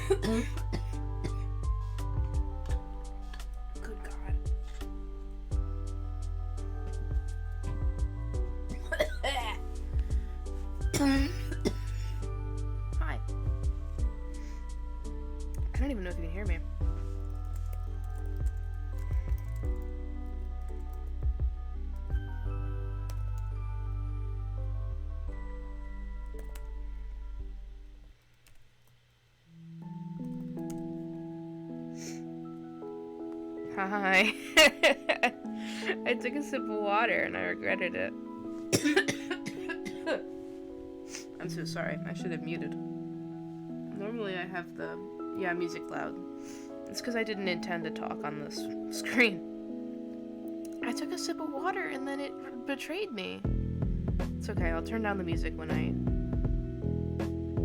Good God. Hi. I don't even know if you can hear me. Hi. I took a sip of water and I regretted it. I'm so sorry. I should have muted. Normally I have the music loud. It's because I didn't intend to talk on this screen. I took a sip of water and then it betrayed me. It's okay. I'll turn down the music when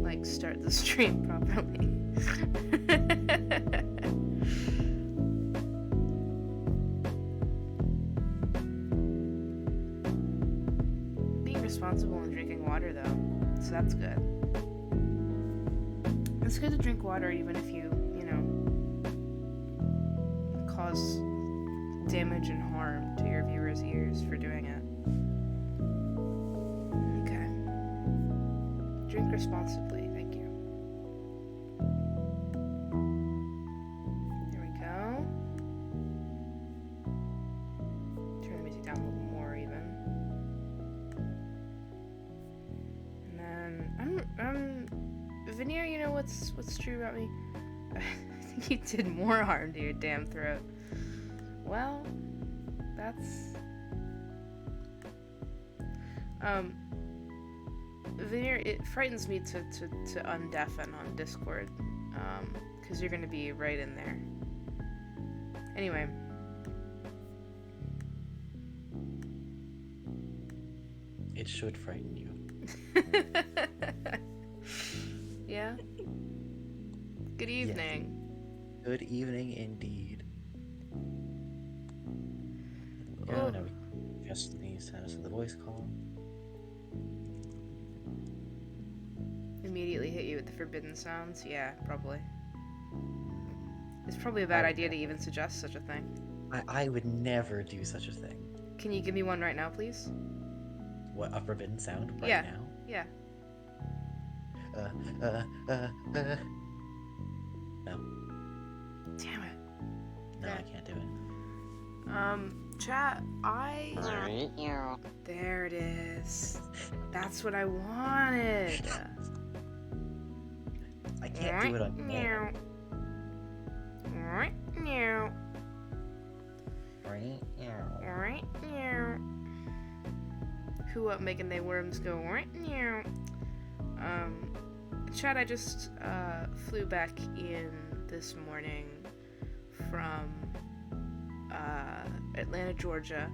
I start the stream properly. Responsible in drinking water though, so that's good. It's good to drink water even if you cause damage and harm to your viewers' ears for doing it. Okay. Drink responsibly, thank you. There we go. Turn the music down a little more even. Veneer, you know what's true about me? I think you did more harm to your damn throat. Well, that's... Veneer, it frightens me to undeafen on Discord, because you're gonna be right in there. Anyway. It should frighten you. Yeah? Good evening. Yes. Good evening indeed. Oh. Now we can adjust the status of the voice call. Immediately hit you with the forbidden sounds? Yeah, probably. It's probably a bad idea to even suggest such a thing. I would never do such a thing. Can you give me one right now, please? What, a forbidden sound right now? Yeah. No. Damn it. No, I can't do it. Chat, there it is. That's what I wanted. I can't do it on camera. Who up making they worms go? Chad, I just flew back in this morning from Atlanta, Georgia.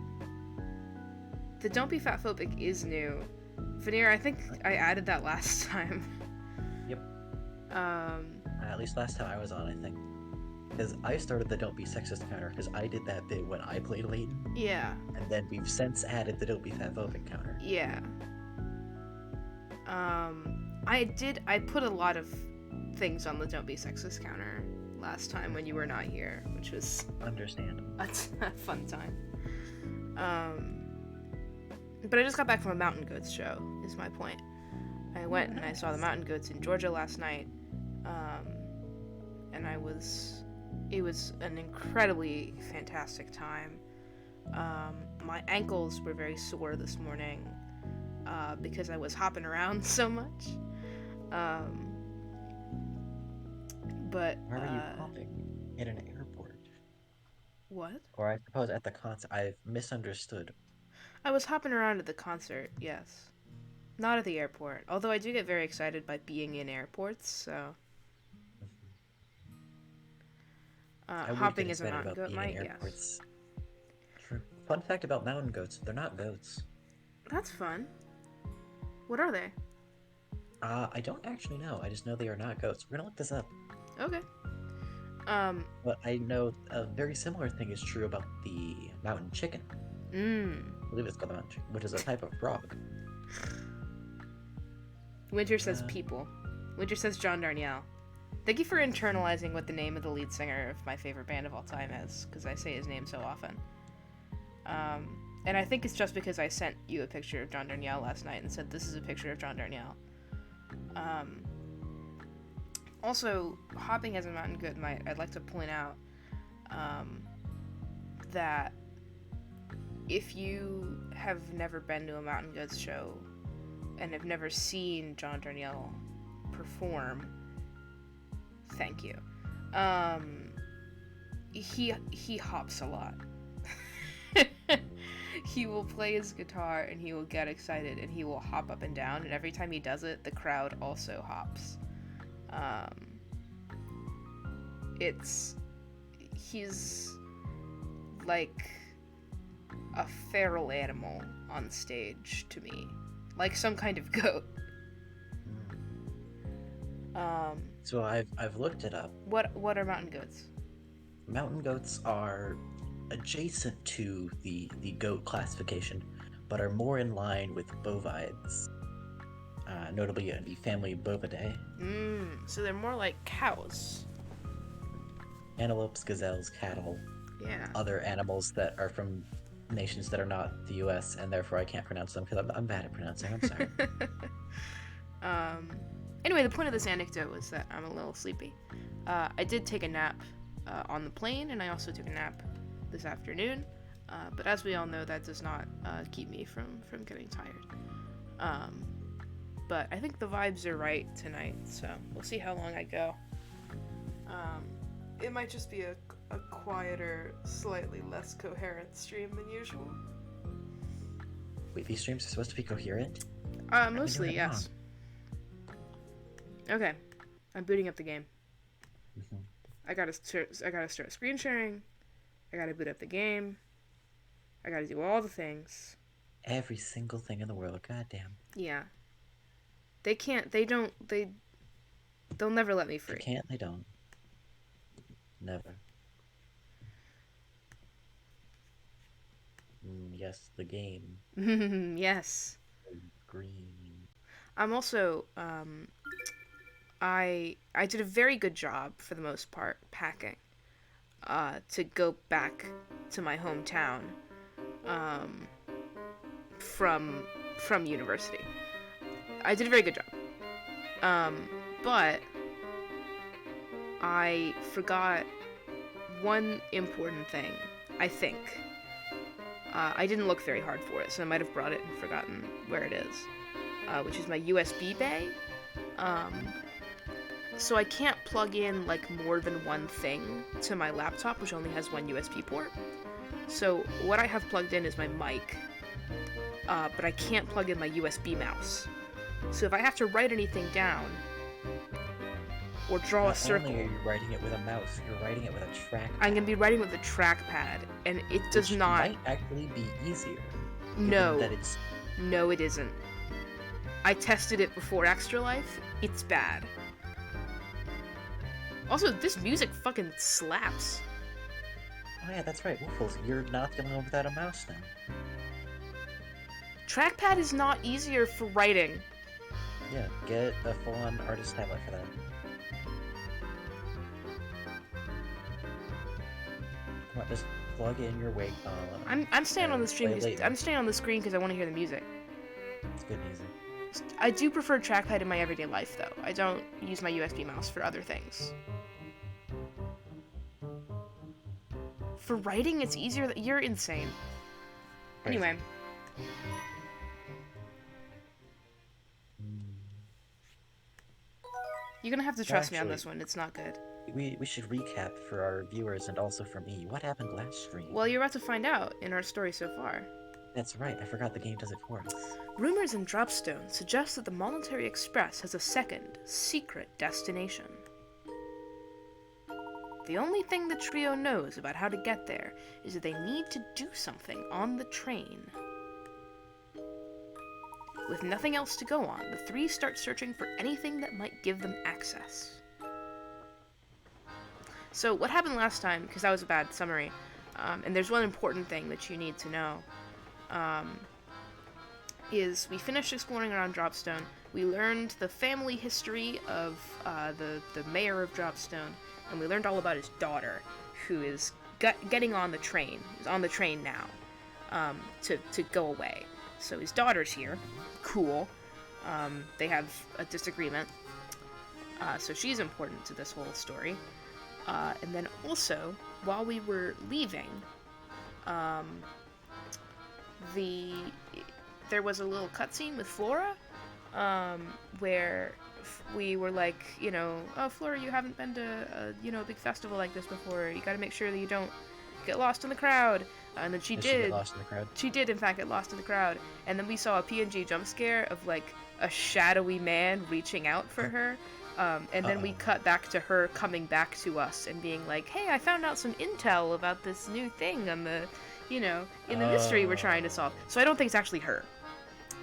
The Don't Be Fatphobic is new. Veneer, I think I added that last time. Yep. At least last time I was on, I think. Because I started the Don't Be Sexist counter because I did that bit when I played Layton. Yeah. And then we've since added the Don't Be Fatphobic counter. Yeah. I put a lot of things on the Don't Be Sexist counter last time when you were not here, which was understandable. A fun time. But I just got back from a mountain goats show, is my point. I went and I saw the mountain goats in Georgia last night, and it was an incredibly fantastic time. My ankles were very sore this morning, because I was hopping around so much. But where are you hopping? In an airport? What? Or I suppose at the concert. I've misunderstood. I was hopping around at the concert, yes. Not at the airport, although I do get very excited by being in airports, so... hopping is a mountain goat, Mike, yes. True. Fun fact about mountain goats, they're not goats. That's fun. What are they? I don't actually know. I just know they are not goats. We're gonna look this up. Okay. But I know a very similar thing is true about the mountain chicken. I believe it's called the mountain chicken, which is a type of frog. Winter says people. Winter says John Darnielle. Thank you for internalizing what the name of the lead singer of my favorite band of all time is, because I say his name so often. And I think it's just because I sent you a picture of John Darnielle last night and said, this is a picture of John Darnielle. Also, hopping as a mountain goat, I'd like to point out that if you have never been to a Mountain Goats show and have never seen John Darnielle perform, thank you. He hops a lot. He will play his guitar and he will get excited and he will hop up and down, and every time he does it, the crowd also hops. He's like a feral animal on stage to me, like some kind of goat. So I've looked it up. What are mountain goats? Mountain goats are adjacent to the goat classification, but are more in line with bovids, notably the family Bovidae. So they're more like cows. Antelopes, gazelles, cattle, Yeah. other animals that are from nations that are not the U.S., and therefore I can't pronounce them because I'm bad at pronouncing. I'm sorry. Anyway, the point of this anecdote was that I'm a little sleepy. I did take a nap on the plane, and I also took a nap this afternoon. But as we all know, that does not keep me from getting tired. But I think the vibes are right tonight, so we'll see how long I go. It might just be a quieter, slightly less coherent stream than usual. Wait, these streams are supposed to be coherent? Mostly, yes. Okay, I'm booting up the game. Mm-hmm. I gotta start screen sharing. I gotta boot up the game. I gotta do all the things. Every single thing in the world, goddamn. Yeah. They'll never let me free. They can't, they don't. Never. Yes, the game. Yes. Green. I'm also, I did a very good job, for the most part, packing, to go back to my hometown, from university. I did a very good job. But I forgot one important thing, I think. I didn't look very hard for it, so I might have brought it and forgotten where it is, which is my USB bay. So I can't plug in, like, more than one thing to my laptop, which only has one USB port. So what I have plugged in is my mic, but I can't plug in my USB mouse. So if I have to write anything down, or draw a circle... Not only are you writing it with a mouse, you're writing it with a trackpad. I'm going to be writing with a trackpad, and it does Which not... might actually be easier. No. That it's... No, it isn't. I tested it before Extra Life. It's bad. Also, this music fucking slaps. Oh yeah, that's right, Woofles, you're not gonna go without a mouse now. Trackpad is not easier for writing. Yeah, get a full-on artist tablet for that. Come on, just plug in your wake column. I'm staying on the stream. Layton. I'm staying on the screen because I want to hear the music. It's good music. I do prefer trackpad in my everyday life, though. I don't use my USB mouse for other things. For writing, it's easier. You're insane. Crazy. Anyway. You're gonna have to trust me on this one. It's not good. We should recap for our viewers and also for me. What happened last stream? Well, you're about to find out in our story so far. That's right, I forgot the game does it for us. Rumors in Dropstone suggest that the Monetary Express has a second, secret destination. The only thing the trio knows about how to get there is that they need to do something on the train. With nothing else to go on, the three start searching for anything that might give them access. So what happened last time, because that was a bad summary, and there's one important thing that you need to know, is we finished exploring around Dropstone, we learned the family history of the mayor of Dropstone, and we learned all about his daughter, who is getting on the train. He's on the train now, to go away. So his daughter's here. Cool. They have a disagreement. So she's important to this whole story. And then also, while we were leaving, there was a little cutscene with Flora, where we were like, oh, Flora, you haven't been to a big festival like this before. You gotta make sure that you don't get lost in the crowd. And then she did. She get lost in the crowd? She did, in fact, get lost in the crowd. And then we saw a PNG jump scare of, like, a shadowy man reaching out for her. And then we cut back to her coming back to us and being like, hey, I found out some intel about this new thing on the, in the mystery we're trying to solve. So I don't think it's actually her.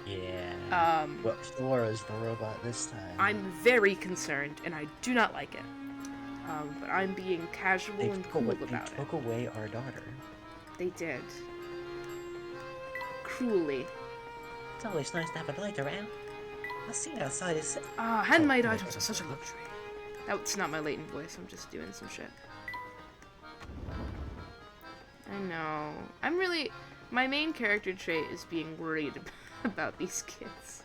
Yeah. Well, Flora's the robot this time. I'm very concerned, and I do not like it. But I'm being casual and cool about it. They took away our daughter. They did. Cruelly. It's always nice to have a light around. The scene outside is... handmade items are such a luxury. That's not my Layton voice, I'm just doing some shit. I know. My main character trait is being worried about these kids.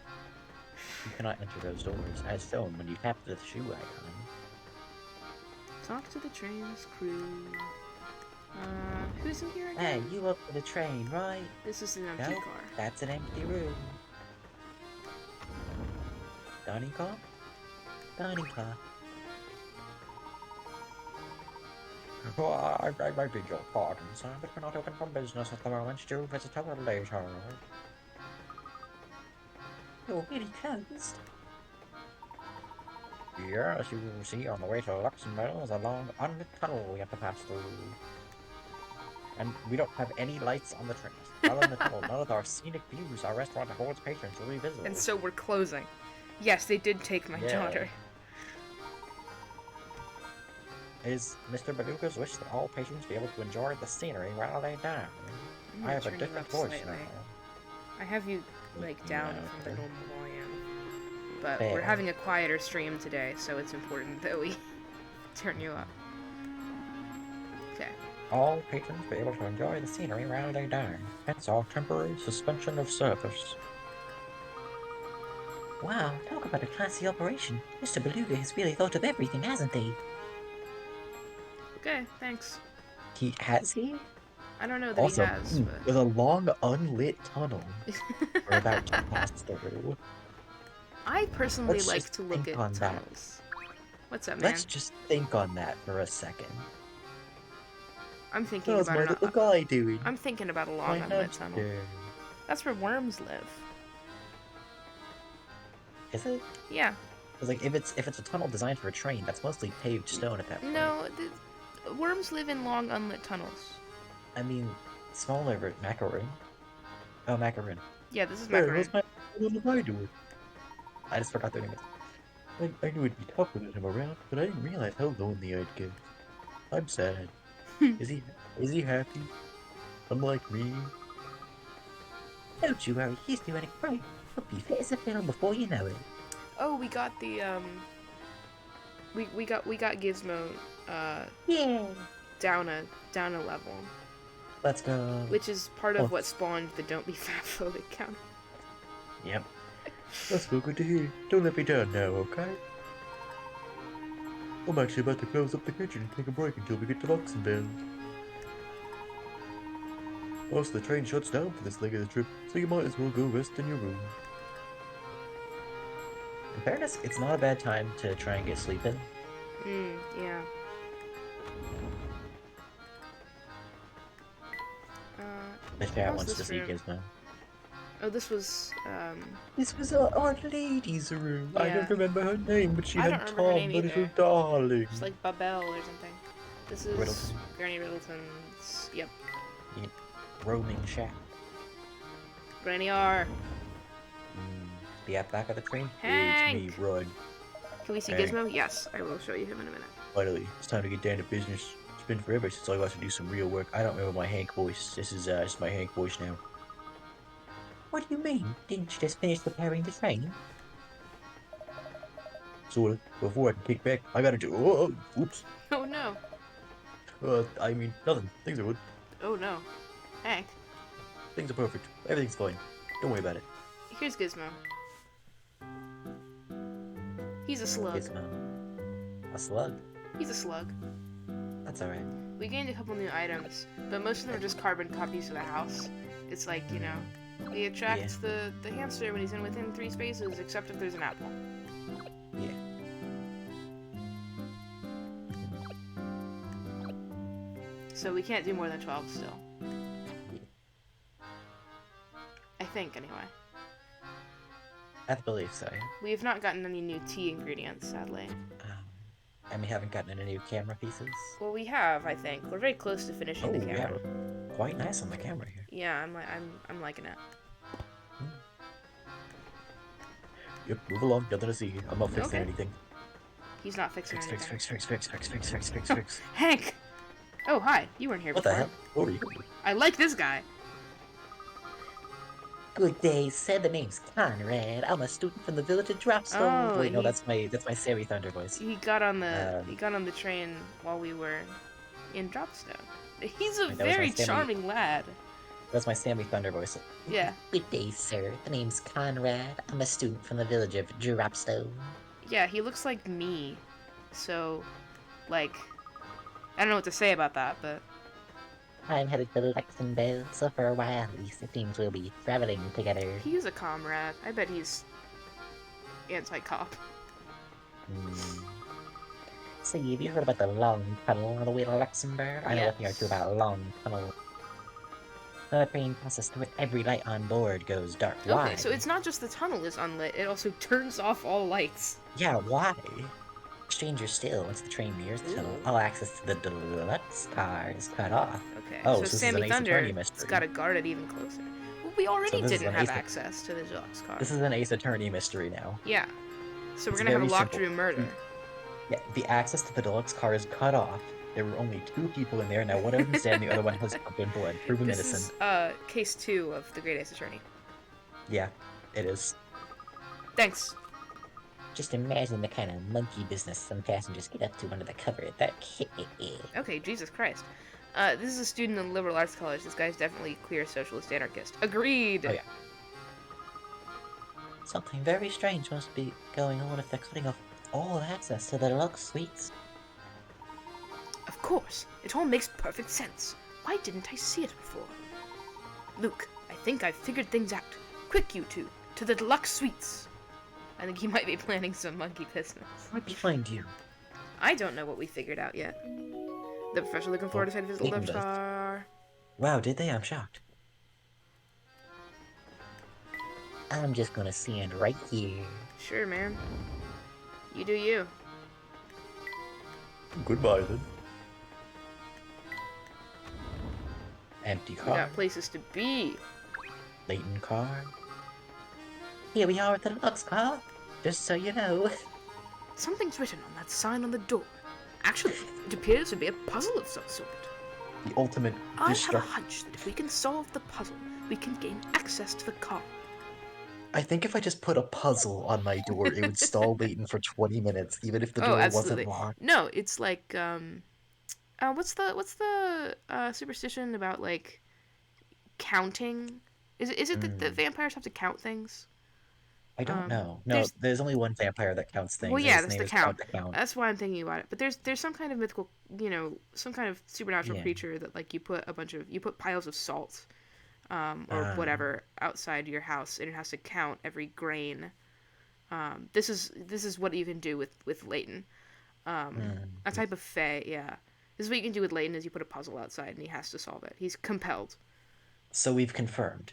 You cannot enter those doors as shown when you tap the shoe icon. Talk to the train's crew. Who's in here Hey, again? you up for the train, right? This is an empty No, car. that's an empty room. Dining car? Dining car. I beg your pardon, sir, but we're not open for business at the moment. Do visit us later. You're really closed. Here, as you will see on the way to Luxembourg, is a long, unlit tunnel we have to pass through. And we don't have any lights on the train. While in the tunnel, none of our scenic views our restaurant affords patrons will be visible. And so we're closing. Yes, they did take my daughter. It is Mr. Beluga's wish that all patrons be able to enjoy the scenery while they dine. I have a different voice now. I have you, like, down from the normal volume. But Fair. we're having a quieter stream today, so it's important that we turn you up. Okay. All patrons be able to enjoy the scenery while they dine. Hence our temporary suspension of service. Wow, talk about a classy operation. Mr. Beluga has really thought of everything, hasn't he? Okay, thanks. Has he? I don't know that Also, he has, but... with a long, unlit tunnel we're about to pass through. I personally Let's like just to look think at on that. tunnels. What's up, man? Let's just think on that for a second. I'm thinking How's my about little guy doing? I'm thinking about a long unlit tunnel. hamster. That's where worms live. Is it? Yeah. Because like, if it's a tunnel designed for a train, that's mostly paved stone at that point. No, worms live in long unlit tunnels. I mean, smaller macaroon. Oh, macaroon. Yeah, this is Hey, macaroon. how's my little guy doing? I just forgot their names. I knew it'd be tough without him around, but I didn't realize how lonely I'd get. I'm sad. Is he happy? Unlike me? Don't you worry, he's doing it great. He'll be fit as a fiddle before you know it. Oh, we got the we got Gizmo Yeah. down a level, Let's go. which is part of what spawned the don't be fatphobic counter. Yep. That's so good to hear. Don't let me down now, okay? I'm actually about to close up the kitchen and take a break until we get to Luxembourg. Also, the train shuts down for this leg of the trip, so you might as well go rest in your room. In fairness, it's not a bad time to try and get sleep in. Yeah. The chat how's wants to this see room? Gizmo. Oh, this was This was our lady's room. I Yeah. don't remember her name, but she I had don't remember her Tom, name the little either. darling. just like Babel or something. This is Riddleton. Granny Riddleton's. Yep. Roaming shack. Granny R. The back of the train? Hank! It's me, run. Can we see Hank. Gizmo? Yes, I will show you him in a minute. Finally, it's time to get down to business. It's been forever since I got to do some real work. I don't remember my Hank voice. This is my Hank voice now. What do you mean? Didn't you just finish preparing the train? So before I can kick back, I gotta do. Oh, oops. Oh no. I mean, nothing. Things are good. Oh no. Hank, Things are perfect. Everything's fine. Don't worry about it. here's Gizmo. He's a slug. Gizmo. A slug? He's a slug. That's alright. We gained a couple new items, but most of them are just carbon copies of the house. It's like, you know, we attract the hamster when he's in within 3 spaces, except if there's an apple. Yeah. So we can't do more than 12 still. I think, anyway. I believe so. We have not gotten any new tea ingredients, sadly. And we haven't gotten any new camera pieces. Well, we have, I think. We're very close to finishing the camera. Yeah. Quite nice on the camera here. Yeah, I'm liking it. Yep, move along. Nothing to see. I'm not fixing Okay. anything. He's not fixing anything. Fix. Hank! Oh, hi. You weren't here What before. the hell? Who are you? I like this guy. Good day, sir. The name's Conrad. I'm a student from the village of Dropstone. Oh, Wait, no, he- that's my Sari Thunder voice. He got on the train while we were in Dropstone. He's a That was my very Sammy. charming lad. That's my Sammy Thunder voice. Yeah. Good day, sir. The name's Conrad. I'm a student from the village of Dropstone. Yeah, he looks like me. So, like, I don't know what to say about that, but I'm headed to Luxembourg, so for a while at least it seems we'll be traveling together. he's a comrade. I bet he's anti-cop. So, have you heard about the long tunnel on the way to Luxembourg? I know a thing or two about long tunnel. The train passes through it. Every light on board goes dark. Why? Okay, so it's not just the tunnel is unlit, it also turns off all lights. Yeah, why? Stranger still, once the train nears the tunnel, all access to the deluxe car is cut off. Okay, Oh, so so this is Sammy an Ace Thunder Attorney has mystery. got to guard it even closer. Well, we already So this is didn't an have Ace- access to the deluxe car. This is an Ace Attorney mystery now. Yeah. So we're It's gonna have a very locked simple. room murder. Yeah, the access to the deluxe car is cut off. There were only 2 people in there. Now one of them's dead, and the other one has covered in blood. Proven This innocent. is case 2 of the Great Ace Attorney. Yeah, it is. Thanks. Just imagine the kind of monkey business some passengers get up to under the cover of that. Okay, Jesus Christ. This is a student in the liberal arts college. This guy's definitely queer socialist anarchist. Agreed. Oh, yeah. Something very strange must be going on if they're cutting off all access to the deluxe suites. Of course. It all makes perfect sense. Why didn't I see it before? Luke, I think I've figured things out. Quick, you two, to the deluxe suites. I think he might be planning some monkey business. Right behind you. I don't know what we figured out yet. The professor looking forward to sight of his Layton love does. star. Wow, did they? I'm shocked. I'm just gonna stand right here. Sure, man. You do you. Goodbye, then. Empty We car. got places to be. Layton car. Here we are at the deluxe car. Just so you know. Something's written on that sign on the door. Actually, it appears to be a puzzle of some sort. The ultimate I have a destruction. hunch that if we can solve the puzzle, we can gain access to the car. I think if I just put a puzzle on my door, it would stall Layton for 20 minutes, even if the door absolutely. wasn't locked. No, it's like what's the superstition about like counting? Is it that the vampires have to count things? I don't know. No, there's only one vampire that counts things. Well, and yeah, his that's name the is count. the Count. That's why I'm thinking about it. But there's some kind of mythical, some kind of supernatural Yeah. creature that like you put piles of salt, or whatever outside your house, and it has to count every grain. This is what you can do with Layton. A type of fae, yeah. This is what you can do with Layton is you put a puzzle outside and he has to solve it. He's compelled. So we've confirmed.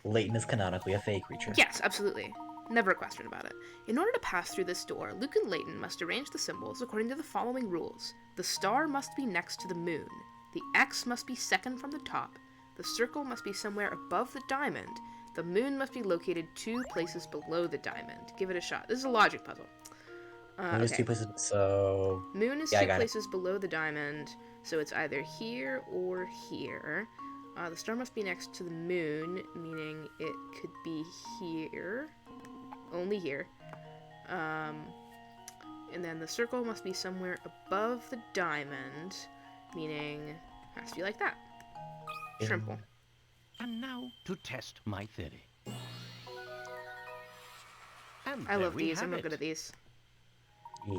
Layton is canonically a fey creature. Yes, absolutely. Never a question about it. In order to pass through this door, Luke and Layton must arrange the symbols according to the following rules. The star must be next to the moon. The X must be second from the top. The circle must be somewhere above the diamond. The moon must be located 2 places below the diamond. Give it a shot. This is a logic puzzle. There's Okay. 2 places, so... Moon is Yeah, I 2 got it. places below the diamond, so it's either here or here. The star must be next to the moon, meaning it could be here. Only here. And then the circle must be somewhere above the diamond, meaning it has to be like that. Simple. And now to test my theory. And I there love we these. have I'm real it. good at these. Yeah.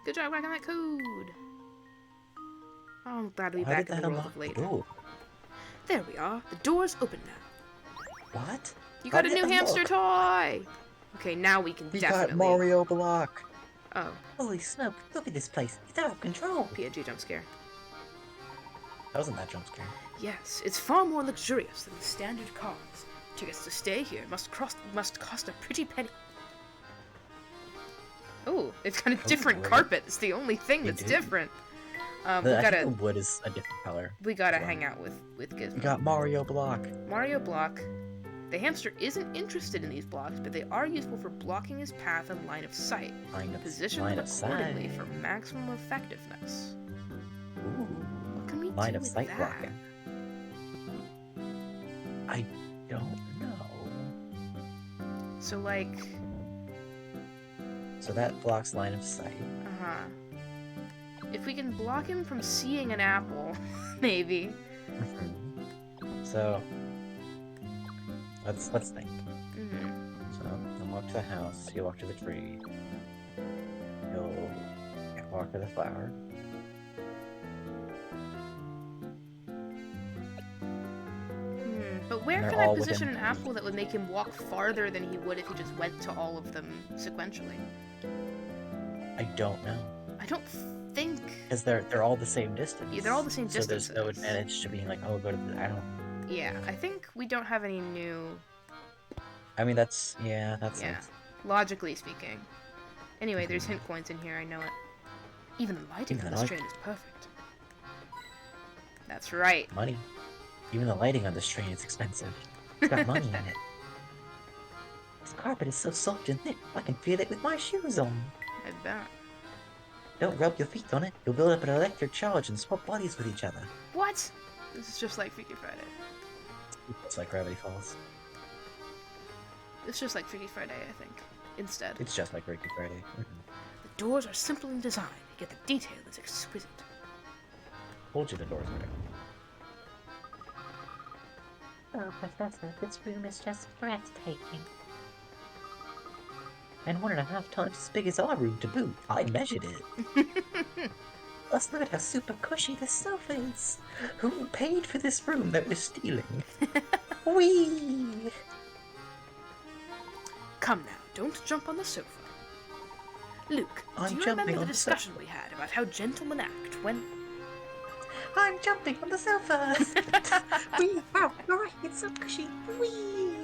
Good job cracking that code. Oh, I'm glad to be How back did in that the world unlock of the Layton. door? There we are. The door's open now. What? You How got a did new it hamster unlock? toy! Okay, now we can We definitely... got Mario Block. Oh, Holy smoke, look at this place. It's out of control. PNG jump scare. That wasn't that jump scare. Yes, it's far more luxurious than the standard cars. Tickets to stay here must cost a pretty penny. Oh, it's got a different weird. carpet. It's the only thing They that's do. different. We I think gotta the wood is a different color. we gotta as well. hang out with Gizmo. We got Mario Block. Mario Block. The hamster isn't interested in these blocks, but they are useful for blocking his path and line of sight. Position them accordingly for maximum effectiveness. Ooh. What can we Line do of with sight that? blocking. I don't know. So like, So that blocks line of sight. if we can block him from seeing an apple, maybe. So let's think. Mm-hmm. So I'll walk to the house. You walk to the tree. You'll walk to the flower. But where And they're can I all position within- an apple that would make him walk farther than he would if he just went to all of them sequentially? I don't know. I don't think. Because they're all the same distance. Yeah, they're all the same So there's no distances. advantage to being like, oh, go to the. I don't. Yeah, I think we don't have any new. I mean, that's that's Yeah, logically speaking. Anyway, there's hint points in here. I know it. Even the lighting Even on the this light- train is perfect. That's right. money. Even the lighting on this train is expensive. It's got money in it. This carpet is so soft and thick, I can feel it with my shoes on. I bet. Don't rub your feet on it. You'll build up an electric charge and swap bodies with each other. What? This is just like Freaky Friday. It's like Gravity Falls. It's just like Freaky Friday, I think. Instead. It's just like Freaky Friday. The doors are simple in design, yet the detail is exquisite. Told you the doors were. Oh, Professor, this room is just breathtaking. And 1.5 times as big as our room to boot. I measured it. Plus, look at how super cushy this sofa is. Who paid for this room that we're stealing? Whee! Come now, don't jump on the sofa. Luke, I'm do you jumping remember the on the discussion we had about how gentlemen act when... I'm jumping on the sofa! Whee! Wow, you're right, it's so cushy. Whee!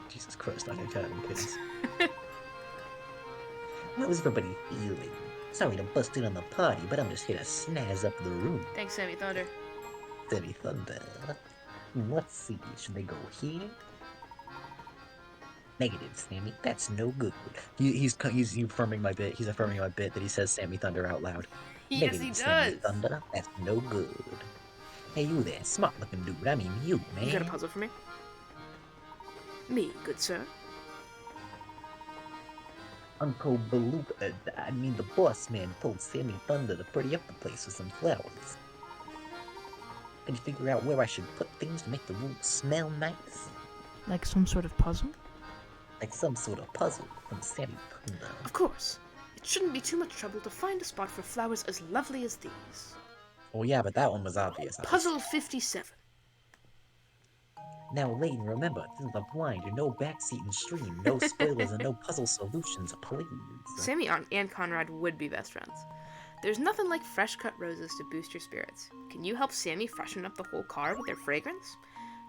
Jesus Christ, I can't even kids. How's everybody feeling? Sorry to bust in on the party, but I'm just here to snazz up the room. Thanks, Sammy Thunder. Steady thunder. Let's see, should they go here? Negative, Sammy. That's no good. He's affirming my bit. He's affirming my bit that he says Sammy Thunder out loud. Yes, Negative, he Sammy does. Thunder. That's no good. Hey, you there, smart-looking dude. I mean, you, man. You got a puzzle for me? Me, good sir. Uncle Baloo, I mean the boss man told Sammy Thunder to pretty up the place with some flowers. Can you figure out where I should put things to make the room smell nice? Like some sort of puzzle? Like some sort of puzzle from Sammy Thunder. Of course. It shouldn't be too much trouble to find a spot for flowers as lovely as these. Oh yeah, but that one was obvious. Puzzle 57. Now, Layton, remember, this is a blind and no backseating stream, no spoilers and no puzzle solutions, please. Sammy and Conrad would be best friends. There's nothing like fresh cut roses to boost your spirits. Can you help Sammy freshen up the whole car with their fragrance?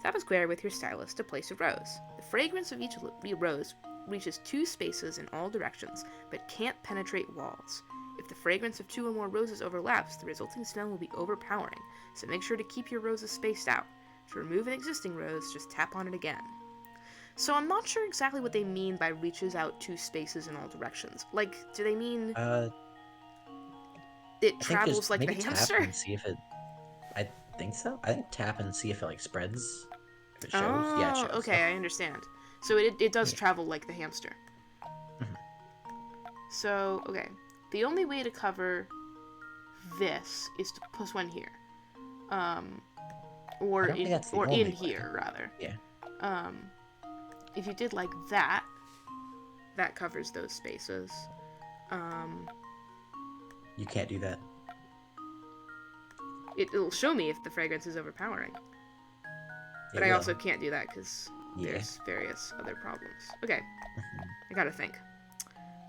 Tap a square with your stylus to place a rose. The fragrance of each rose reaches 2 spaces in all directions, but can't penetrate walls. If the fragrance of 2 or more roses overlaps, the resulting smell will be overpowering, so make sure to keep your roses spaced out. To remove an existing rose, just tap on it again. So I'm not sure exactly what they mean by reaches out 2 spaces in all directions. Like, do they mean it travels like the maybe hamster? Tap and see if it. I think so. I think tap and see if it like spreads. If it shows. Oh, Yeah, it shows. okay, I understand. So it does travel like the hamster. So, okay. The only way to cover this is to plus 1 here. Or I don't think that's the in only way. here, rather. Yeah. If you did like that, that covers those spaces. You can't do that. It'll show me if the fragrance is overpowering. But I also can't do that because there's various other problems. Okay, I gotta think.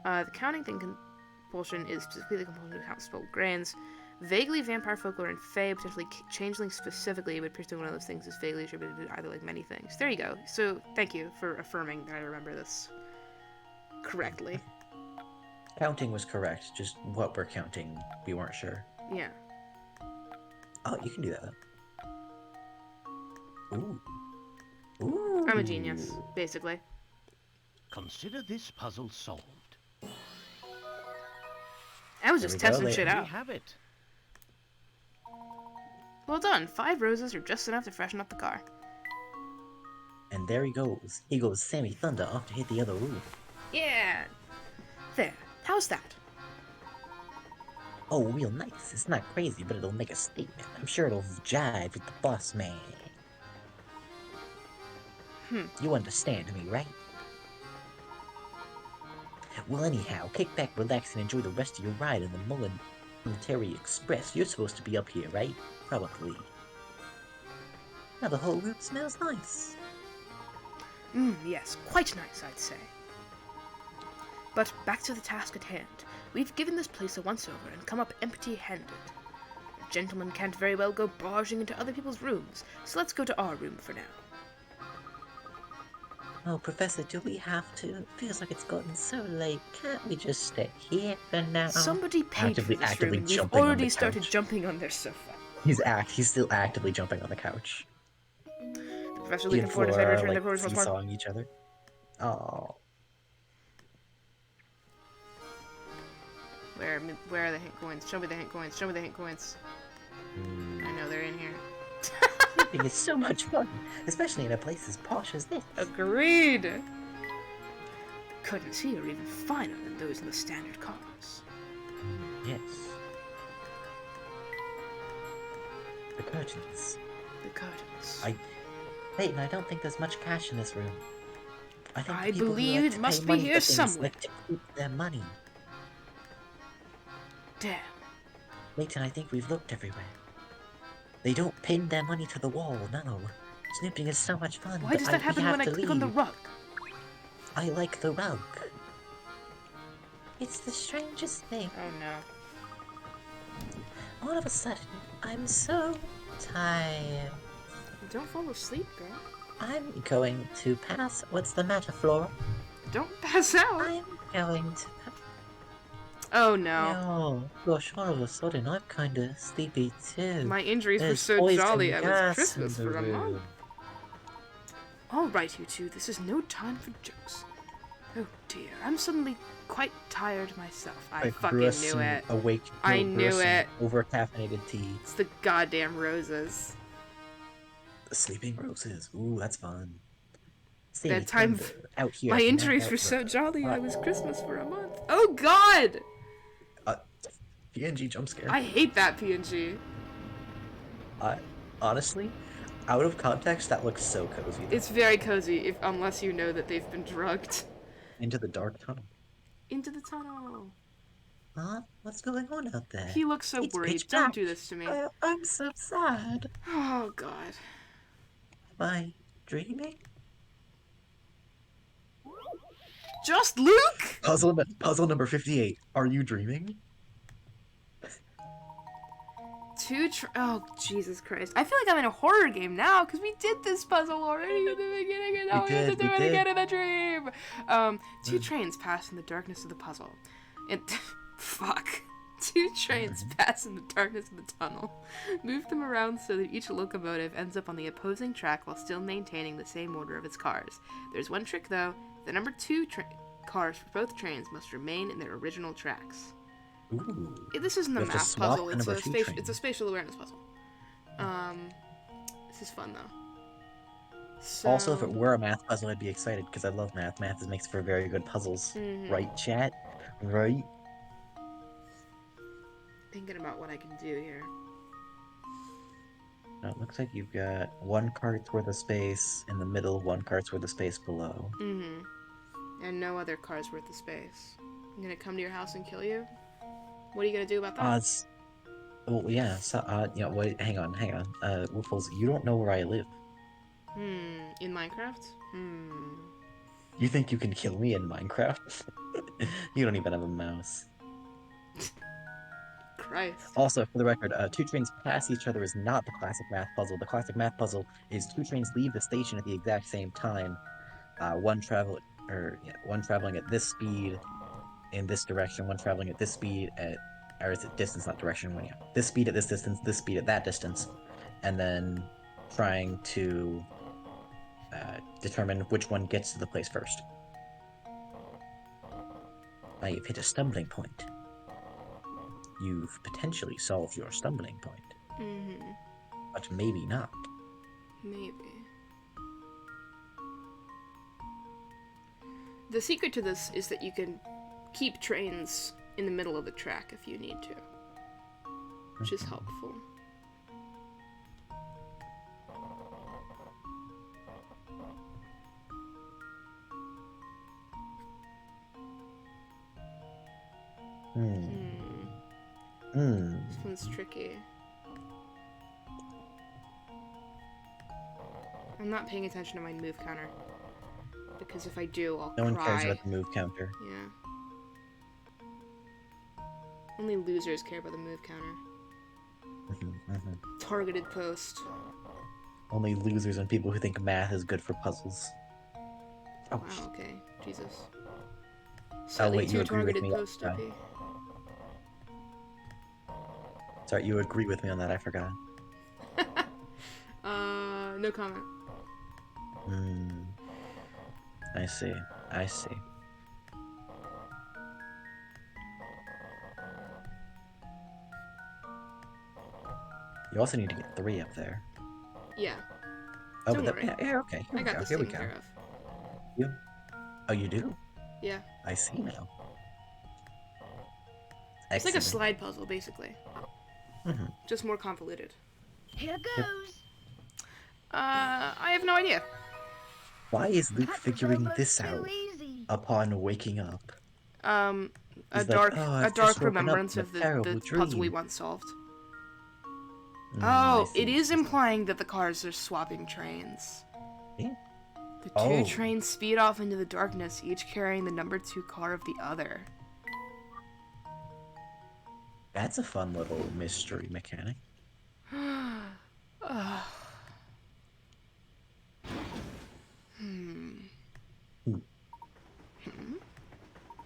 The counting thing compulsion is specifically the compulsion to count spelled grains. Vaguely vampire folklore and fae, potentially changeling specifically, would appear to be one of those things is vaguely attributed to either like many things. There you go. So thank you for affirming that I remember this correctly. Counting was correct, just what we're counting, we weren't sure. Yeah. Oh, you can do that. Ooh. Ooh. I'm a genius, basically. Consider this puzzle solved. I was There just we go, testing Layton. shit We out. have it. Well done. 5 roses are just enough to freshen up the car. And there he goes. He goes Sammy Thunder off to hit the other room. Yeah. There. How's that? Oh, real nice. It's not crazy, but it'll make a statement. I'm sure it'll jive with the boss man. You understand me, right? Well, anyhow, kick back, relax, and enjoy the rest of your ride in the Military Express. You're supposed to be up here, right? Probably. Now the whole route smells nice. Yes, quite nice, I'd say. But back to the task at hand. We've given this place a once-over and come up empty-handed. A gentleman can't very well go barging into other people's rooms, so let's go to our room for now. Oh, Professor, do we have to? It feels like it's gotten so late. Can't we just stay here for now? Somebody paid for this room, actively and we've jumping on already the started couch. jumping on their sofa. He's still actively jumping on the couch. The professor He looking and forward to Flora return are, to like, once more. seesawing each other. Oh. Where are the hint coins? Show me the hint coins. Show me the hint coins. I know they're in here. Sleeping is so much fun, especially in a place as posh as this. Agreed! The curtains here are even finer than those in the standard cars. Yes. The curtains. The curtains. Layton, I don't think there's much cash in this room. I think I the people who believe like it to must pay be money here for things somewhere. like to keep their money. Damn. Layton, I think we've looked everywhere. They don't pin their money to the wall, no. Snooping is so much fun. Why but does that happen we have when I to click on the leave. rug? I like the rug. It's the strangest thing. Oh no. All of a sudden, I'm so tired. Don't fall asleep, girl. I'm going to pass. What's the matter, Flora? Don't pass out. I'm going to. Oh no. Oh, gosh, all of a sudden, I'm kinda sleepy too. My injuries were There's so poison jolly I was gas Christmas in the for a month. room. Alright, you two, this is no time for jokes. Oh dear, I'm suddenly quite tired myself. I fucking knew it. Awake. I knew it. Over-caffeinated tea. It's the goddamn roses. Sleeping roses. Ooh, that's fun. Bedtime. Out here. My injuries were so jolly I was Christmas for a month. Oh god! PNG jump scare. I hate that PNG. Honestly, out of context, that looks so cozy. It's very cozy, unless you know that they've been drugged. Into the dark tunnel. Into the tunnel. Huh? What's going on out there? He looks so It's worried. pitch Don't black. do this to me. I'm so sad. Oh god. Am I dreaming? Just Luke? Puzzle number 58. Are you dreaming? Oh, Jesus Christ. I feel like I'm in a horror game now, because we did this puzzle already in the beginning, and now we have to do it again in a dream. Two trains pass in the darkness of the puzzle. Fuck. Two trains pass in the darkness of the tunnel. Move them around so that each locomotive ends up on the opposing track while still maintaining the same order of its cars. There's one trick, though. The number 2 cars for both trains must remain in their original tracks. Ooh. This isn't a We have to math swap puzzle, the it's number a, two it's train. a spatial awareness puzzle. This is fun, though. So... Also, if it were a math puzzle, I'd be excited because I love math. Math makes for very good puzzles, right, chat? Right? Thinking about what I can do here. Now it looks like you've got one cart's worth of space in the middle, one cart's worth of space below. Mm-hmm. And no other car's worth of space. I'm gonna come to your house and kill you? What are you gonna do about that? It's well, yeah. So, wait, hang on. Woofles, you don't know where I live. In Minecraft? You think you can kill me in Minecraft? You don't even have a mouse. Christ. Also, for the record, two trains pass each other is not the classic math puzzle. The classic math puzzle is two trains leave the station at the exact same time. One traveling at this speed in this direction, one traveling at this speed at, or is it distance, not direction? Yeah, this speed at this distance, this speed at that distance, and then trying to determine which one gets to the place first. Now you've hit a stumbling point. You've potentially solved your stumbling point, Mm-hmm. but maybe not. Maybe. The secret to this is that you can keep trains in the middle of the track if you need to, which is helpful. This one's tricky. I'm not paying attention to my move counter. Because if I do, I'll No one cry. cares about the move counter. Yeah. Only losers care about the move counter. Targeted post. Only losers and people who think math is good for puzzles. Oh, Wow, okay. Jesus. oh Slightly wait, you too agree with targeted me? post, okay. Sorry, you agree with me on that, I forgot. No comment. I see. I see. You also need to get 3 up there. Yeah. Oh, Don't but worry. yeah, okay. Here I we got go. this Here we taken go. care of. You? Oh, you do? Yeah. I see now. It's like a Excellent. slide puzzle, basically. Just more convoluted. Here goes. I have no idea. Why is Luke That figuring was this too out easy. upon waking up? A He's like, dark, "Oh, a I've dark just woken up remembrance from a of the terrible puzzle we dream." once solved. I Oh, it see. is implying that the cars are swapping trains. Yeah. The two Oh. trains speed off into the darkness, each carrying the number 2 car of the other. That's a fun little mystery mechanic.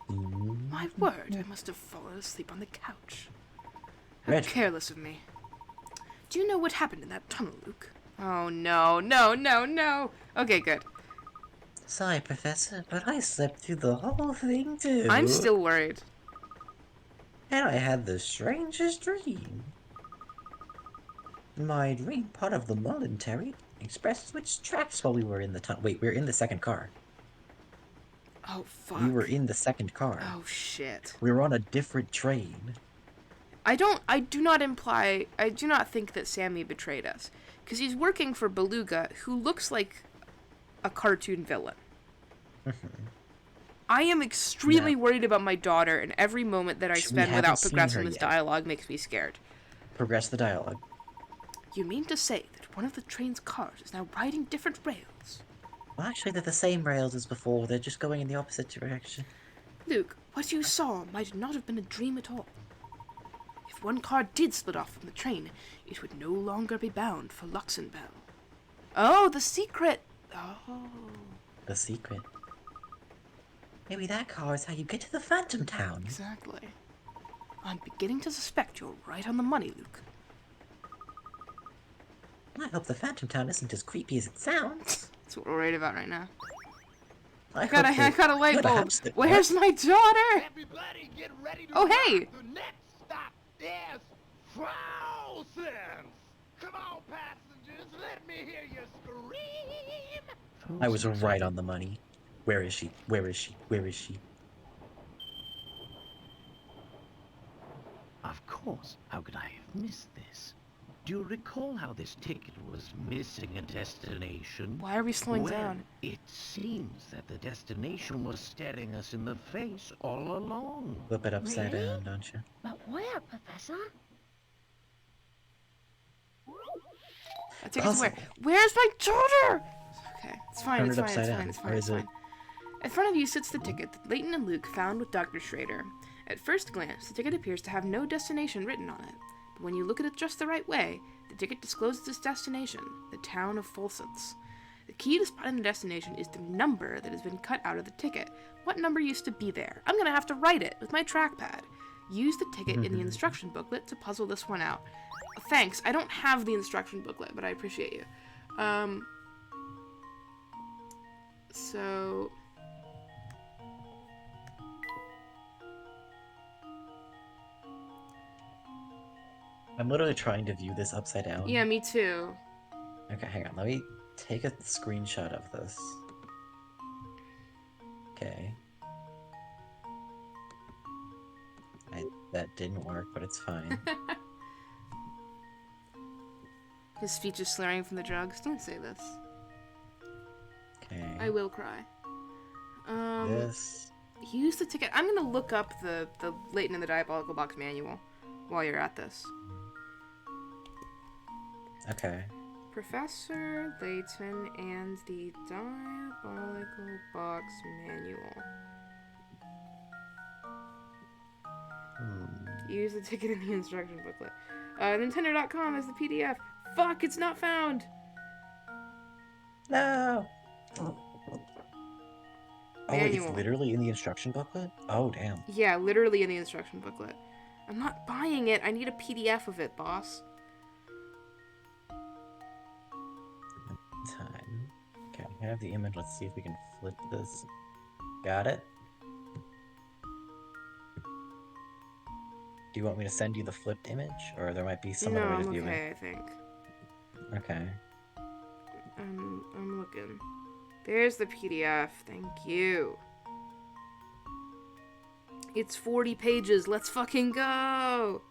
My word, I must have fallen asleep on the couch. How Red. careless of me. Do you know what happened in that tunnel, Luke? Oh no, no, no, no! Okay, good. Sorry, Professor, but I slept through the whole thing too. I'm still worried. And I had the strangest dream. My dream, part of the voluntary, expressed switched tracks while we were in the tunnel. Wait, we were in the second car. Oh, fuck. We were in the second car. Oh, shit. We were on a different train. I do not think that Sammy betrayed us. Because he's working for Beluga, who looks like a cartoon villain. I am extremely worried about my daughter, and every moment that I spend haven't without seen progressing her this yet. dialogue makes me scared. Progress the dialogue. You mean to say that one of the train's cars is now riding different rails? Well, actually, they're the same rails as before. They're just going in the opposite direction. Luke, what you saw might not have been a dream at all. If one car did split off from the train, it would no longer be bound for Luxembourg. Oh, the secret! Oh. The secret. Maybe that car is how you get to the Phantom Town. Exactly. I'm beginning to suspect you're right on the money, Luke. I hope the Phantom Town isn't as creepy as it sounds. That's what we're worried about right now. I got a light bulb. perhaps that- Where's my daughter? Everybody get ready to Oh, ride. hey! The next stop is Frozen. Come on, passengers, let me hear you scream. I was right on the money. Where is she? Where is she? Where is she? course. How could I have missed this? Do you recall how this ticket was missing a destination? Why are we slowing Well, down? it seems that the destination was staring us in the face all along. Flip it upside Really? down, don't you? But where, Professor? A ticket to where? Puzzle. Where's my charger? Okay, it's fine, Turn it's it fine, upside it's down. fine, it's Or fine, is it's it- fine. In front of you sits the ticket that Layton and Luke found with Dr. Schrader. At first glance, the ticket appears to have no destination written on it. But when you look at it just the right way, the ticket discloses its destination, the town of Folsets. The key to spotting the destination is the number that has been cut out of the ticket. What number used to be there? I'm gonna have to write it with my trackpad. Use the ticket in the instruction booklet to puzzle this one out. Thanks, I don't have the instruction booklet, but I appreciate you. So... I'm literally trying to view this upside down. Yeah, me too. Okay, hang on. Let me take a screenshot of this. Okay. That didn't work, but it's fine. His speech is slurring from the drugs. Don't say this. Okay. I will cry. This. Use the ticket. I'm gonna look up the Layton and the Diabolical Box manual while you're at this. Okay. Professor Layton and the Diabolical Box manual. Use the ticket in the instruction booklet. Nintendo.com is the PDF. Fuck, it's not found! No! Oh, wait, Manual. it's literally in the instruction booklet? Oh, damn. Yeah, literally in the instruction booklet. I'm not buying it. I need a PDF of it, boss. Time. Okay, I have the image. Let's see if we can flip this. Got it? Do you want me to send you the flipped image? Or there might be some No, other way I'm to view okay, I think. it? Okay. I'm looking. There's the PDF. Thank you. It's 40 pages. Let's fucking go!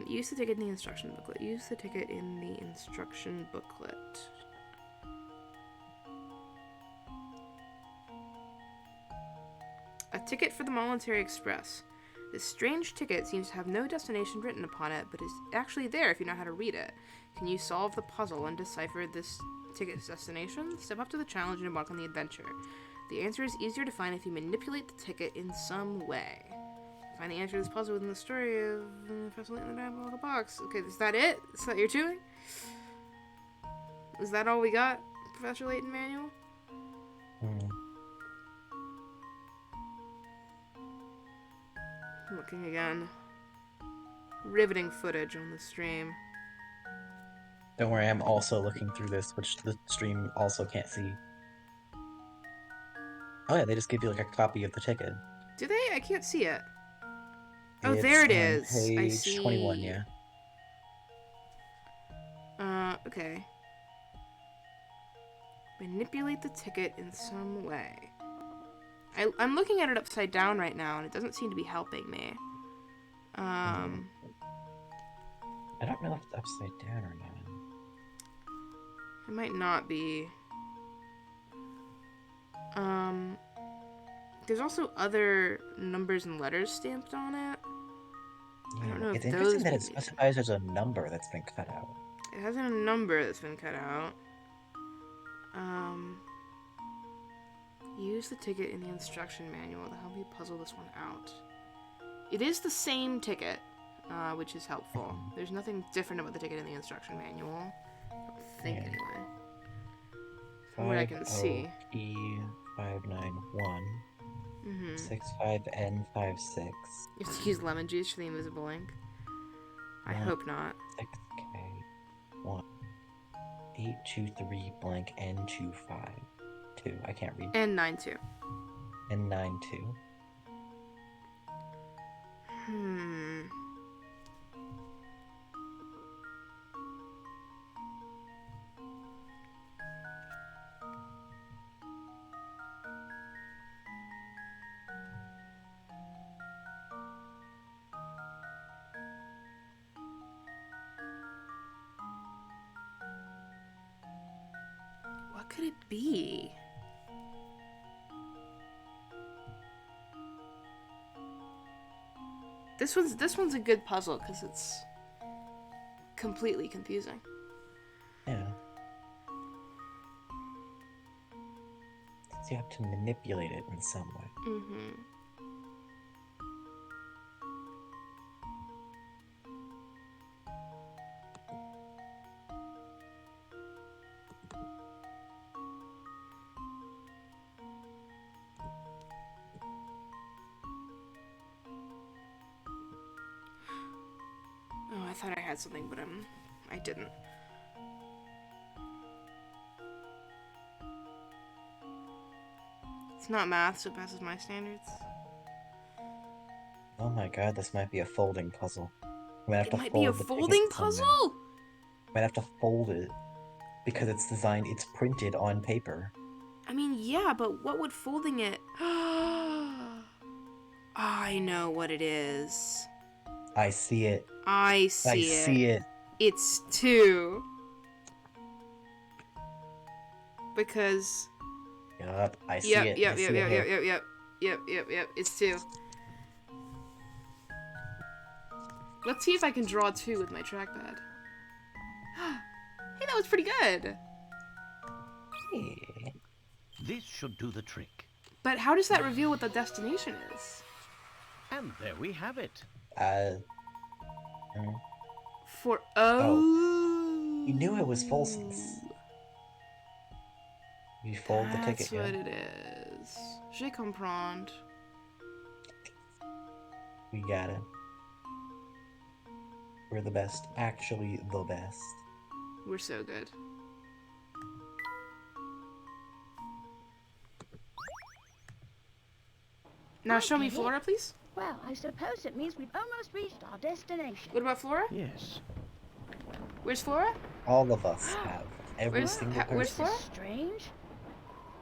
Use the ticket in the instruction booklet. Use the ticket in the instruction booklet. A ticket for the Voluntary Express. This strange ticket seems to have no destination written upon it, but is actually there if you know how to read it. Can you solve the puzzle and decipher this ticket's destination? Step up to the challenge and embark on the adventure. The answer is easier to find if you manipulate the ticket in some way. Find the answer to this puzzle within the story of Professor Layton and the Diabolical Box. Okay, is that it? Is that what you're doing? Is that all we got? Professor Layton manual? Looking again. Riveting footage on the stream. Don't worry, I'm also looking through this, which the stream also can't see. Oh yeah, they just give you like a copy of the ticket. Do they? I can't see it. Oh, there it It's is. on I page see. 21, yeah. Okay. Manipulate the ticket in some way. I'm looking at it upside down right now, and it doesn't seem to be helping me. I don't know if it's upside down or not. It might not be. There's also other numbers and letters stamped on it. I don't know if It's those interesting that would it be- specifies there's a number that's been cut out. It has a number that's been cut out. Use the ticket in the instruction manual to help you puzzle this one out. It is the same ticket, which is helpful. There's nothing different about the ticket in the instruction manual. I don't think, Yeah. anyway. From what I can see. E591 Mm-hmm. 65N56 You have to use lemon juice for the invisible ink. I Yeah. hope not. 6K1 823 blank N25 2. I can't read. And 9-2. N92. could it be? This one's a good puzzle because it's completely confusing. Yeah. So you have to manipulate it in some way. Mm-hmm. Oh, I thought I had something, but I didn't. It's not math, so it passes my standards. Oh my god, this might be a folding puzzle. We might have It to might be a fold the folding ticket somehow. puzzle? Might have to fold it because it's printed on paper. I mean, yeah, but what would folding it... I know what it is. I see it. I see it. It's 2. Because... Yup, I see Yep, it. yep, I see yep, it yep, here. yep, yep, yep, yep, yep, it's 2. Let's see if I can draw 2 with my trackpad. Hey, that was pretty good. Yeah. This should do the trick. But how does that reveal what the destination is? And there we have it. Mm. For You knew it was Folsom's. You fold the ticket, That's what it is. Je comprends. We got it. We're the best. Actually, the best. We're so good. Now show me Okay. Flora, please. Well, I suppose it means we've almost reached our destination. What about Flora? Yes. Where's Flora? All of us have. Every Where's- single where's person. Flora? This is strange.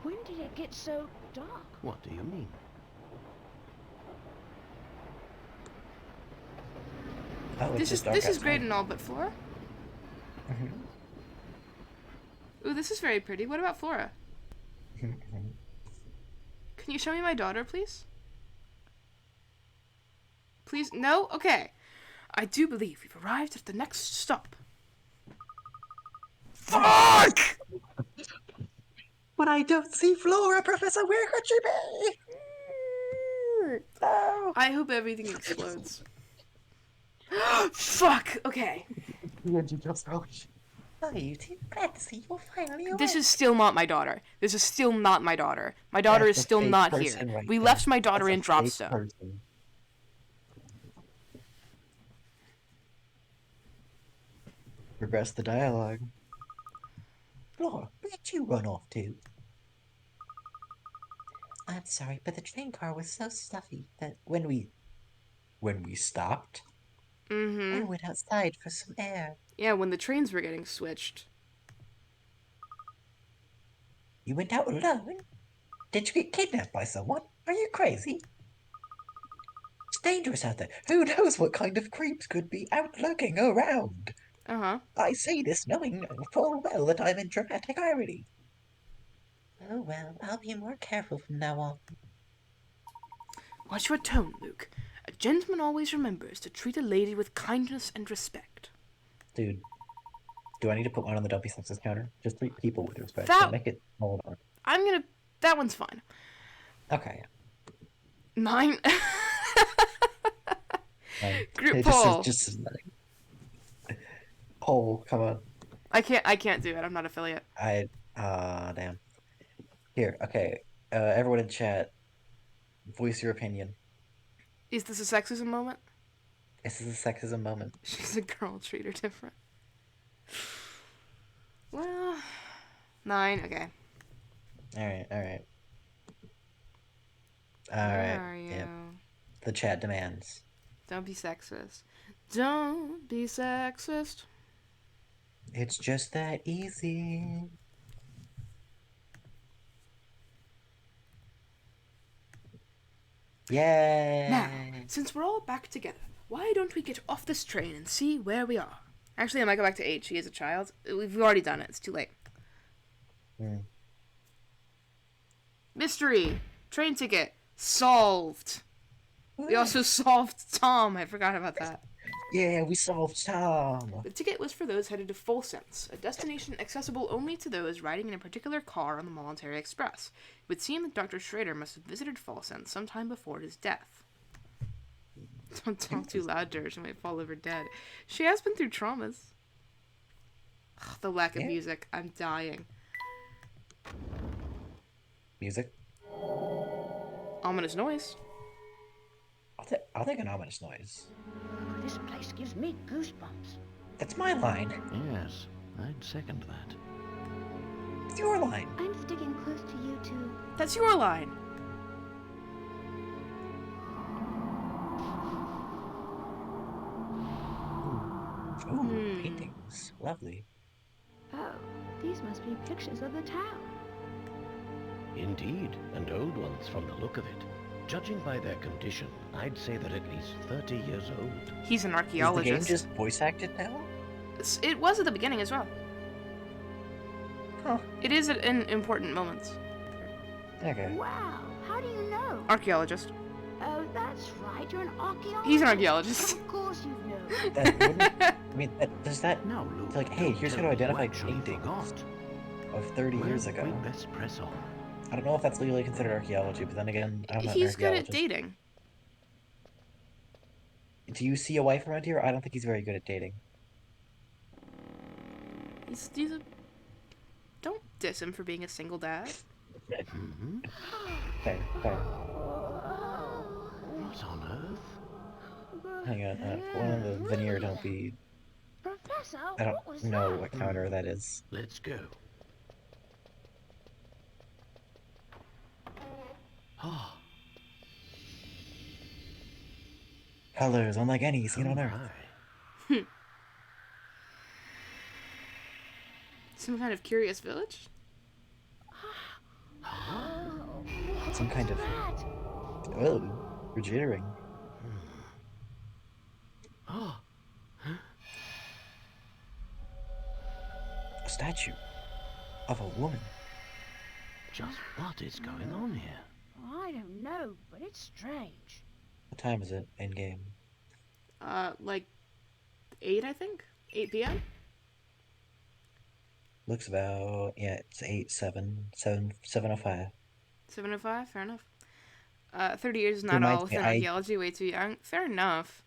When did it get so dark? What do you mean? Oh, it's This just is dark this is outside. great and all, but Flora? Mhm. Ooh, this is very pretty. What about Flora? Can you show me my daughter, please? Please? No? Okay. I do believe we've arrived at the next stop. Fuck! But I don't see Flora, Professor. Where could she be? No. I hope everything explodes. Fuck! Okay. And you just oh, you too glad to see you're finally This is still not my daughter. This is still not my daughter. My daughter That's is a still fake not here. person right We there. left my daughter That's in a fake Dropstone. person. Regress the dialogue. Flora, where'd you run off to? I'm sorry, but the train car was so stuffy that when we stopped, I Mm-hmm. went outside for some air. Yeah, when the trains were getting switched. You went out alone? Did you get kidnapped by someone? Are you crazy? It's dangerous out there. Who knows what kind of creeps could be out lurking around? Uh-huh. I say this knowing full well that I'm in dramatic irony. Oh well, I'll be more careful from now on. Watch your tone, Luke. A gentleman always remembers to treat a lady with kindness and respect. Dude, do I need to put one on the dumpy sexist counter? Just treat people with respect. That- Don't make it hold on. I'm gonna... That one's fine. Okay. 9. Group Hey, poll. Just poll. Come on. I can't do it. I'm not affiliate. Damn. Here. Okay. Everyone in chat, voice your opinion. Is this a sexism moment? This is a sexism moment. She's a girl. Treat her different. Well... 9. Okay. All right. Where are you? Yep. The chat demands. Don't be sexist. Don't be sexist. It's just that easy. Yay! Now, since we're all back together, why don't we get off this train and see where we are? Actually, I might go back to 8. She is a child. We've already done it. It's too late. Mystery. Train ticket. Solved. We also solved Tom. I forgot about that. Yeah, we solved Tom. The ticket was for those headed to Full Sense, a destination accessible only to those riding in a particular car on the Voluntary Express. It would seem that Dr. Schrader must have visited Full Sense sometime before his death. Don't talk too loud to her, she might fall over dead. She has been through traumas. Ugh, the lack of music. I'm dying. Music? Ominous noise. I'll take an ominous noise. Oh, this place gives me goosebumps. That's my line. Yes, I'd second that. It's your line. I'm sticking close to you two. That's your line. Ooh, paintings. Lovely. Oh, these must be pictures of the town. Indeed, and old ones from the look of it. Judging by their condition, I'd say they're at least 30 years old. He's an Is the archaeologist. game just voice acted now? It was at the beginning as well. Huh. It is in important moments. Okay. Wow, how do you know? Archaeologist. Oh, that's right, you're an archaeologist. He's an archaeologist. Of course you know. That wouldn't... I mean, does that... Now, Luke, It's like, hey, don't here's tell how to me you identify actually paintings forgot. of 30 years Well, ago. we'd best press on. I don't know if that's legally considered archaeology, but then again, I'm not an He's good at archaeologist. dating. Do you see a wife around here? I don't think he's very good at dating. He's a... Don't diss him for being a single dad. Hmm? Fair, fair. What on earth? Hang on, one of the veneer don't be... Professor, I what was don't know that? what counter that is. Let's go. Ah, Colors unlike any seen on Earth. my. Some kind of curious village? Oh, Some kind of... that? Oh, we're jittering. Ah, A statue of a woman. just what is going on here? I don't know, but it's strange. What time is it in game? Like 8, I think? 8 p.m.? Looks about, yeah, it's 7:05. 7:05? Fair enough. 30 years is not Reminds all me, within archaeology, way too young. Fair enough.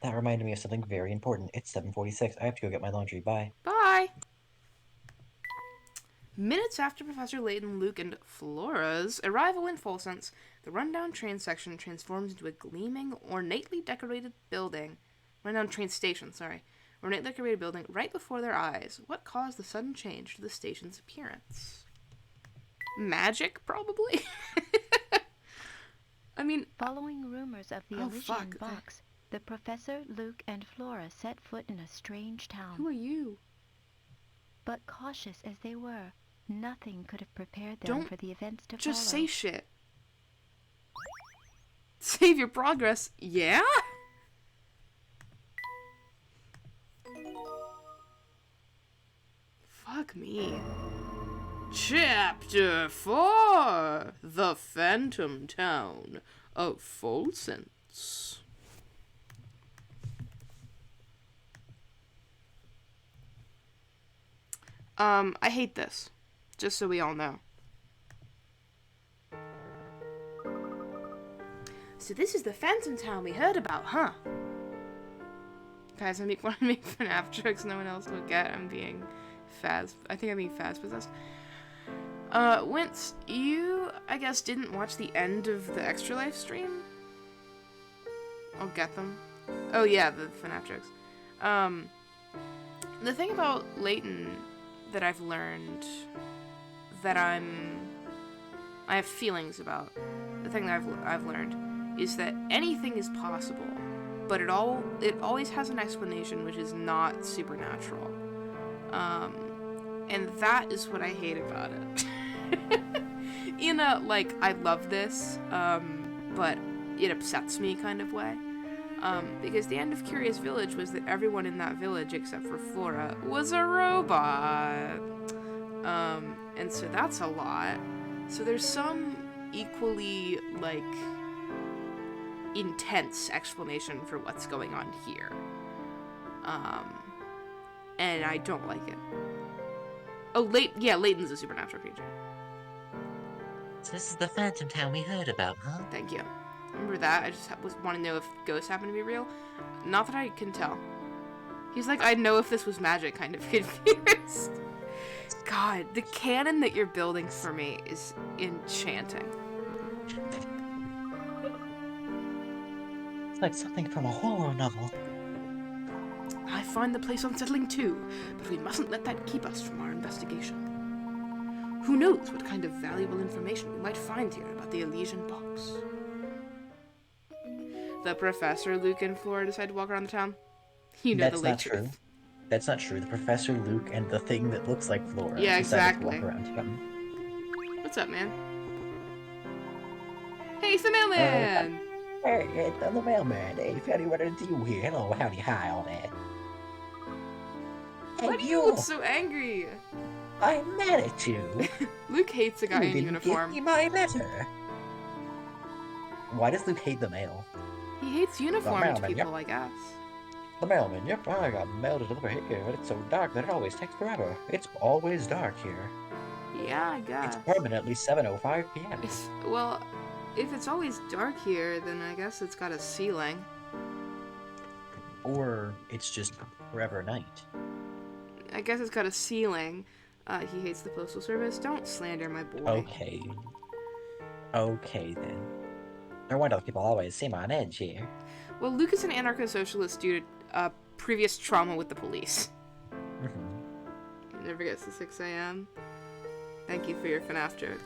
That reminded me of something very important. It's 7:46. I have to go get my laundry. Bye. Bye! Minutes after Professor Layton, Luke, and Flora's arrival in Full Sense, the rundown train section transforms into a gleaming, ornately decorated building. Rundown train station, sorry. Ornately decorated building right before their eyes. What caused the sudden change to the station's appearance? Magic, probably? I mean... Following rumors of the Oh, Elysian fuck. box, the Professor, Luke, and Flora set foot in a strange town. Who are you? But cautious as they were, nothing could have prepared them Don't for the events to Just follow. say shit. Save your progress. Yeah? Fuck me. Chapter 4. The Phantom Town of Full Sense. I hate this. Just so we all know. So this is the Phantom Town we heard about, huh? Guys, I make FNAF jokes no one else will get. I'm being I think I'm being possessed. Wince, you, I guess, didn't watch the end of the Extra Life stream? I'll get them. Oh yeah, the FNAF jokes. The thing about Layton that I've learned that I have feelings about, the thing that I've learned is that anything is possible, but it always has an explanation which is not supernatural. And that is what I hate about it. In a, like, I love this, but it upsets me kind of way. Because the end of Curious Village was that everyone in that village, except for Flora, was a robot. And so that's a lot. So there's some equally, like, intense explanation for what's going on here. And I don't like it. Oh, Layton's a supernatural creature. So this is the Phantom Town we heard about, huh? Thank you. Remember that? I just want to know if ghosts happen to be real. Not that I can tell. He's like, I'd know if this was magic, kind of confused. God, the canon that you're building for me is enchanting. It's like something from a horror novel. I find the place unsettling too, but we mustn't let that keep us from our investigation. Who knows what kind of valuable information we might find here about the Elysian box. The professor, Luke, and Flora decide to walk around the town. You know That's the late not true. truth. That's not true. The Professor, Luke, and the thing that looks like Flora Yeah, decided to exactly. walk around town. What's up, man? Hey, it's the mailman! Hey, it's the mailman. Hey, if anyone to you here, hello, howdy, hi, all that. Hey, Why do you look so angry? I'm mad at you. Luke hates a guy You in didn't uniform. give me my letter. Why does Luke hate the mail? He hates uniformed mailman, people, I guess. The mailman, yep, I got mail to deliver here, but it's so dark that it always takes forever. It's always dark here. Yeah, I guess. It's permanently 7:05 p.m. Well, if it's always dark here, then I guess it's got a ceiling. Or it's just forever night. I guess it's got a ceiling. He hates the Postal Service. Don't slander my boy. Okay. Okay, then. No wonder people always seem on edge here. Well, Luke is an anarcho-socialist due to previous trauma with the police. Mm-hmm. He never gets to 6 a.m. Thank you for your FNAF joke.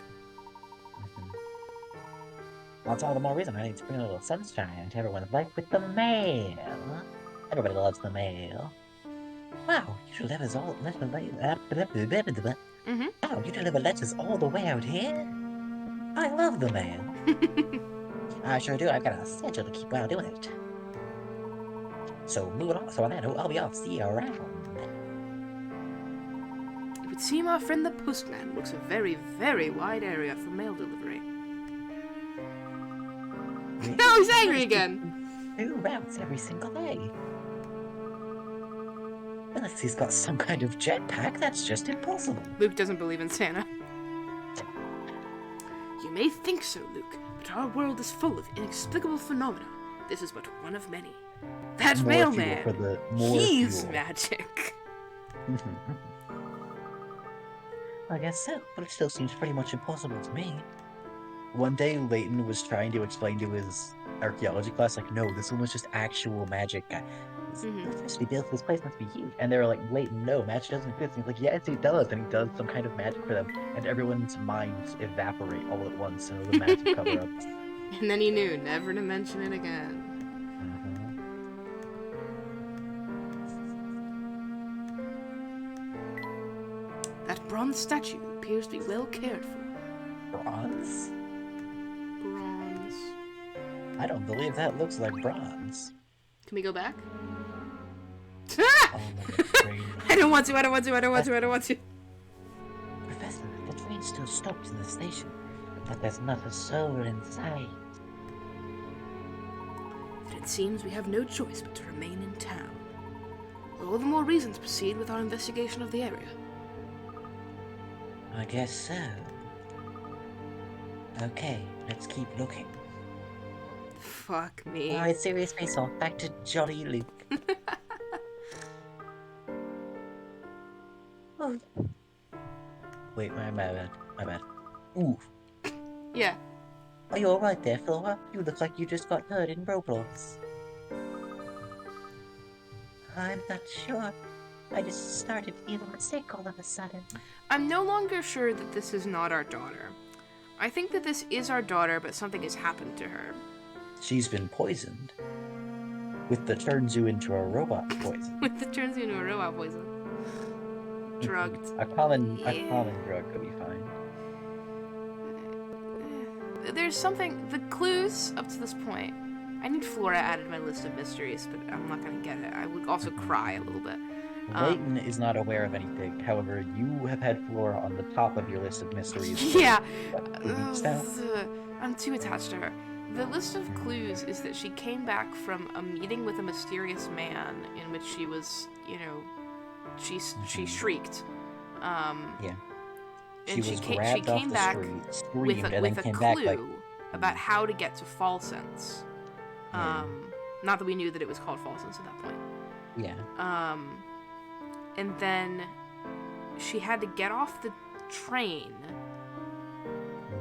That's all the more reason I need to bring a little sunshine to everyone's life with the mail. Everybody loves the mail. Wow, you deliver all Mm-hmm. Wow, you deliver letters all the way out here? I love the mail. I sure do. I've got a schedule to keep while doing it. So moving on. So on that note, I'll be off. See you around. It would seem our friend the postman looks a very, very wide area for mail delivery. No, he's angry again! 2 routes every single day. Unless he's got some kind of jetpack, that's just impossible. Luke doesn't believe in Santa. You may think so, Luke, but our world is full of inexplicable phenomena. This is but one of many. That More mailman! fuel for the more He's fuel. magic. I guess so, but it still seems pretty much impossible to me. One day, Layton was trying to explain to his archaeology class, like, no, this one was just actual magic. This electricity built this place must be huge. And they were like, Layton, no, magic doesn't exist. And he's like, yes, it does. And he does some kind of magic for them. And everyone's minds evaporate all at once in the massive cover-up. And then he knew never to mention it again. That bronze statue appears to be well cared for. Bronze? Bronze. I don't believe that looks like bronze. Can we go back? Oh, my brain. I don't want to. Professor, the train's still stopped in the station, but there's not a soul in sight. Then it seems we have no choice but to remain in town. All the more reason to proceed with our investigation of the area. I guess so. Okay, let's keep looking. Fuck me. Alright, serious face off. Back to Jolly Luke. Oh. Wait, my bad. Ooh. Yeah. Are you alright there, Flora? You look like you just got hurt in Roblox. I'm not sure. I just started feeling sick all of a sudden. I'm no longer sure that this is not our daughter. I think that this is our daughter, but something has happened to her. She's been poisoned. With the turns you into a robot poison. With the turns you into a robot poison. Drugged. A common Yeah. drug could be fine. There's something... The clues up to this point... I need Flora added to my list of mysteries, but I'm not gonna get it. I would also cry a little bit. Layton is not aware of anything. However, you have had Flora on the top of your list of mysteries. Yeah. For, 2 weeks now? I'm too attached to her. The list of clues is that she came back from a meeting with a mysterious man in which she was, she shrieked. Yeah. And She was she grabbed off came the back street, with screamed, and then with a came clue back like, about how to get to Falsense. Yeah. Not that we knew that it was called Falsense at that point. yeah. And then she had to get off the train,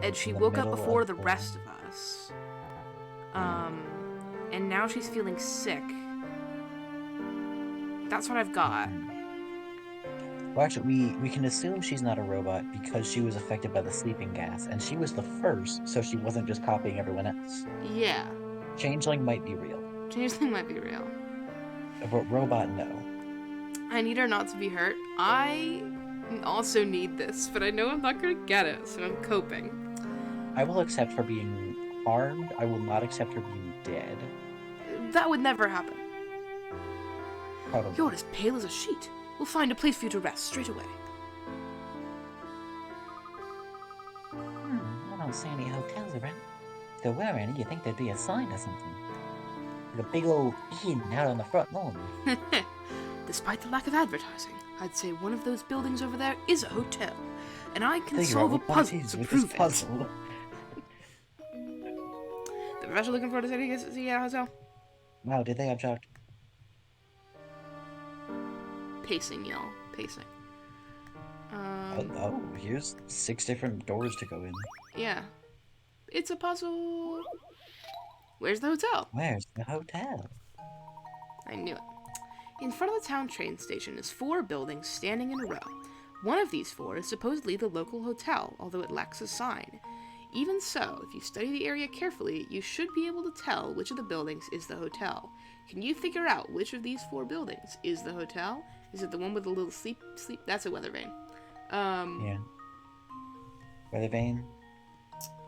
and she In the woke up middle before of the rest of us. And now she's feeling sick. That's what I've got. Well, actually, we can assume she's not a robot because she was affected by the sleeping gas, and she was the first, so she wasn't just copying everyone else. Yeah. Changeling might be real, Changeling might be real. but robot, no. I need her not to be hurt. I also need this, but I know I'm not gonna get it, so I'm coping. I will accept her being harmed. I will not accept her being dead. That would never happen. Probably. You're as pale as a sheet. We'll find a place for you to rest straight away. I don't see any hotels around. If there were any, you'd think there'd be a sign or something. Like a big old inn out on the front lawn. Despite the lack of advertising, I'd say one of those buildings over there is a hotel, and I can Figure solve a out what puzzle it is to with prove this it. puzzle. The professor looking forward to see a hotel. Wow, did they object? Pacing, y'all. Pacing. Oh, here's 6 different doors to go in. Yeah. It's a puzzle. Where's the hotel? Where's the hotel? I knew it. In front of the town train station is 4 buildings standing in a row. One of these 4 is supposedly the local hotel, although it lacks a sign. Even so, if you study the area carefully, you should be able to tell which of the buildings is the hotel. Can you figure out which of these 4 buildings is the hotel? Is it the one with the little sleep? That's a weather vane. Yeah. Weather vane?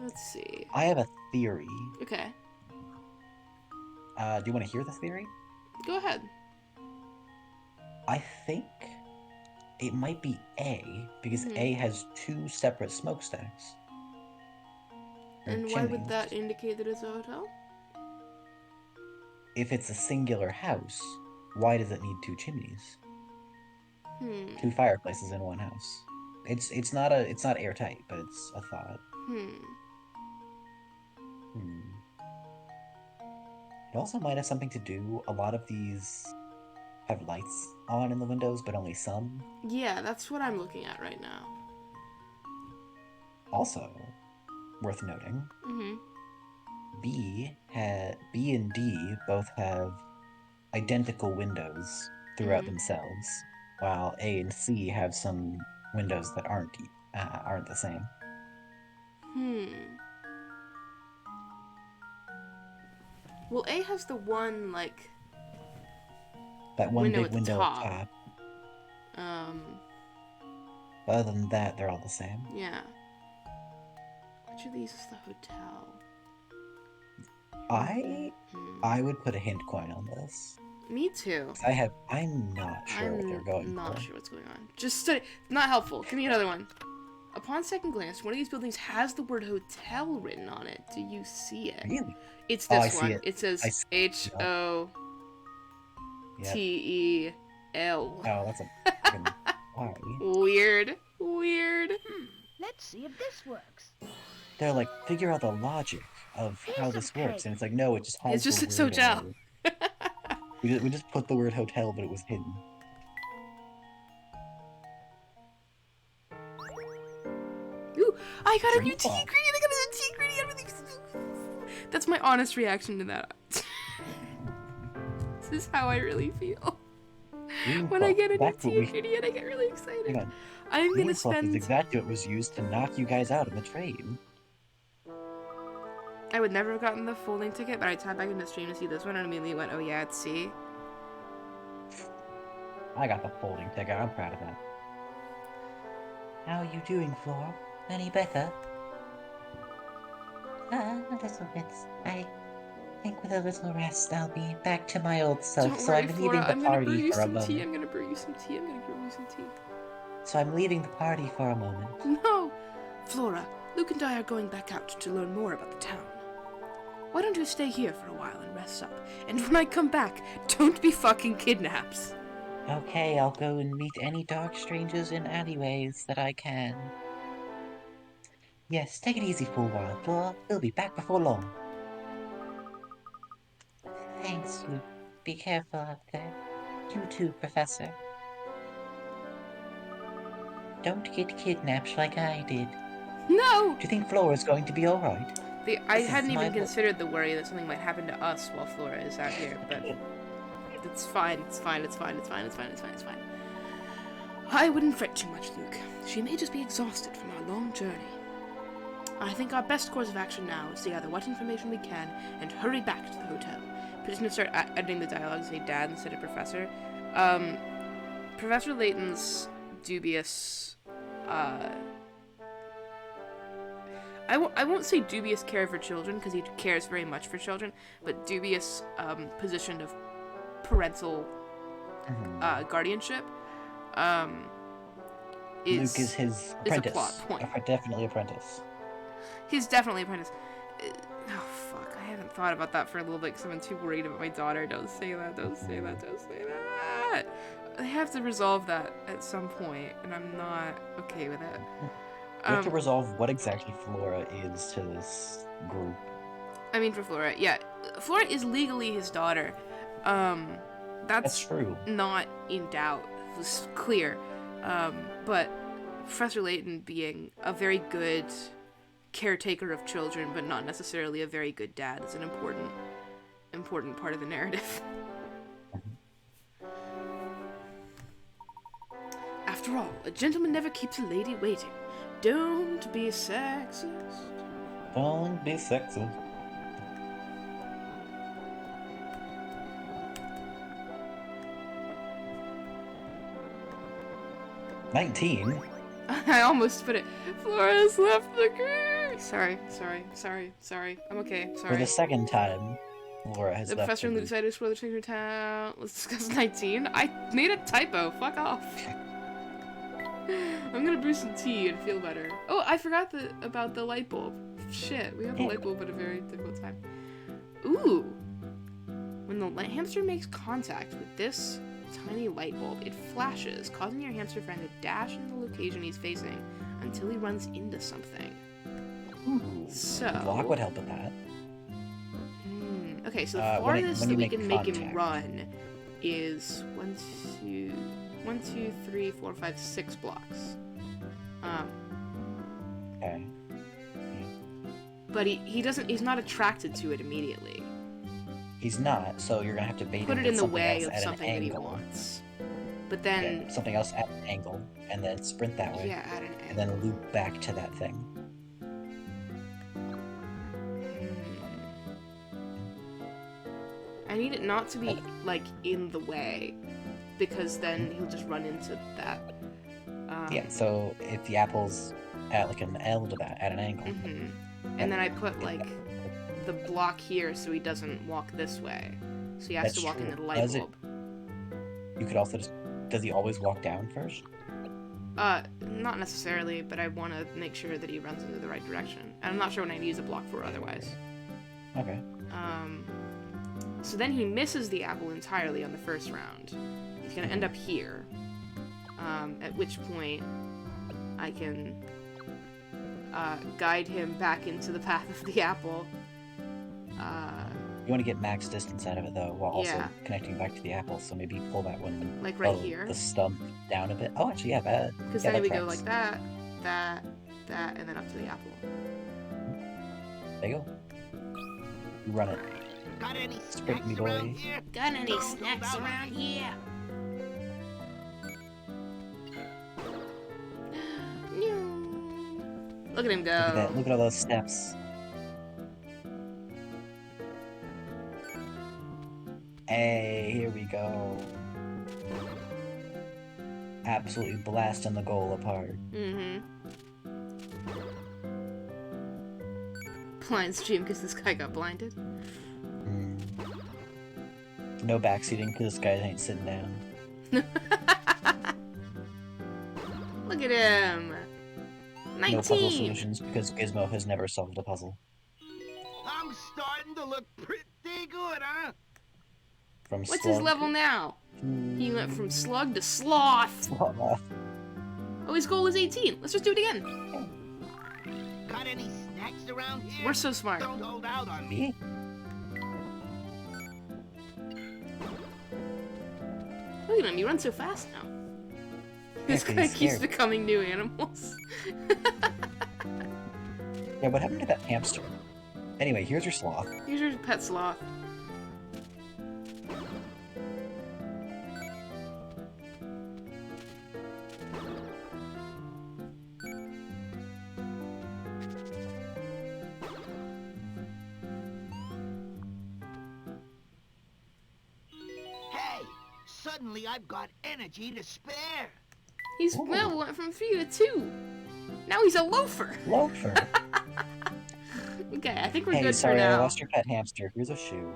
Let's see. I have a theory. Okay. Do you want to hear the theory? Go ahead. I think it might be A, because A has 2 separate smokestacks. Or And why would chimneys. that indicate that it's a hotel? If it's a singular house, why does it need 2 chimneys? 2 fireplaces in one house. It's not airtight, but it's a thought. It also might have something to do. A lot of these have lights on in the windows, but only some. Yeah, that's what I'm looking at right now. Also, worth noting, Mm-hmm. B and D both have identical windows throughout themselves, while A and C have some windows that aren't the same. Well, A has the one, like, That one window big at the window top. up top. But other than that, they're all the same. Yeah. Which of these is the hotel? I would put a hint coin on this. Me too. I'm not sure what they're going I'm not for. sure what's going on. Just study. Not helpful. Give me another one. Upon second glance, one of these buildings has the word hotel written on it. Do you see it? Really? It's Oh, I this see one. it. It says I see HOTEL. Oh, that's a fucking why? Weird. Let's see if this works. They're like, figure out the logic of how Piece this of works, cake. and it's like, no, it just has It's just the it's word, hotel. we just put the word hotel, but it was hidden. Ooh, I got a new Dream tea Pop. ingredient. I got a new tea ingredient. That's my honest reaction to that. This is how I really feel. Dream When I Pop, get a new that's what tea we- ingredient, I get really Hang excited. on. I'm Dream gonna Pop is spend. exactly what was used to knock you guys out in the trade. I would never have gotten the folding ticket, but I tapped back into stream to see this one and immediately went, oh yeah, it's C. I got the folding ticket. I'm proud of that. How are you doing, Flora? Any better? A little bit. think with a little rest, I'll be back to my old self. Don't So worry, I'm Flora. leaving the I'm gonna brew party you for a some tea. moment. I'm gonna brew you some tea. I'm gonna brew you some tea. So I'm leaving the party for a moment. No! Flora, Luke and I are going back out to learn more about the town. Why don't you stay here for a while and rest up? And when I come back, don't be fucking kidnaps. Okay, I'll go and meet any dark strangers in alleyways that I can. Yes, take it easy for a while, Flora. We'll be back before long. Thanks, Luke. Be careful out there. You too, Professor. Don't get kidnapped like I did. No! Do you think Flora's going to be alright? I This is hadn't my even bo- considered the worry that something might happen to us while Flora is out here, but it's fine, it's fine, it's fine, it's fine, it's fine, it's fine, it's fine. I wouldn't fret too much, Luke. She may just be exhausted from our long journey. I think our best course of action now is to gather what information we can and hurry back to the hotel. Just gonna start editing the dialogue, say dad instead of professor. Professor Layton's dubious, I won't say dubious care for children, because he cares very much for children, but dubious, position of parental, guardianship, Luke is his apprentice. a plot point. Definitely apprentice. He's definitely apprentice. Oh, fuck. I haven't thought about that for a little bit because I'm too worried about my daughter. Don't say that. Don't say that. Don't say that. I have to resolve that at some point, and I'm not okay with it. We have to resolve what exactly Flora is to this group. I mean, for Flora, yeah. Flora is legally his daughter. That's true. Not in doubt. It was clear. But Professor Layton being a very good caretaker of children, but not necessarily a very good dad, is an important part of the narrative. After all, a gentleman never keeps a lady waiting. Don't be sexist. Don't be sexist. $19? I almost put it. Flora's left the group. Sorry. I'm okay. For Sorry. the second time, Flora has The left professor and Luke group. decided to explore the treasure town. Let's discuss 19. I made a typo. Fuck off. I'm gonna brew some tea and feel better. Oh, I forgot about the light bulb. Shit, we have a light bulb at a very difficult time. Ooh. When the hamster makes contact with this tiny light bulb, it flashes, causing your hamster friend to dash in the location he's facing until he runs into something. Ooh. So... Block would help with that. Okay, so the when farthest you that we make can make him contact. run is 1, 2, 3, 4, 5, 6 blocks. Okay. But he's not attracted to it immediately. He's not, so you're gonna have to bait Put him it with in the something way else of at an something that he angle. wants. But then... Yeah, something else at an angle, and then sprint that way. Yeah, at an And angle. then loop back to that thing. I need it not to be, like, in the way. Because then he'll just run into that. Yeah, so if the apple's at like an L to that, at an angle. And then I put, like, the block here so he doesn't walk this way. So he has That's to walk true. into the light Does it- bulb. You could also just... Does he always walk down first? Not necessarily, but I want to make sure that he runs into the right direction. And I'm not sure what I need to use a block for otherwise. Okay. So then he misses the apple entirely on the first round. He's gonna end up here. At which point, I can guide him back into the path of the apple. You want to get max distance out of it, though, while also Yeah. connecting back to the apple, so maybe pull that one... Like right here. The stump down a bit. Oh, actually, yeah, bad. Because yeah, then that we go tracks. like that, that, and then up to the apple. There you go. You run it. Got any Sprint me, snacks around boy. here? Got any snacks around here? Look at him Look at that. go. Look at all those steps. Hey, here we go. Absolutely blasting the goal apart. Blind stream because this guy got blinded. No backseating because this guy ain't sitting down. Look at him. No puzzle 19. solutions because Gizmo has never solved a puzzle. I'm starting to look pretty good, huh? From What's slug his level now? He went from slug to sloth. Sloth. Oh, his goal is 18. Let's just do it again. Got any snacks around here? We're so smart. Don't hold out on me. Me? Look at him. He runs so fast now. This Yeah, 'cause guy he's keeps scared. becoming new animals. Yeah, what happened to that hamster? Anyway, here's your sloth. Here's your pet sloth. Hey, suddenly I've got energy to spare. He's Ooh. well went from 3 to 2. Now he's a loafer. Loafer. Okay, I think we're Hey, good sorry, for I now. lost your pet hamster. Here's a shoe.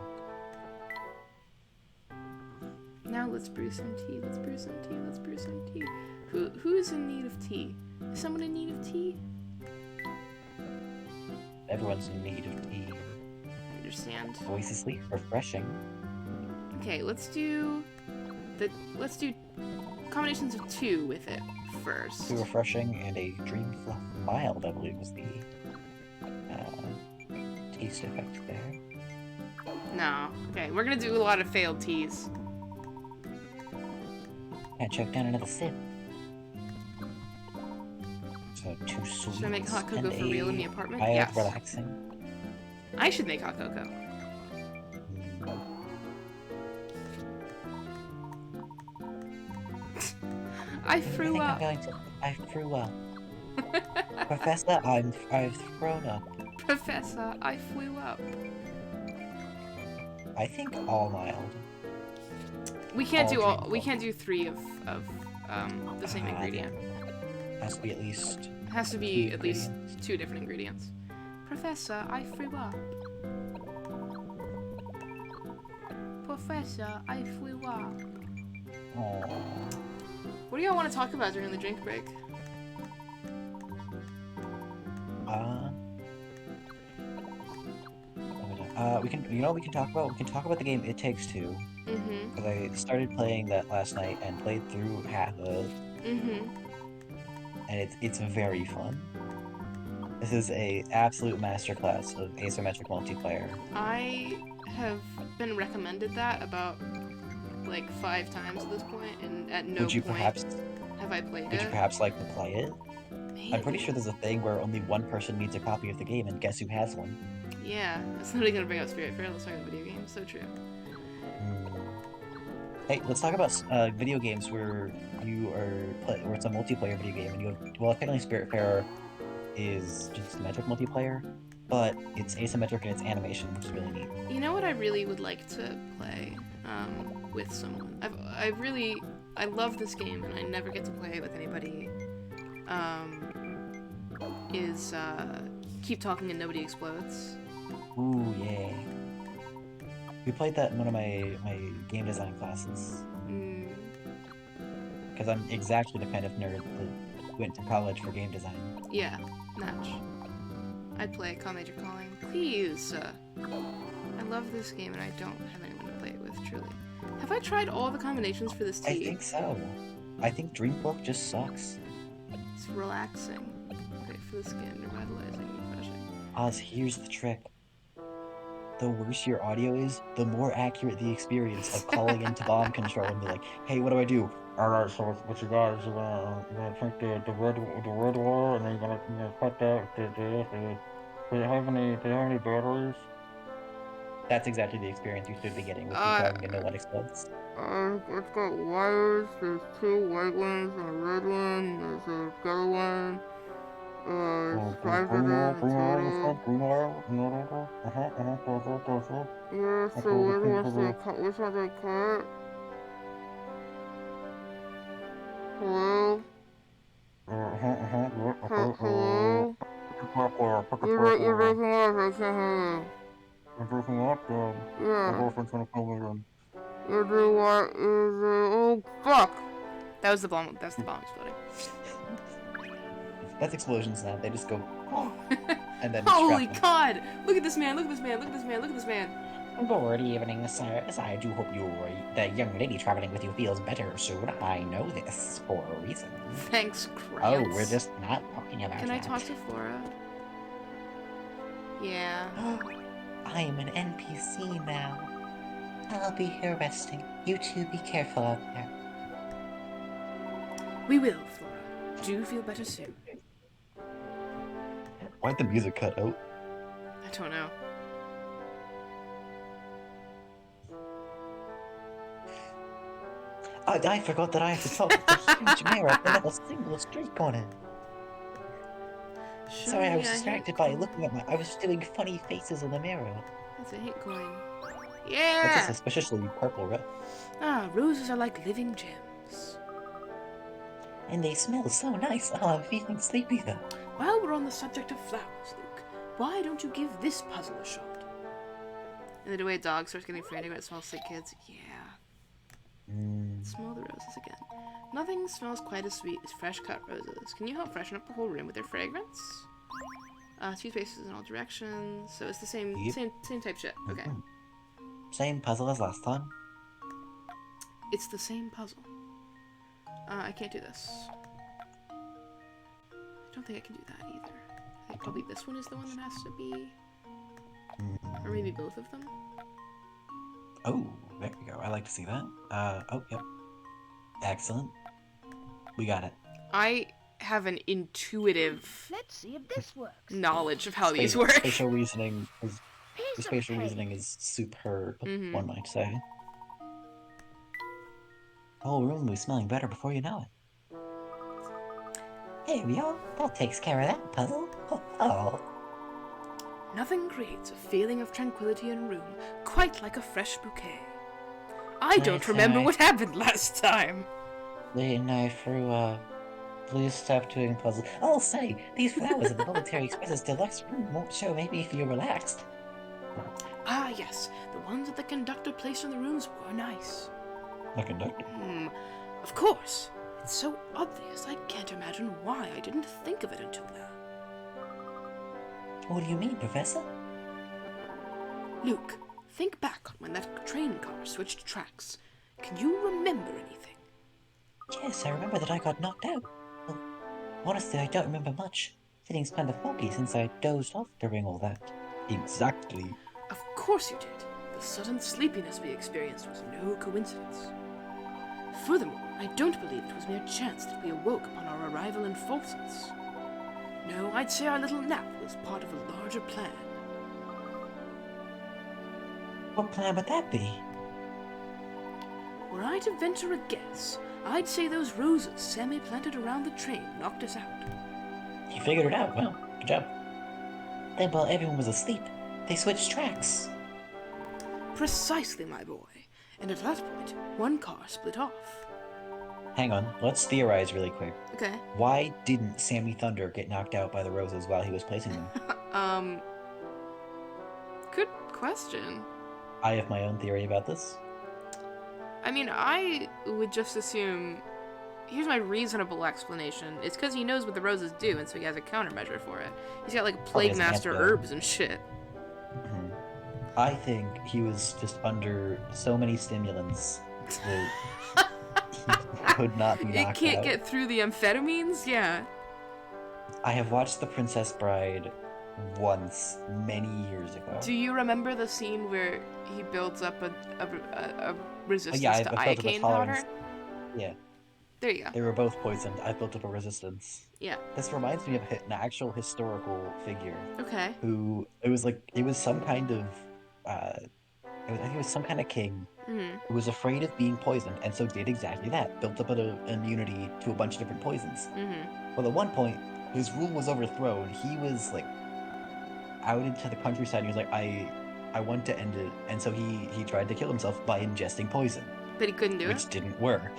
Now let's brew some tea. Let's brew some tea. Let's brew some tea. Who's in need of tea? Is someone in need of tea? Everyone's in need of tea. I understand. Voicesly refreshing. Okay, let's do combinations of 2 with it first. Too refreshing and a dream fluff mild, I believe, was the taste effect there. No. Okay, we're gonna do a lot of failed teas. I choke down another sip. So 2 sweets. Should I make hot cocoa and for real in the a apartment? mild Yes. relaxing. I should make hot cocoa. Mm, I I threw think I'm up. going to. I threw up. Professor, I've thrown up. Professor, I flew up. I think all mild. We can't All do all. dream We fluff. can't do 3 of the same ingredient. Has to be at least. It has to 2 be at least ingredients. 2 different ingredients. Professor, I flew up. Professor, I flew up. Aww. What do y'all want to talk about during the drink break? We can. You know what we can talk about? We can talk about the game It Takes Two. Mm-hmm. Because I started playing that last night and played through half of it, Mm-hmm. and it's very fun. This is a absolute masterclass of asymmetric multiplayer. I have been recommended that about like 5 times at this point, and at no Would you point perhaps have I played would it. you perhaps like to play it? I'm pretty Maybe. sure there's a thing where only one person needs a copy of the game, and guess who has one? Yeah, that's literally gonna bring up Spirit Fair. Let's talk about video games. So true. Hey, let's talk about video games where you are where it's a multiplayer video game, and you have, well, technically Spiritfarer is just symmetric multiplayer, but it's asymmetric in its animation, which is really neat. You know what I really would like to play with someone. I love this game, and I never get to play it with anybody. Is Keep Talking and Nobody Explodes. Ooh, yeah. We played that in one of my game design classes, Mm, because I'm exactly the kind of nerd that went to college for game design. yeah, match. I'd play Call Major Calling. Please. I love this game, and I don't have anyone to play it with, truly. Have I tried all the combinations for this I tea? think so. I think Dreambook just sucks. It's relaxing. Great for the skin, revitalizing, refreshing. Oz, here's the trick. The worse your audio is, the more accurate the experience of calling into bomb control and be like, hey, what do I do? Alright, so what you got is you're gonna take the red wire, and then you're gonna cut that. Do you have any batteries? That's exactly the experience you should be getting with Keep Talking and No One Explodes. It's got wires. There's 2 white ones and a red one. There's a yellow one. It's 5 of them total. Yeah, so which ones I cut? Hello? Hello? You're breaking up, I can't hear you. I'm breaking up, Yeah. girlfriend's gonna kill me then. Everyone is oh fuck. That was the bomb. That's the bomb exploding. That's explosions now. They just go and then Holy shrapnel. God! Look at this man! Look at this man! Look at this man! Look at this man! Good evening, sir. I do hope the young lady traveling with you feels better soon. I know this for a reason. Thanks, Oh, Krantz. we're just not talking about Can I that. talk to Flora? Yeah. I'm an NPC now. I'll be here resting. You two be careful out there. We will, Flora. Do feel better soon. Why'd the music cut out? I don't know. I forgot that I have to talk with the huge mirror that had a single streak on it. Sorry, I was distracted by looking at I was doing funny faces in the mirror. That's a hit coin. That's a Yeah! suspiciously purple rep. Ah, roses are like living gems. And they smell so nice. Oh, I'm feeling sleepy though. While we're on the subject of flowers, Luke, why don't you give this puzzle a shot? And the way a dog starts getting frantic when it smells sick kids. Yeah. Smell the roses again. Nothing smells quite as sweet as fresh cut roses. Can you help freshen up the whole room with their fragrance? Two spaces in all directions. So it's the same Yep. same type shit. Okay. Same puzzle as last time. It's the same puzzle. I can't do this. I don't think I can do that either. I think probably this one is the one that has to be. Or maybe both of them. Oh, there we go. I like to see that. Oh, yep. Excellent. We got it. I have an intuitive Let's see if this works. knowledge of how these Spatial- work. Spatial reasoning is Piece the of spatial cake. reasoning is superb, Mhm. one might say. The whole room will be smelling better before you know it. Here we are. That takes care of that puzzle. Oh. Nothing creates a feeling of tranquility in a room quite like a fresh bouquet. I don't Right, remember right. what happened last time. Layton, I threw, please stop doing puzzles. Oh, say, these flowers in the Military Express's deluxe room won't show maybe if you're relaxed. Ah, yes, the ones that the conductor placed in the rooms were nice. The conductor. Of course. It's so obvious, I can't imagine why I didn't think of it until now. What do you mean, Professor? Luke, think back on when that train car switched tracks. Can you remember anything? Yes, I remember that I got knocked out. Well, honestly, I don't remember much. Things kind of foggy since I dozed off during all that. Exactly. Of course you did. The sudden sleepiness we experienced was no coincidence. Furthermore, I don't believe it was mere chance that we awoke upon our arrival in Folsons. No, I'd say our little nap was part of a larger plan. What plan would that be? Were I to venture a guess, I'd say those roses Sammy planted around the train knocked us out. You figured it out. Well, good job. Then while everyone was asleep, they switched tracks. Precisely, my boy. And at that point, one car split off. Hang on. Let's theorize really quick. Okay. Why didn't Sammy Thunder get knocked out by the roses while he was placing them? Good question. I have my own theory about this. I mean, I would just assume. Here's my reasonable explanation. It's because he knows what the roses do, and so he has a countermeasure for it. He's got like Probably plague has an master antidote. herbs and shit. Mhm. I think he was just under so many stimulants that he could not be It knocked can't out. get through the amphetamines? Yeah. I have watched The Princess Bride once, many years ago. Do you remember the scene where he builds up a resistance yeah, to I built up a iocane powder? tolerance. Yeah, There you go. they were both poisoned. I built up a resistance. Yeah. This reminds me of an actual historical figure Okay. who it was some kind of I think it was some kind of king Mm-hmm. who was afraid of being poisoned and so did exactly that. Built up an immunity to a bunch of different poisons. Mm-hmm. Well, at one point, his rule was overthrown. He was like out into the countryside. And he was like, I want to end it, and so he tried to kill himself by ingesting poison, But he couldn't do which it? didn't work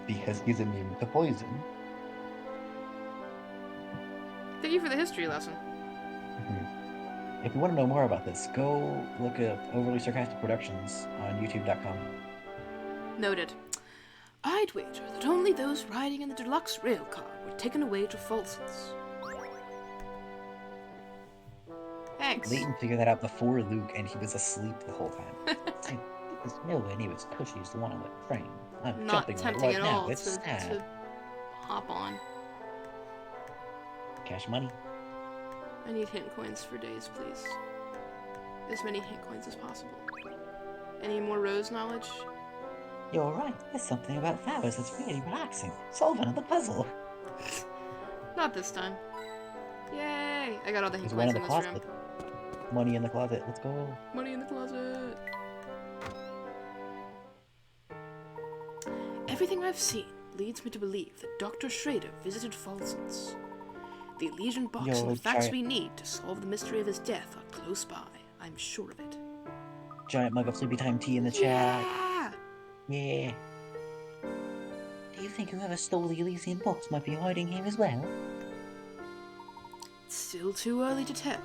because he's immune to poison. Thank you for the history lesson. If you want to know more about this, go look at Overly Sarcastic Productions on YouTube.com. Noted. I'd wager that only those riding in the deluxe rail car were taken away to Folsom's. Thanks. Layton figured that out before Luke, and he was asleep the whole time. There's no way he was pushy as the one on the train. I'm Not jumping on it tempting right at now. all It's to sad. hop on. Cash money. I need hint coins for days, please. As many hint coins as possible. Any more Rose knowledge? You're right. There's something about flowers that's really relaxing. Solve another puzzle. Not this time. Yay! I got all the hint There's one coins in in the this room. closet. Money in the closet. Let's go. Money in the closet. Everything I've seen leads me to believe that Dr. Schrader visited Folsom's. The Elysian box and the facts we need to solve the mystery of his death are close by. I'm sure of it. Giant mug of sleepy time tea in the chat. Yeah! Yeah. Do you think whoever stole the Elysian box might be hiding here as well? It's still too early to tell.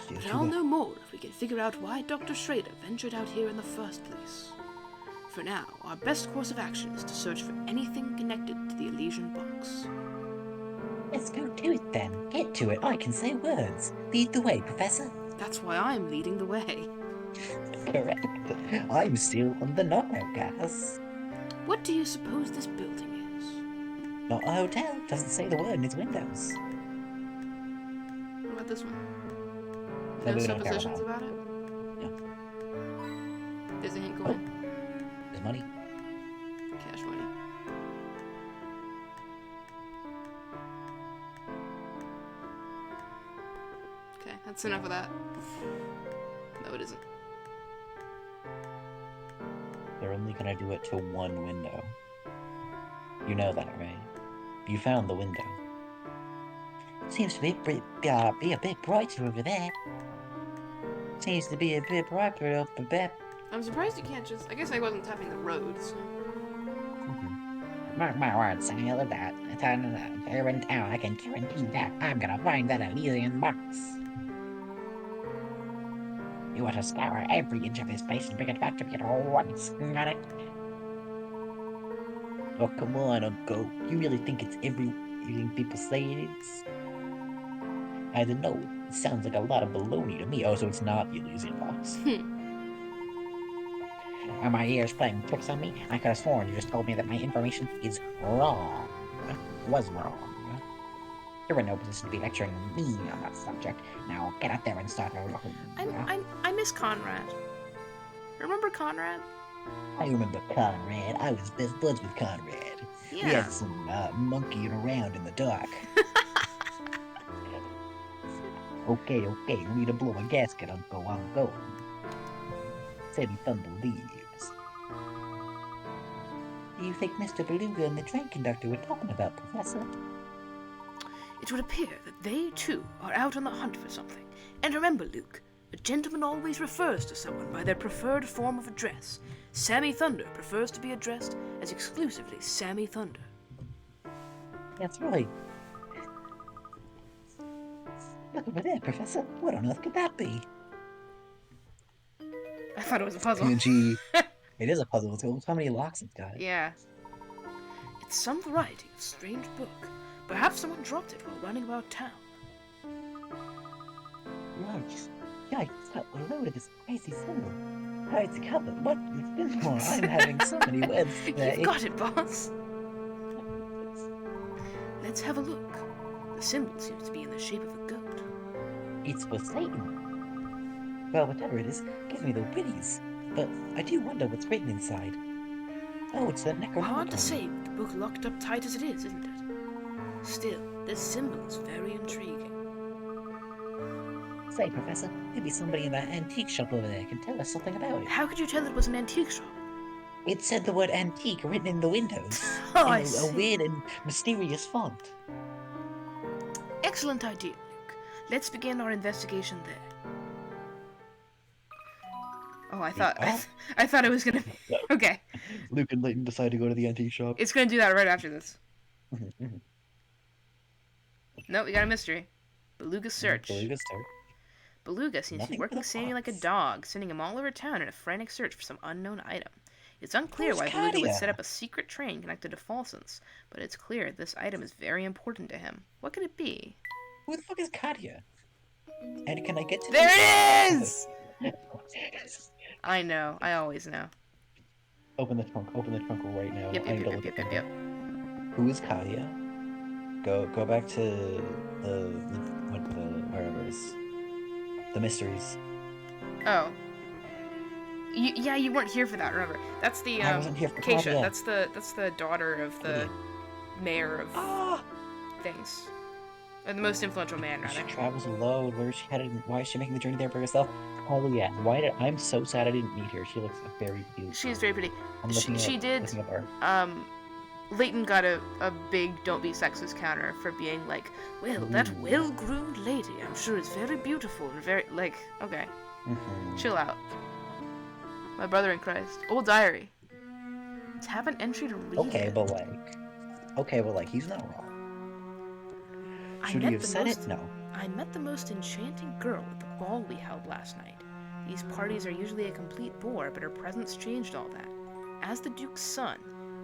Still But too I'll bad. know more if we can figure out why Dr. Schrader ventured out here in the first place. For now, our best course of action is to search for anything connected to the Elysian box. Let's go do it then. Get to it. I can say words. Lead the way, Professor. That's why I'm leading the way. Correct. I'm still on the knockout gas. What do you suppose this building is? Not a hotel. Doesn't say the word in its windows. What about this one? No, No we don't care suppositions about about it? No. There's a hint coin. There's money. Cash money. Okay, that's enough of that. No, it isn't. They're only gonna do it to one window. You know that, right? You found the window. Seems to be a bit brighter over there. Seems to be a bit brighter over there. I'm surprised you can't just. I guess I wasn't tapping the road, so. Mark my words, Samuel, of that. Here in town, I can guarantee that I'm gonna find that Elysian box. You want to scour every inch of this place and bring it back to me at once. Got it? Oh, come on, Uncle. You really think it's everything people say it is? I don't know. It sounds like a lot of baloney to me. Oh, so it's not the Elysian box. Are my ears playing tricks on me? I could have sworn you just told me that my information is wrong. Was wrong. You're in no position to be lecturing me on that subject. Now get out there and start looking. I miss Conrad. Remember Conrad? I remember Conrad. I was best buds with Conrad. We Yeah. had some monkeying around in the dark. Okay, we need to blow a gasket, Uncle. Said thunder leaves. Do you think Mr. Beluga and the train conductor were talking about, Professor? It would appear that they, too, are out on the hunt for something. And remember, Luke, a gentleman always refers to someone by their preferred form of address. Sammy Thunder prefers to be addressed as exclusively Sammy Thunder. That's right. Look over there, Professor. What on earth could that be? I thought it was a puzzle. PNG. It is a puzzle. Look how many locks it's got. Yeah. It's some variety of strange book. Perhaps someone dropped it while running about town. Yikes. Yikes, got a load of this crazy symbol. Hard to cover. What is this for? I'm having so many words today. You've got it, boss. Let's have a look. The symbol seems to be in the shape of a goat. It's for Satan. Well, whatever it is, give me the whitties. But I do wonder what's written inside. Oh, it's that Necronomicon. Hard to say with the book locked up tight as it is, isn't it? Still, this symbol is very intriguing. Say, Professor, maybe somebody in that antique shop over there can tell us something about it. How could you tell it was an antique shop? It said the word antique written in the windows. Oh, in I a see. weird and mysterious font. Excellent idea, Luke. Let's begin our investigation there. Oh, I thought it was gonna be... Okay, Luke and Layton decide to go to the antique shop. it's gonna do that right after this. Mhm. No, we got a mystery. Beluga's search. Beluga's start. Beluga seems to be Nothing working but a Sammy like a fox. dog, sending him all over town in a frantic search for some unknown item. It's unclear Who's why Beluga would Katia? set up a secret train connected to Falsons, but it's clear this item is very important to him. What could it be? Who the fuck is Katia? And can I get to There this? it is! I know. I always know. Open the trunk. Open the trunk right now. Yep, I yep, need yep, to yep, look yep, at yep, them. yep. Who is Katia? Go back to wherever it is. The mysteries. Oh. Yeah, you weren't here for that, remember. That's the, I wasn't here for Keisha. Katia. That's the daughter of the Idiot. mayor of Ah! things. Or the most influential man, She rather. travels alone. Where is she headed? Why is she making the journey there for herself? Oh yeah. I'm so sad I didn't meet her. She looks very cute. She is very pretty. I'm looking She did, looking up her. Layton got a big don't be sexist counter for being like, well, that Ooh. well-groomed lady, I'm sure is very beautiful and very, like, okay. Mhm. Chill out. My brother in Christ. Old diary. Tap an entry to read Okay, it. but like, he's not wrong. Should he have said it? No. I met the most enchanting girl at the ball we held last night. These parties are usually a complete bore, but her presence changed all that. As the Duke's son,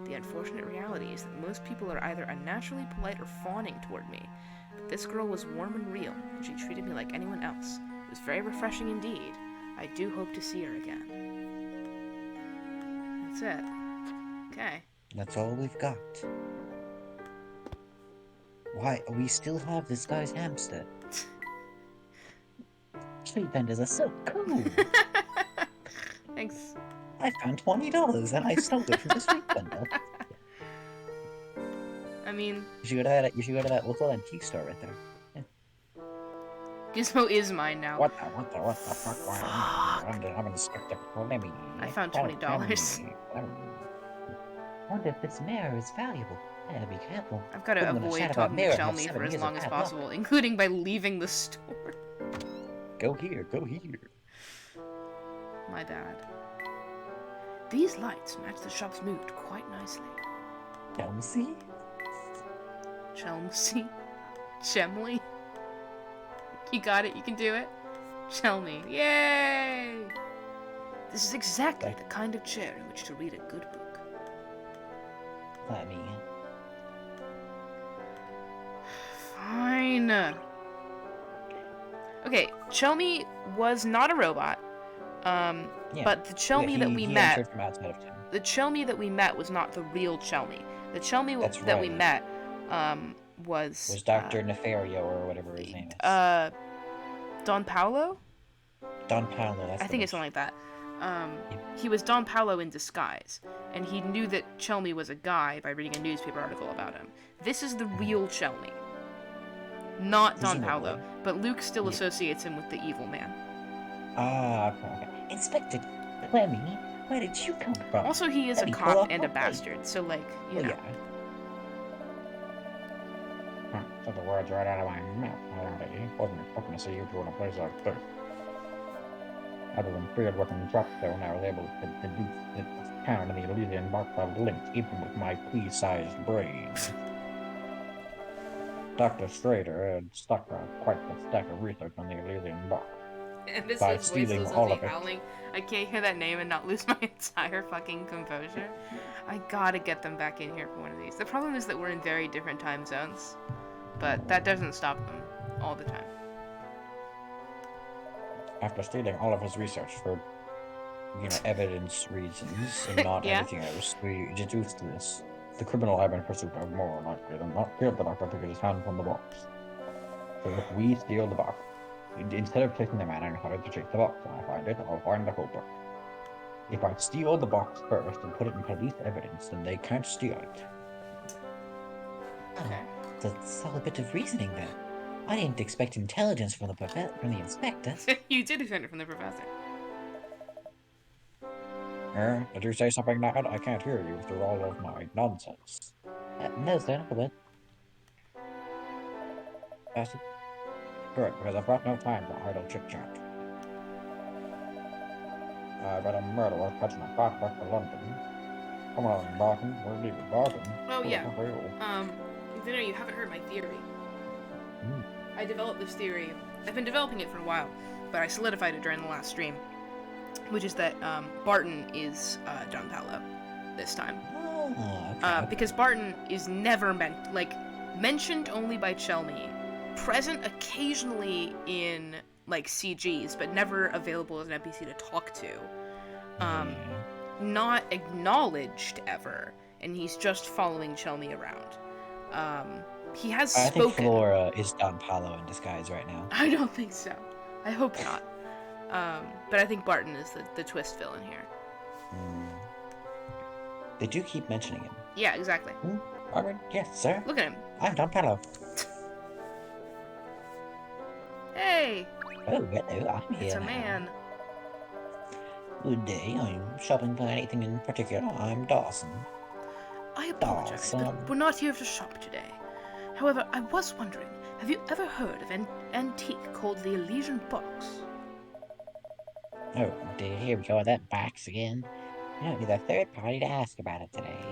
the unfortunate reality is that most people are either unnaturally polite or fawning toward me. But this girl was warm and real, and she treated me like anyone else. It was very refreshing indeed. I do hope to see her again. That's it. Okay. That's all we've got. Why, we still have this guy's hamster. Street vendors are so cool. Thanks. I found $20 and I stole it from the street vendor. I mean, You should go to that local antique store right there. Gizmo is mine now. What the fuck? I'm gonna skip the polemic. I found $20. I wonder if this mirror is valuable. I gotta be careful. I've got to Wouldn't wanna avoid chat about talking to mirrors Shelmy with for 7 as years long of as bad luck. possible, including by leaving the store. Go here, go here. My bad. These lights match the shop's mood quite nicely. Chelsea? Chelmsy? Chemley? You got it, you can do it. Chelmy. Yay! This is exactly the kind of chair in which to read a good book. Let me. Fine. Okay, Chelmy was not a robot. Yeah. But the Chelmy Yeah, that we he met, entered from outside of town. the Chelmy that we met was not the real Chelmy. The Chelmy That's that we right. met, was Dr. Nefario or whatever his name is. Don Paolo? Don Paolo, that's I think it's something like that. He was Don Paolo in disguise, and he knew that Chelmy was a guy by reading a newspaper article about him. This is the real Chelmy. Not Don Presumably. Paolo, but Luke still Yeah. associates him with the evil man. Ah, okay. Inspector Clemmy, where did you come from? Also, he is a Let me pull cop up and a my bastard, so, like, you Well, know. yeah. Took the words right out of my mouth. I wasn't expecting to see you two in a place like this. Other than field-working truck, though, and I was able to deduce the town and the Elysian box of links, even with my pea-sized brain. Dr. Strader had stuck on quite the stack of research on the Elysian box. And this By is voice stealing was all of it. howling. I can't hear that name and not lose my entire fucking composure. I gotta get them back in here for one of these. The problem is that we're in very different time zones, but that doesn't stop them all the time. After stealing all of his research for, Evidence reasons and not Yeah. anything else, we deduced this. The criminal I've been pursued of more likely than not killed the doctor to get his hands on the box. So if we steal the box, instead of chasing the man, I decided to chase the box. When I find it, I'll find the culprit. If I steal the box first and put it in police evidence, then they can't steal it. Okay. That's all a bit of reasoning there. I didn't expect intelligence from the inspector. You did defend it from the professor. Did you say something, Ned? I can't hear you through all of my nonsense. No, sir, not a bit. That's it. Good, because I've got no time for idle chit-chat. I've got a murderer catching a path back to London. Come on, Barton. We're leaving Barton. Oh, yeah. Who the fuck are you? Dinner, you haven't heard my theory. Hmm. I developed this theory. I've been developing it for a while. but I solidified it during the last stream, which is that Barton is Don Paolo this time. Oh, okay. Because Barton is never mentioned only by Chelmy, present occasionally in like CGs, but never available as an NPC to talk to. Not acknowledged ever, and he's just following Chelmy around. He has I spoken. think Flora is Don Paolo in disguise right now. I don't think so. I hope not. But I think Barton is the twist villain here. They do keep mentioning him. Yeah, exactly. Armored? Yes, sir. Look at him. I'm Don Paolo. Hey, Oh, hello. I'm here it's a now. man. Good day. Are you shopping for anything in particular? I'm Dawson. I apologize, Dawson. but we're not here to shop today. However, I was wondering, have you ever heard of an antique called the Elysian Box? Oh, dear, here we go with that box again. You don't need a third party to ask about it today.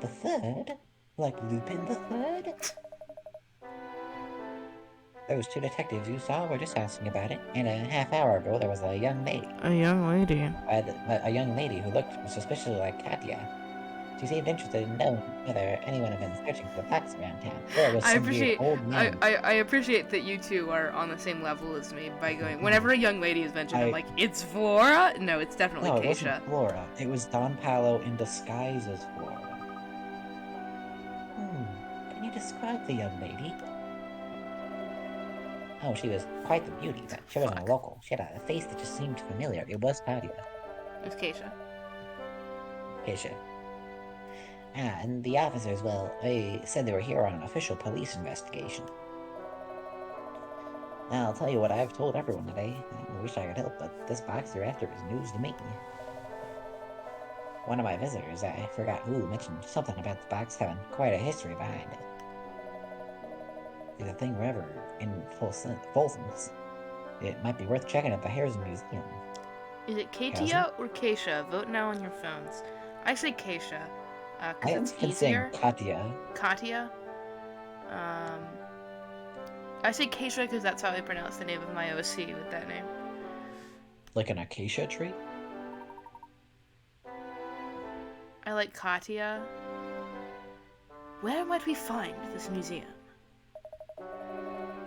The third? Like Lupin the Third? Those two detectives you saw were just asking about it, and a half hour ago there was a young lady. A young lady. A young lady who looked suspiciously like Katya. She seemed interested in knowing whether anyone had been searching for the box around town. Or it was I some weird appreciate old man. I appreciate that you two are on the same level as me by going, whenever a young lady is mentioned, I'm like, it's Flora? No, it's definitely No, it Keisha. wasn't Flora. It was Don Paolo in disguise as Flora. Can you describe the young lady? Oh, she was quite the beauty, but she wasn't a local. She had a face that just seemed familiar. It was Katya. It's Keisha. Keisha. Ah, and the officers, well, they said they were here on an official police investigation. I'll tell you what I've told everyone today. I wish I could help, but this box you're after is news to me. One of my visitors, I forgot who, mentioned something about the box having quite a history behind it. If the thing were ever in full sense, it might be worth checking at the Harris Museum. Is it Katia or Keisha? Vote now on your phones. I say Keisha, because it's I've been saying easier. Katya. Katia. I say Keisha because that's how I pronounce the name of my OC with that name. Like an acacia tree? I like Katia. Where might we find this museum?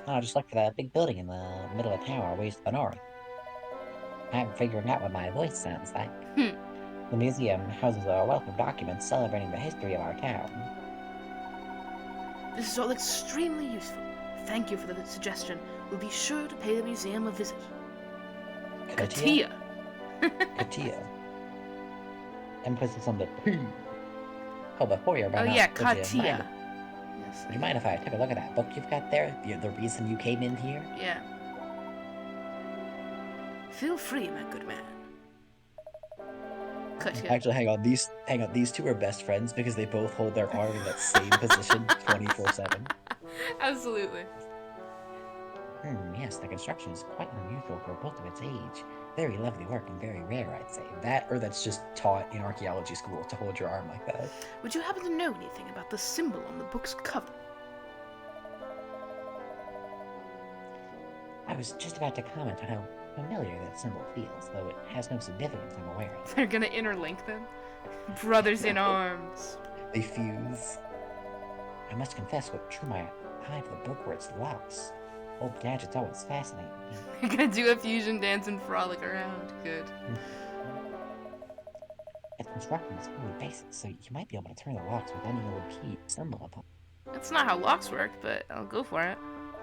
Oh, just look for that big building in the middle of town, ways to the north. I'm figuring out what my voice sounds like. The museum houses a wealth of documents celebrating the history of our town. This is all extremely useful. Thank you for the suggestion. We'll be sure to pay the museum a visit. Katia. Katya. Emphasis on the P. Oh, before you're about Oh yeah, would you mind- Katia. Yes. Would you mind if I took a look at that book you've got there? The reason you came in here? Yeah. Feel free, my good man. Katia. Actually, hang on. These two are best friends because they both hold their arm in that same position 24/7. Absolutely. Yes, the construction is quite unusual for both of its age. Very lovely work and very rare, I'd say. That, or that's just taught in archaeology school to hold your arm like that. Would you happen to know anything about the symbol on the book's cover? I was just about to comment on how familiar that symbol feels, though it has no significance I'm aware of. They're gonna interlink them. Brothers in arms. They fuse. I must confess what drew my eye to the book were its locks. Old gadgets always fascinate me. You're gonna do a fusion dance and frolic around. Good. Its construction is really basic, so you might be able to turn the locks with any old key symbol upon. That's not how locks work, but I'll go for it.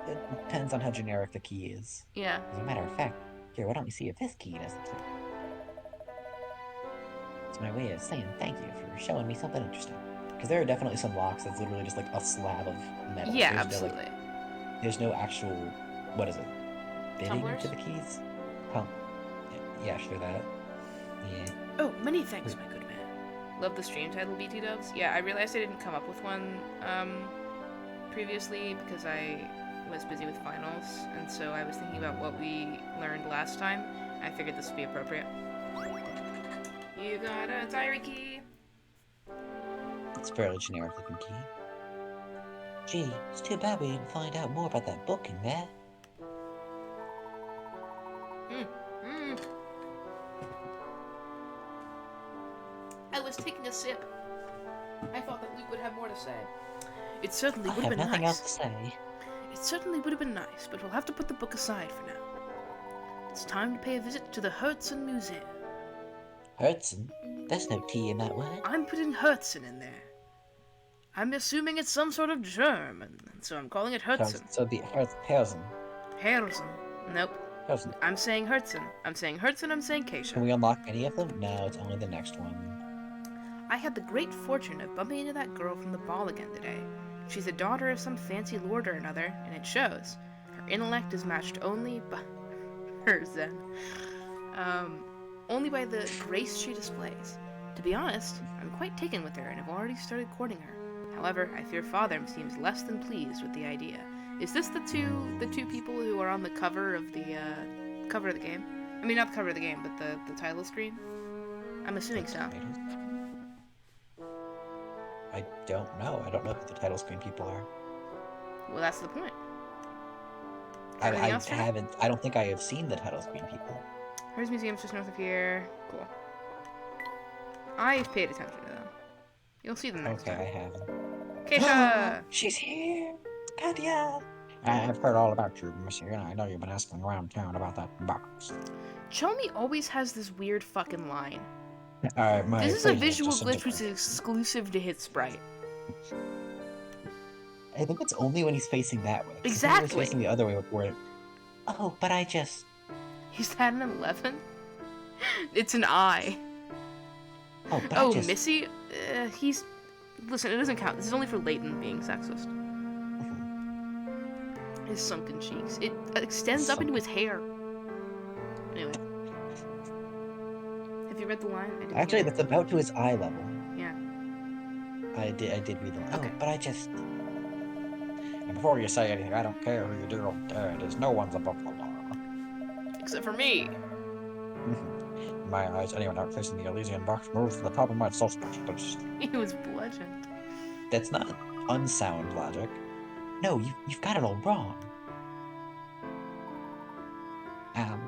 It depends on how generic the key is. Yeah. As a matter of fact, here, why don't we see if this key does the trick? It's my way of saying thank you for showing me something interesting. Because there are definitely some locks that's literally just like a slab of metal. Yeah, There's absolutely. There's no actual, what is it? Bidding Tumblers? to the keys? Pump. Yeah, sure that. Yeah. Oh, many thanks, my good man. Love the stream title, BT Dubs. Yeah, I realized I didn't come up with one previously because I was busy with finals, and so I was thinking about what we learned last time. I figured this would be appropriate. You got a diary key. It's a fairly generic looking key. Gee, it's too bad we didn't find out more about that book in there. Mm. I was taking a sip. I thought that Luke would have more to say. It certainly I would have have been nothing nice. else to say. It certainly would have been nice, but we'll have to put the book aside for now. It's time to pay a visit to the Herzen Museum. Herzen? There's no T in that word. I'm putting Herzen in there. I'm assuming it's some sort of German, and so I'm calling it Herzen. So the Herzen. Herzen. Nope. Herzen. I'm saying Herzen. I'm saying Herzen, I'm saying Keisha. Can we unlock any of them? No, it's only the next one. I had the great fortune of bumping into that girl from the ball again today. She's the daughter of some fancy lord or another, and it shows. Her intellect is matched only by her zen. Only by the grace she displays. To be honest, I'm quite taken with her and have already started courting her. However, I fear Father seems less than pleased with the idea. Is this the two people who are on the cover of the game? I mean, not the cover of the game, but the title screen? I'm assuming so. I don't know. I don't know who the title screen people are. Well, that's the point. I don't think I have seen the title screen people. Herz Museum's just north of here. Cool. I've paid attention to them. You'll see them next Okay, time. I haven't. Keisha! She's here! Katya! I've heard all about you, monsieur, and I know you've been asking around town about that box. Chelmy always has this weird fucking line. My This is a equation visual just glitch which is disintegrated. exclusive to his sprite. I think it's only when he's facing that way. 'Cause if he Exactly. was facing the other way before. Oh, but I just. He's had an 11? It's an I. Oh, but Oh, I just. Missy? He's... Listen, it doesn't count. This is only for Layton being sexist. His sunken cheeks. It extends up into his hair. Anyway. Have you read the line? I didn't Actually, read that's it. about to his eye level. Yeah. I did read them. Okay. Oh, but I just. And before you say anything, I don't care who you do. It is no one's above the law. Except for me. In my eyes, anyone out facing the Elysian box moves to the top of my suspicious. He was bludgeoned. That's not unsound logic. No, you've got it all wrong.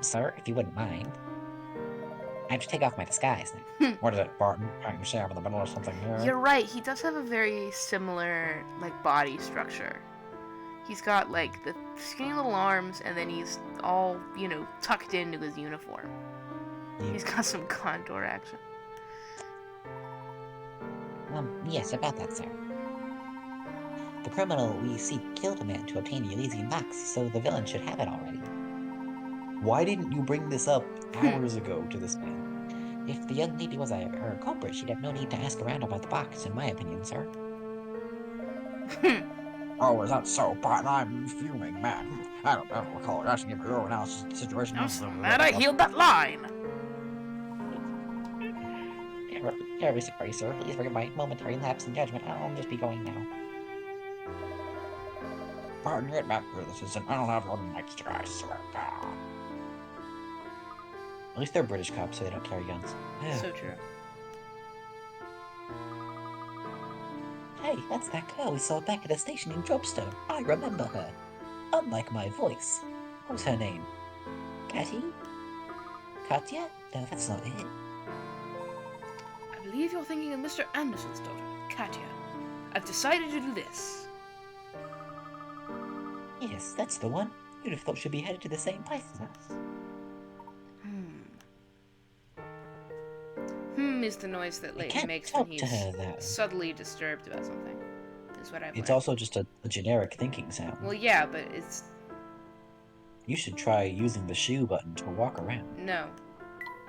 Sir, if you wouldn't mind. I have to take off my disguise now. What is it, Barton? Can't you say I'm in the middle of something here? You're right, he does have a very similar, like, body structure. He's got, like, the skinny little arms, and then he's all, you know, tucked into his uniform. He's got some contour action. Yes, about that, sir. The criminal we seek killed a man to obtain the Elysian box, so the villain should have it already. Why didn't you bring this up hours ago to this man? If the young lady was her culprit, she'd have no need to ask around about the box, in my opinion, sir. Oh, is that so, Barton? I'm fuming, man. I don't recall asking if your analysis of the situation. I'm so mad I healed that line! Terribly sorry, sir. Please forgive my momentary lapse in judgment. I'll just be going now. Barton, get back here. This isn't. I don't have your next guy, sir. At least they're British cops, so they don't carry guns. So true. Hey, that's that girl we saw back at the station in Dropstone. I remember her. Unlike my voice. What was her name? Catty? Katya? No, that's not it. I believe you're thinking of Mr. Anderson's daughter, Katya. I've decided to do this. Yes, that's the one. You'd have thought she'd be headed to the same place as us. Is the noise that You Layton can't makes when talk he's to her, though. subtly disturbed about something. Is what I've It's learned. also just a generic thinking sound. Well, yeah, but it's... You should try using the shoe button to walk around. No.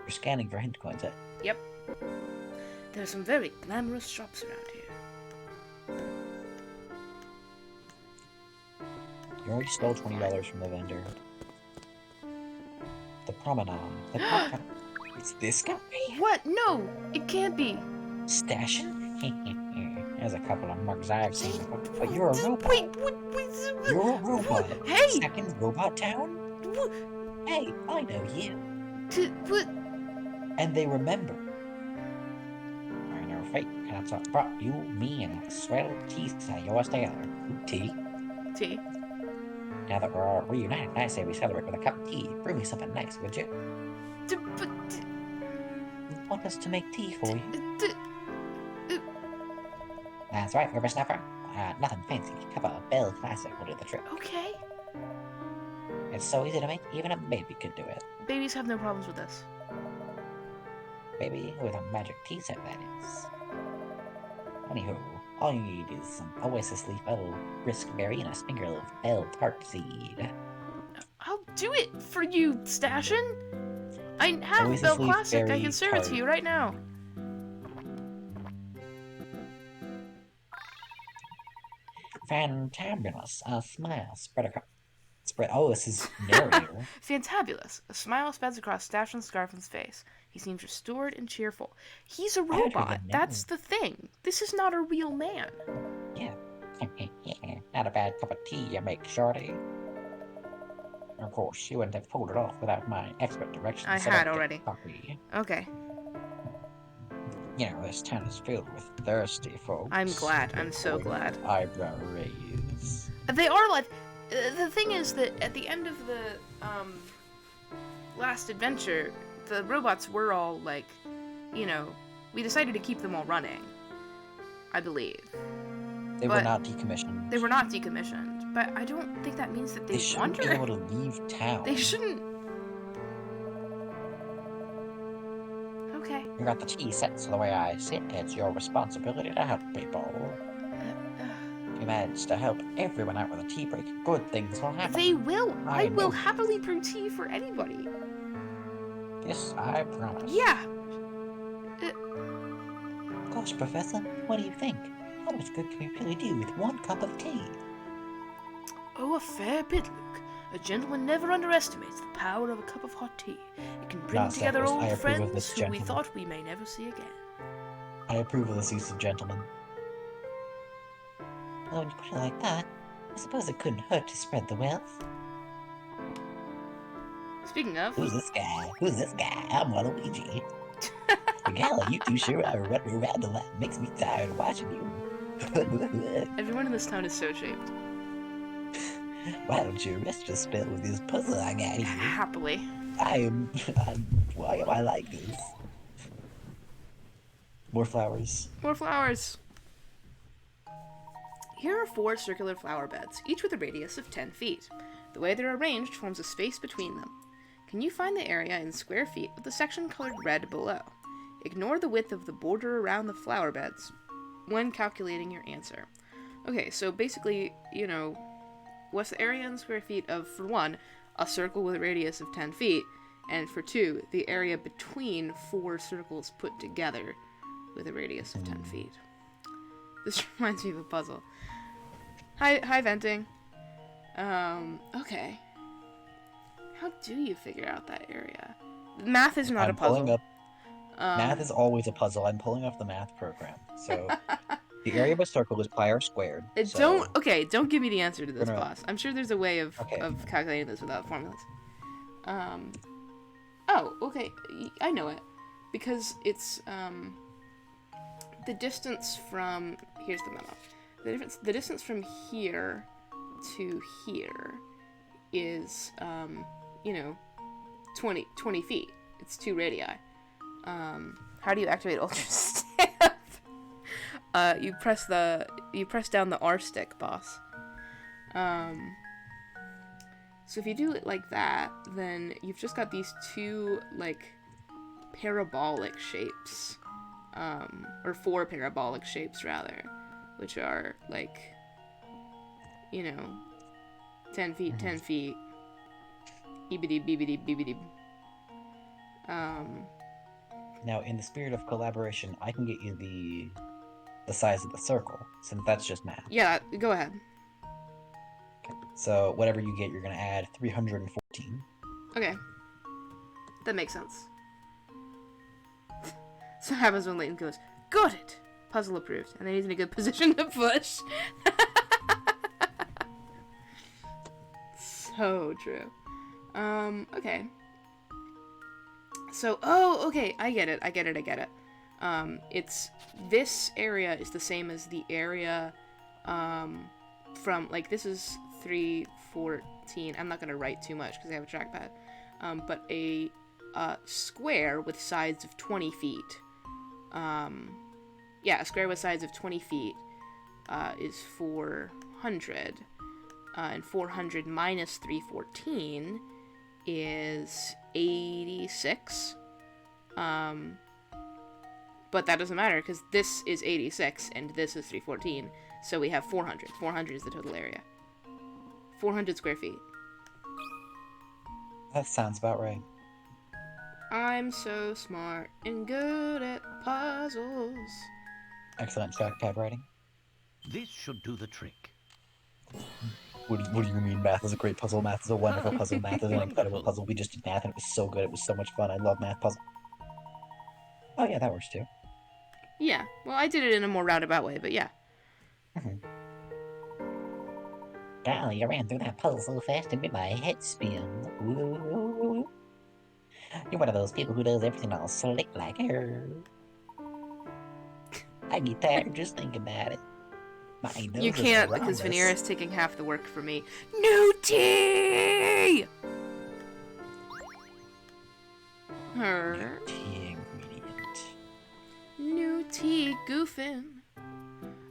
You're scanning for hint coins. Yep. There are some very glamorous shops around here. You already stole $20 from the vendor. The promenade. The park. It's this guy. What? No! It can't be! Stashing? There's a couple of mugs I've seen before. But you're a robot. Wait, You're a robot. Hey! Second Robot Town? Hey, I know you. What? And they remember. I know fate cannot stop. Brought you, me, and swell teeth to yours together. Tea? T. Now that we're all reunited, I say we celebrate with a cup of tea. Bring me something nice, would you? You want us to make tea for you? That's right, whippersnapper. Nothing fancy. Have a Bell Classic will do the trick. Okay. It's so easy to make, even a baby could do it. Babies have no problems with this. Baby with a magic tea set, that is. Anywho, all you need is some oasis leaf, a little briskberry, and a sprinkle of bell tart seed. I'll do it for you, Stashin. I have Oasis Bell leaf Classic. I berry can serve it to tart. you right now. Fantabulous. A smile spread across. Oh, this is narrator. Fantabulous. A smile spreads across Stashin's Scarfin's face. He seems restored and cheerful. He's a don't even robot. know. That's the thing. This is not a real man. Yeah. Not a bad cup of tea you make, shorty. Of course, you wouldn't have pulled it off without my expert directions. I so had don't get already. cocky. Okay. You know, this town is filled with thirsty folks. I'm glad. I'm so With glad. Eyebrow raise. They are like... the thing is that at the end of the last adventure, the robots were all like, you know, we decided to keep them all running, I believe. They were But not decommissioned. They were not decommissioned, but I don't think that means that They they shouldn't wander. be able to leave town. They shouldn't. Okay. You got the tea set, so the way I see it, it's your responsibility to help people. If you manage to help everyone out with a tea break, good things will happen. They will. I will know. happily brew tea for anybody. Yes, I promise. Yeah. Gosh, Professor, what do you think? How much good can we really do with one cup of tea? Oh, a fair bit, Luke. A gentleman never underestimates the power of a cup of hot tea. It can bring Nonsense. together I old approve of friends this, who we gentlemen. thought we may never see again. I approve of this use of gentlemen. Well, when you put it like that, I suppose it couldn't hurt to spread the wealth. Speaking of, Who's this guy? Who's this guy? I'm Waluigi. Gala, you two sure are running around a lot. Makes me tired watching you. everyone in this town is so shaped. Why don't you rest your spell with this puzzle I got here? Happily. Why am I like this? More flowers. More flowers. Here are 4 circular flower beds, each with a radius of 10 feet. The way they're arranged forms a space between them. Can you find the area in square feet with the section colored red below? Ignore the width of the border around the flower beds when calculating your answer. Okay, so basically, you know, what's the area in square feet of, for 1, a circle with a radius of 10 feet, and for 2, the area between 4 circles put together with a radius of 10 feet. This reminds me of a puzzle. Hi, venting. Okay. How do you figure out that area? Math is not a I'm puzzle. pulling up. Math is always a puzzle. I'm pulling up the math program. So the area of a circle is pi r squared. So Don't give me the answer to this, We're gonna- boss. I'm sure there's a way of Okay. calculating this without formulas. Oh, okay. I know it. Because it's, the distance from, here's the memo. The distance from here to here is, 20 feet. It's 2 radii. How do you activate Ultra Stamp? You press down the R stick, boss. So if you do it like that, then you've just got these 2, like, parabolic shapes. Or 4 parabolic shapes, rather. Which are, like, 10 feet, 10 feet. Eebity, beebity, beebity. now, in the spirit of collaboration, I can get you the size of the circle, since that's just math. Yeah, go ahead. So whatever you get, you're gonna add 314. Okay. That makes sense. So what happens when Layton goes, got it! Puzzle approved. And then he's in a good position to push. So true. Okay. So, okay, I get it. It's, this area is the same as the area, from, like, this is 314. I'm not gonna write too much because I have a trackpad. But a square with sides of 20 feet. Yeah, a square with sides of 20 feet is 400. And 400 minus 314 is 86. But that doesn't matter because this is 86 and this is 314. So we have 400. 400 is the total area. 400 square feet. That sounds about right. I'm so smart and good at puzzles. Excellent track pad writing. This should do the trick. What do you mean math is a great puzzle? Math is a wonderful puzzle. Math is an incredible puzzle. We just did math and it was so good. It was so much fun. I love math puzzle. Oh yeah, that works too. Yeah, well, I did it in a more roundabout way, but yeah. Golly, I ran through that puzzle so fast it made my head spin. Ooh. You're one of those people who does everything all slick like her. I get tired just thinking about it. My nose You is can't because horrendous. Veneer is taking half the work for me. New tea! Her. Tea ingredient. New tea goofing.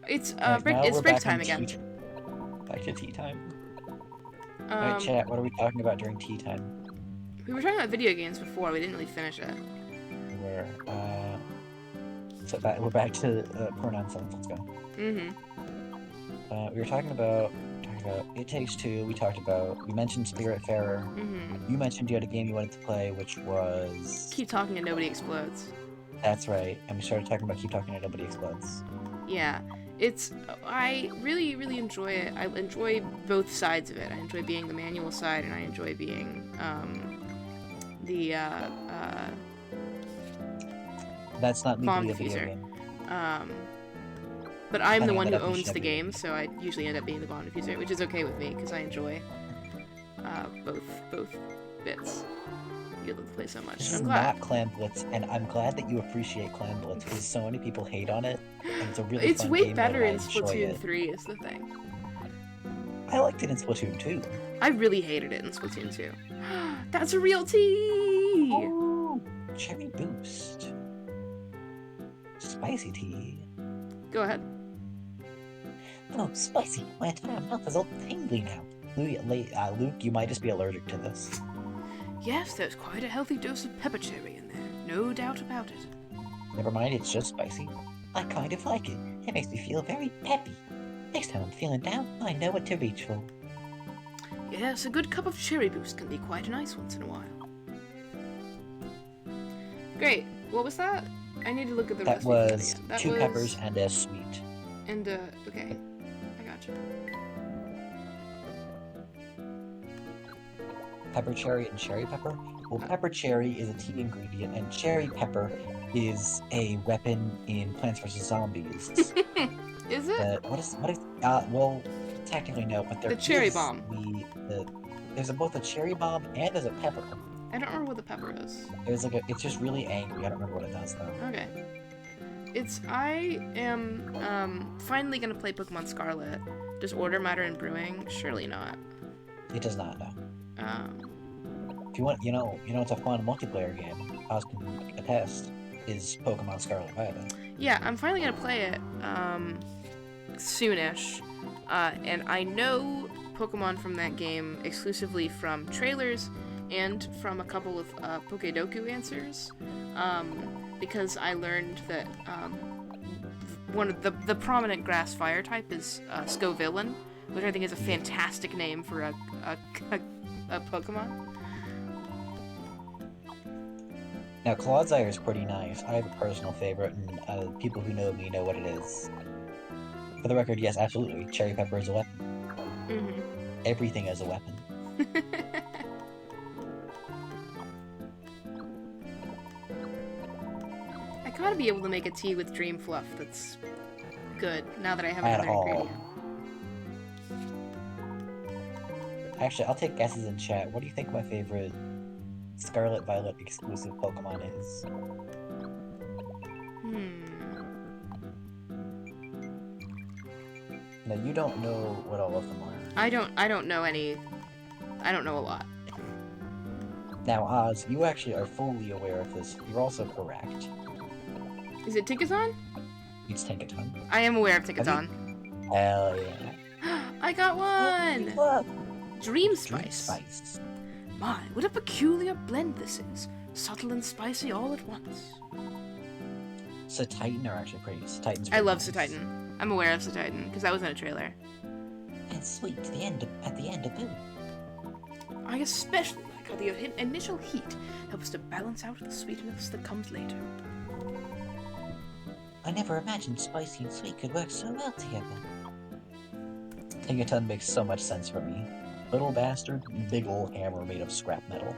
It's Right, break now it's we're break back time in again. tea Back to tea time. Alright, chat, what are we talking about during tea time? We were talking about video games before, we didn't really finish it. We're back to pronoun sense. Let's go. Mm-hmm. We were talking about It Takes Two. We mentioned Spiritfarer. Mm-hmm. You mentioned you had a game you wanted to play, which was... Keep talking and nobody explodes. That's right. And we started talking about Keep Talking and Nobody Explodes. Yeah. I really, really enjoy it. I enjoy both sides of it. I enjoy being the manual side, and I enjoy being, That's not bomb legally a video diffuser. game. But I'm the Depending on one the who owns definition the of your game, so I usually end up being the bomb diffuser, which is okay with me, because I enjoy, both bits. You love to play so much. This I'm is glad. not Clan Blitz, and I'm glad that you appreciate Clan Blitz, because so many people hate on it, and it's a really It's fun way game better mode, in and I enjoy Splatoon it. 3 is the thing. I liked it in Splatoon 2. I really hated it in Splatoon 2. That's a real tea! Oh, cherry boost. Spicy tea. Go ahead. Oh, spicy. My entire mouth is all tingly now. Luke, you might just be allergic to this. Yes, there's quite a healthy dose of pepper cherry in there. No doubt about it. Never mind, it's just spicy. I kind of like it. It makes me feel very peppy. Next time I'm feeling down, I know what to reach for. Yes, a good cup of cherry boost can be quite nice once in a while. Great. What was that? I need to look at the That recipe was again. That 2 was... peppers and a sweet. And, okay. I gotcha. Pepper cherry and cherry pepper? Well, pepper cherry is a tea ingredient, and cherry pepper is a weapon in Plants vs. Zombies. Is it? Well, technically no, but there The cherry is bomb. There's both a cherry bomb and there's a pepper. I don't remember what the pepper is. It's just really angry. I don't remember what it does though. Okay. I am, finally gonna play Pokemon Scarlet. Does order matter in brewing? Surely not. It does not, no. Um, If you want, it's a fun multiplayer game. Oz can attest is Pokemon Scarlet Violet. yeah, I'm finally gonna play it, soonish. And I know Pokemon from that game exclusively from trailers and from a couple of Pokedoku answers, because I learned that one of the prominent grass fire type is Scovillain, which I think is a fantastic name for a Pokemon. Now, Clodsire is pretty nice. I have a personal favorite, and people who know me know what it is. For the record, yes, absolutely. Cherry pepper is a weapon. Mm-hmm. Everything is a weapon. I gotta be able to make a tea with Dream Fluff that's good, now that I have At another all. ingredient. Actually, I'll take guesses in chat. What do you think my favorite Scarlet Violet exclusive Pokemon is? Now, you don't know what all of them are. I don't know any. I don't know a lot. Now, Oz, you actually are fully aware of this. You're also correct. Is it Tinkaton? It's Tinkaton. I am aware of Have Tinkaton. Hell yeah. I got one! Look! Dream Dream Spice. Spice. My, what a peculiar blend this is. Subtle and spicy all at once. Titan are actually pretty. Titan's I pretty love nice. Titan. I'm aware of Titan because that was in a trailer. And sweet at the end of boot. I especially like how the initial heat helps to balance out the sweetness that comes later. I never imagined spicy and sweet could work so well together. Tinkaton makes so much sense for me. Little bastard, big ol' hammer made of scrap metal.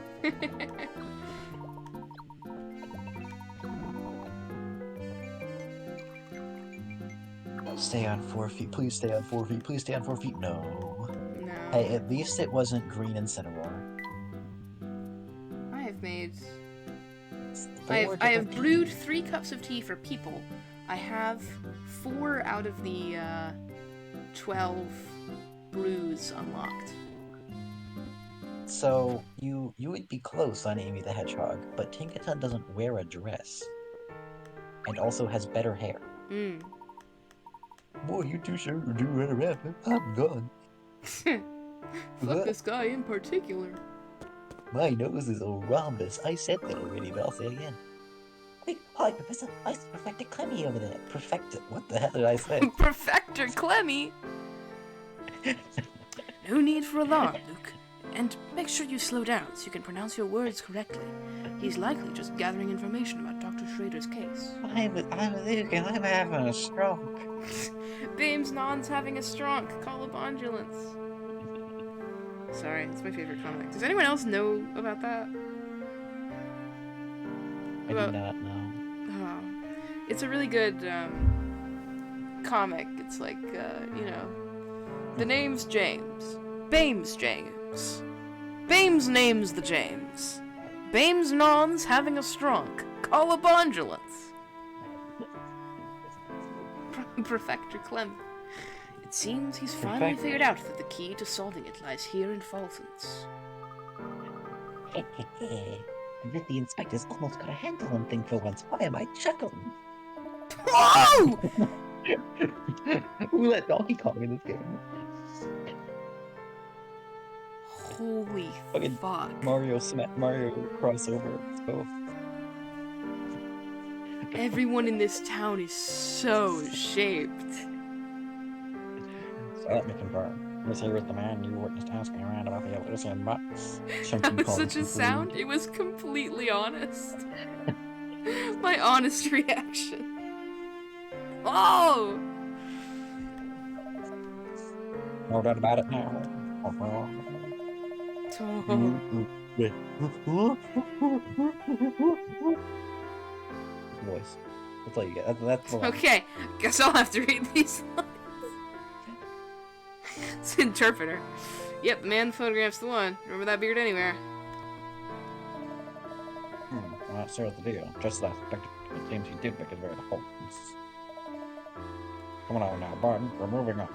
Stay on 4 feet. Please stay on 4 feet. Please stay on 4 feet. No. No. Hey, at least it wasn't green Incineroar. I have made... Four I have different brewed teams. 3 cups of tea for people. I have 4 out of the 12 brews unlocked. So, you would be close on Amy the Hedgehog, but Tinkaton doesn't wear a dress. And also has better hair. Mm. Boy, you too sure to do run around. I'm gone. Fuck this guy in particular. My nose is a rhombus. I said that already, but I'll say it again. Wait, hi, Professor. I see Perfected Clemmy over there. Perfected. What the hell did I say? Perfector Clemmy! No need for alarm, Luke. And make sure you slow down so you can pronounce your words correctly. He's likely just gathering information about Dr. Schrader's case. I'm Luke and I'm having a stroke. Bames Non's having a stroke. Call a ambulance. Sorry, it's my favorite comic. Does anyone else know about that? I do not know. Oh. It's a really good comic. It's like, the name's James. Bames James. Bames names the James. Bames Non's having a stroke. Call a ambulance. Perfector Clem. It seems he's finally Perfector. figured out that the key to solving it lies here in Fulton's. I bet the inspector's almost got a handle on things for once. Why am I chuckling? Whoa! Who let Donkey Kong in this game? Holy Fucking fuck. Mario crossover. Let's go. Everyone in this town is so shaped. So let me confirm. This here is the man you witnessed asking around about the Elysian box. That was such a sound. It was completely honest. My honest reaction. Oh! No doubt about it now. Voice. That's all you get. That's the line. Okay, guess I'll have to read these lines. It's interpreter. Yep, the man in the photograph's the one. Remember that beard anywhere. Well, that seals the deal. Just as I expected. It seems he did make it very hopeless. Come on now, Barton. We're moving on.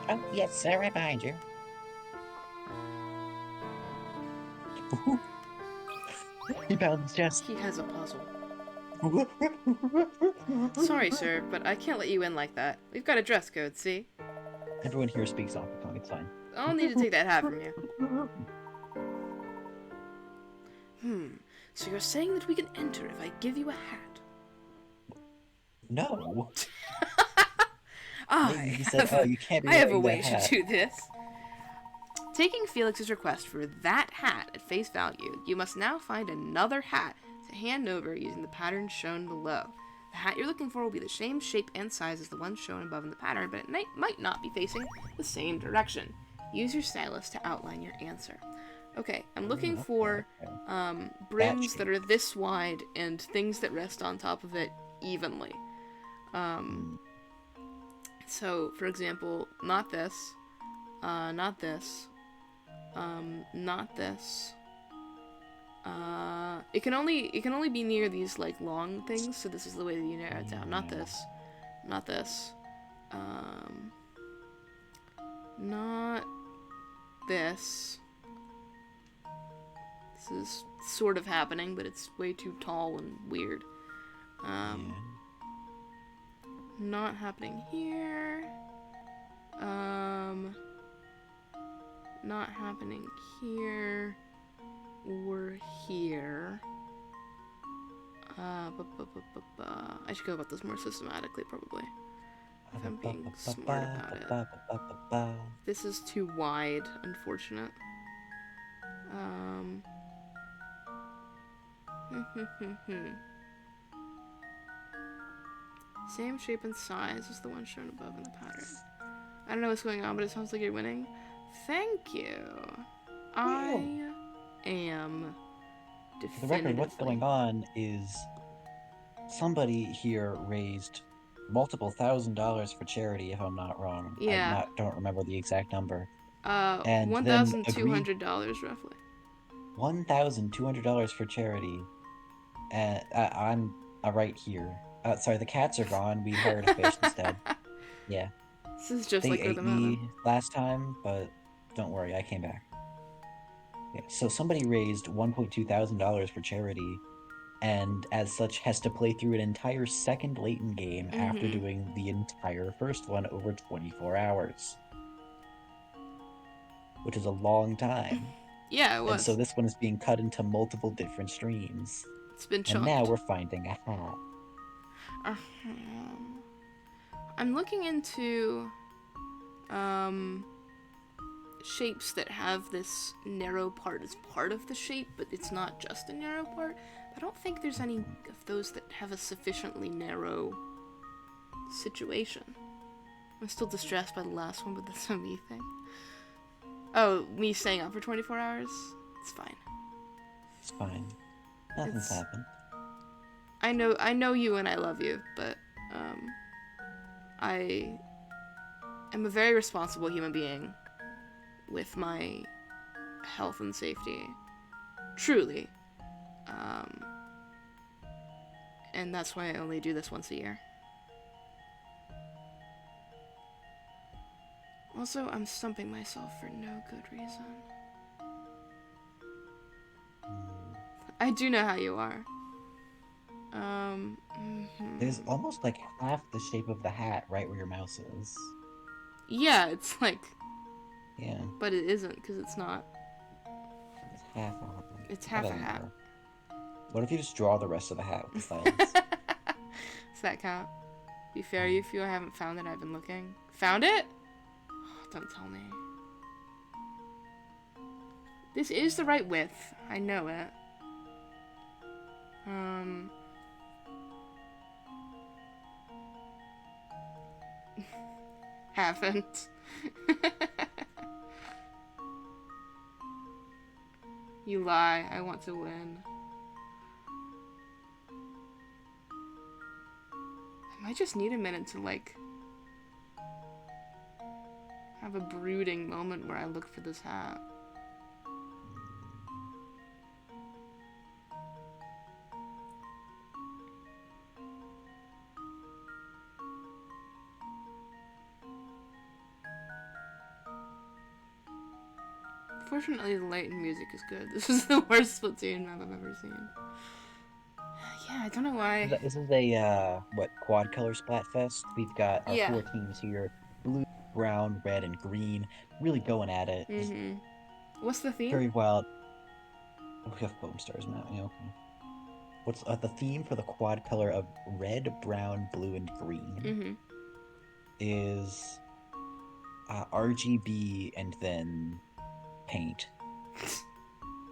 Oh, yes, sir. Right behind you. He pounds his chest. He has a puzzle. Sorry, sir, but I can't let you in like that. We've got a dress code, see? Everyone here speaks Donkey Kong. It's fine. I'll need to take that hat from you. So you're saying that we can enter if I give you a hat? No. I You said, oh, you can't be I have a wearing way that to hat. do this. Taking Felix's request for that hat at face value, you must now find another hat to hand over using the pattern shown below. The hat you're looking for will be the same shape and size as the one shown above in the pattern, but it might not be facing the same direction. Use your stylus to outline your answer. Okay, I'm looking for brims that are this wide and things that rest on top of it evenly. So, for example, not this, not this, not this. It can only be near these like long things, so this is the way that you narrow it down. Not this, not this, not this, This is sort of happening, but it's way too tall and weird. Yeah. Not happening here. Not happening here or here. I should go about this more systematically, probably. If I'm being smart about it. This is too wide, unfortunate. Same shape and size as the one shown above in the pattern. I don't know what's going on, but it sounds like you're winning. Thank you. I am For the definitively... record, what's going on is somebody here raised multiple $1,000s for charity, if I'm not wrong. Yeah. Don't remember the exact number. And then $1,200 roughly. $1,200 for charity. And I'm right here. Sorry, the cats are gone. We hired a fish instead. Yeah. This is just They like ate the me mountain. last time, but don't worry, I came back. Yeah, so somebody raised $1,200 for charity, and as such has to play through an entire second Layton game after doing the entire first one over 24 hours. Which is a long time. Yeah, it was. And so this one is being cut into multiple different streams. It's been And chunked. now we're finding a hat. I'm looking into shapes that have this narrow part as part of the shape, but it's not just a narrow part. I don't think there's any of those that have a sufficiently narrow situation. I'm still distressed by the last one, but that's a me thing. Oh, me staying up for 24 hours? It's fine. It's fine. Nothing's happened. I know you and I love you, but I am a very responsible human being with my health and safety. Truly. And that's why I only do this once a year. Also, I'm stumping myself for no good reason. I do know how you are. There's almost like half the shape of the hat right where your mouse is. Yeah, it's like... Yeah. But it isn't, because it's not. It's half a hat. It's half a hat. What if you just draw the rest of the hat with the silence? Does that count? Be fair, you feel I haven't found it, I've been looking. Found it? Oh, don't tell me. This is the right width. I know it. Haven't. You lie. I want to win. I might just need a minute to, like, have a brooding moment where I look for this hat. Fortunately, the Layton music is good. This is the worst Splatoon map I've ever seen. Yeah, I don't know why. This is a, quad color Splatfest. We've got our 4 teams here. Blue, brown, red, and green. Really going at it. What's the theme? Very wild. Oh, we have foam stars now. Yeah, okay. What's the theme for the quad color of red, brown, blue, and green? Is RGB and then paint.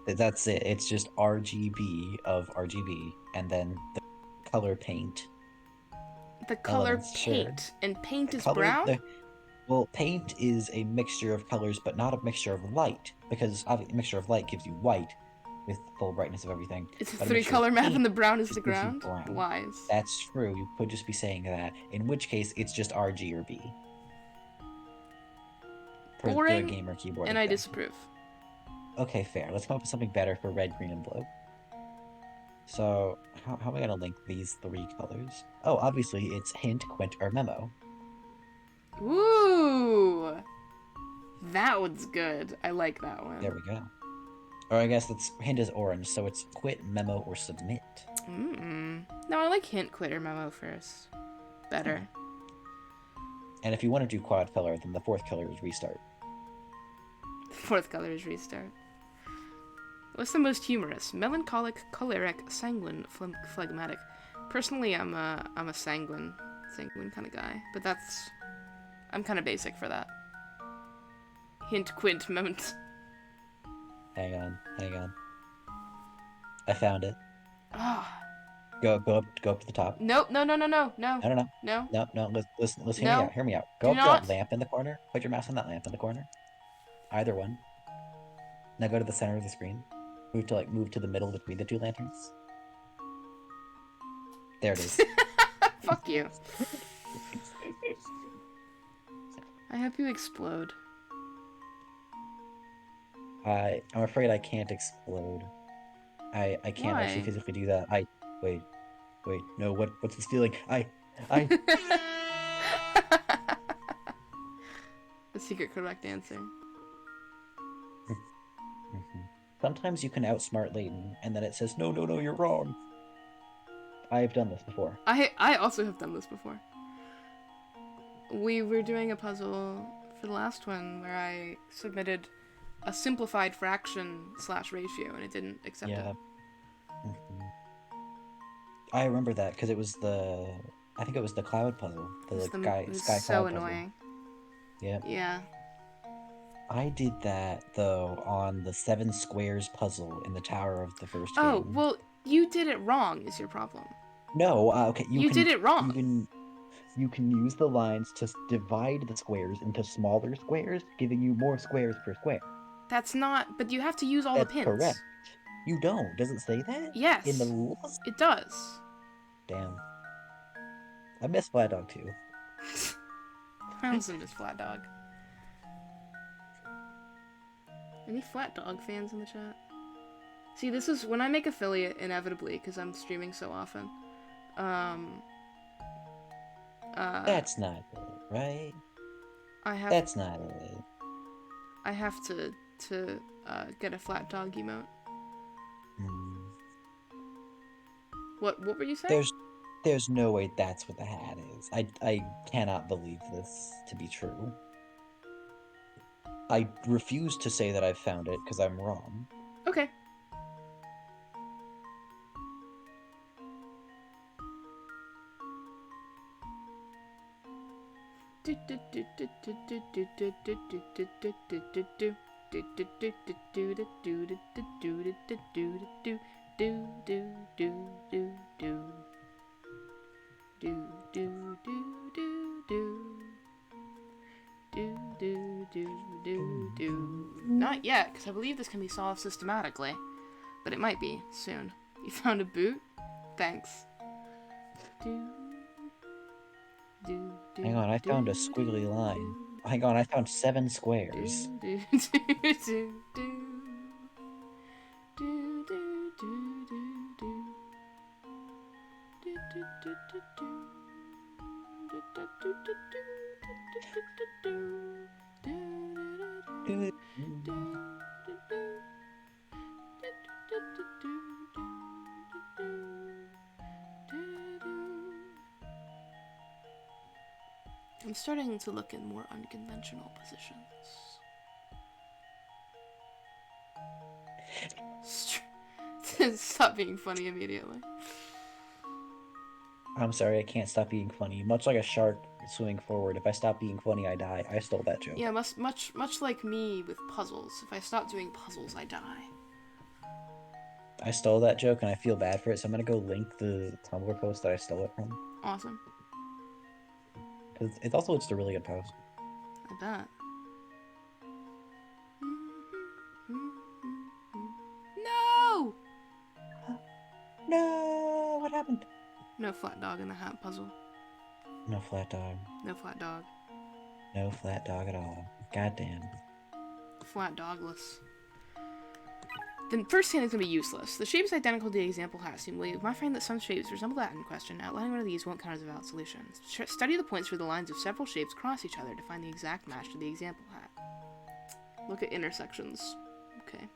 That's it. It's just RGB of RGB and then the color paint. The color paint. And paint is brown? Well, paint is a mixture of colors, but not a mixture of light, because a mixture of light gives you white with full brightness of everything. It's a 3-color map and the brown is the ground? Brown. Wise. That's true. You could just be saying that. In which case, it's just RG or B. Boring, gamer keyboard and I disapprove. Okay, fair. Let's come up with something better for red, green, and blue. So, how am I going to link these 3 colors? Oh, obviously, it's hint, quint, or memo. Ooh! That one's good. I like that one. There we go. Or I guess its hint is orange, so it's quit, memo, or submit. No, I like hint, quit, or memo first. Better. And if you want to do quad color, then the fourth color is restart. The fourth color is restart. What's the most humorous? Melancholic, choleric, sanguine, phlegmatic. Personally, I'm a sanguine kind of guy, but I'm kind of basic for that. Hint, quint, moment. Hang on. I found it. Ah. Go up to the top. No. No. Listen, No. hear me out. Go Do up to not. that lamp in the corner. Put your mouse on that lamp in the corner. Either one. Now go to the center of the screen. Move to the middle between the two lanterns. There it is. Fuck you. I hope you explode. I'm afraid I can't explode. I can't Why? actually physically do that. Wait. No, what's this feeling? I The secret correct answer. Sometimes you can outsmart Layton, and then it says, no, you're wrong. I've done this before. I also have done this before. We were doing a puzzle for the last one where I submitted a simplified fraction / ratio and it didn't accept it. I remember that because it was I think it was the cloud puzzle. It was sky so cloud annoying. Puzzle. Yeah. I did that though on the 7 squares puzzle in the tower of the first game. Oh, well, you did it wrong is your problem. No, okay, You did it wrong. You can use the lines to divide the squares into smaller squares, giving you more squares per square. That's not, but you have to use all the pins. Correct. You don't. Does it say that? Yes. In the rules? It does. Damn. I miss Flat Dog too. I also miss Flat Dog. Any Flat Dog fans in the chat? See, this is when I make affiliate, inevitably, because I'm streaming so often. That's not it, right? That's not it. I have to get a Flat Dog emote. What were you saying? There's no way that's what the hat is. I cannot believe this to be true. I refuse to say that I've found it because I'm wrong. Okay. Not yet, because I believe this can be solved systematically. But it might be, soon. You found a boot? Thanks. Hang on, I found a squiggly line. Hang on, I found 7 squares. I'm starting to look in more unconventional positions. Stop being funny immediately. I'm sorry, I can't stop being funny. Much like a shark swimming forward, if I stop being funny, I die. I stole that joke. Yeah, much like me with puzzles. If I stop doing puzzles, I die. I stole that joke and I feel bad for it, so I'm gonna go link the Tumblr post that I stole it from. Awesome. Because it's also just a really good post. I bet. No! No! What happened? No Flat Dog in the Hat puzzle. No flat dog. No Flat Dog. No flat dog at all. Goddamn. Flat Dogless. The first hint is going to be useless. The shape is identical to the example hat. Seemingly, you might find that some shapes resemble that in question. Outlining one of these won't count as a valid solution. Study the points where the lines of several shapes cross each other to find the exact match to the example hat. Look at intersections. Okay.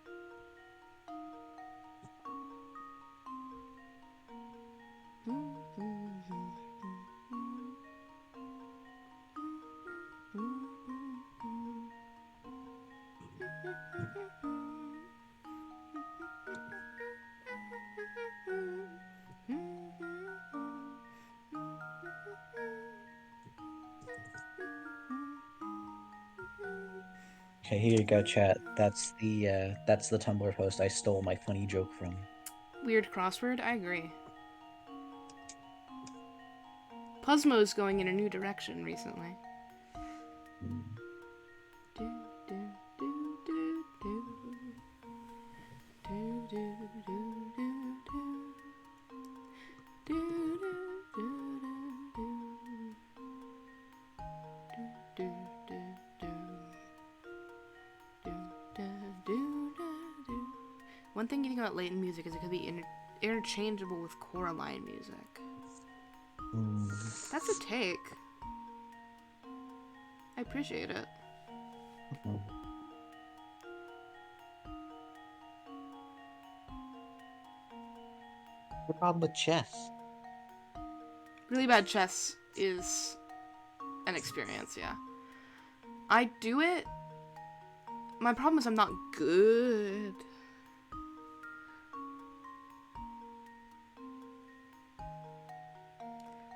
Okay, here you go, chat. That's the Tumblr post I stole my funny joke from. Weird crossword? I agree. Puzzmo's going in a new direction recently. Hmm. Do, do, do, do, do. Do, do, do, do, do. Do, do, do, do, do. Do, do, do. Do, do, do, do. One thing you think about Layton music is it could be interchangeable with Coraline music. Hmm. That's a take. I appreciate it. Hmm. The problem with chess. Really bad chess is an experience, yeah. I do it. My problem is I'm not good.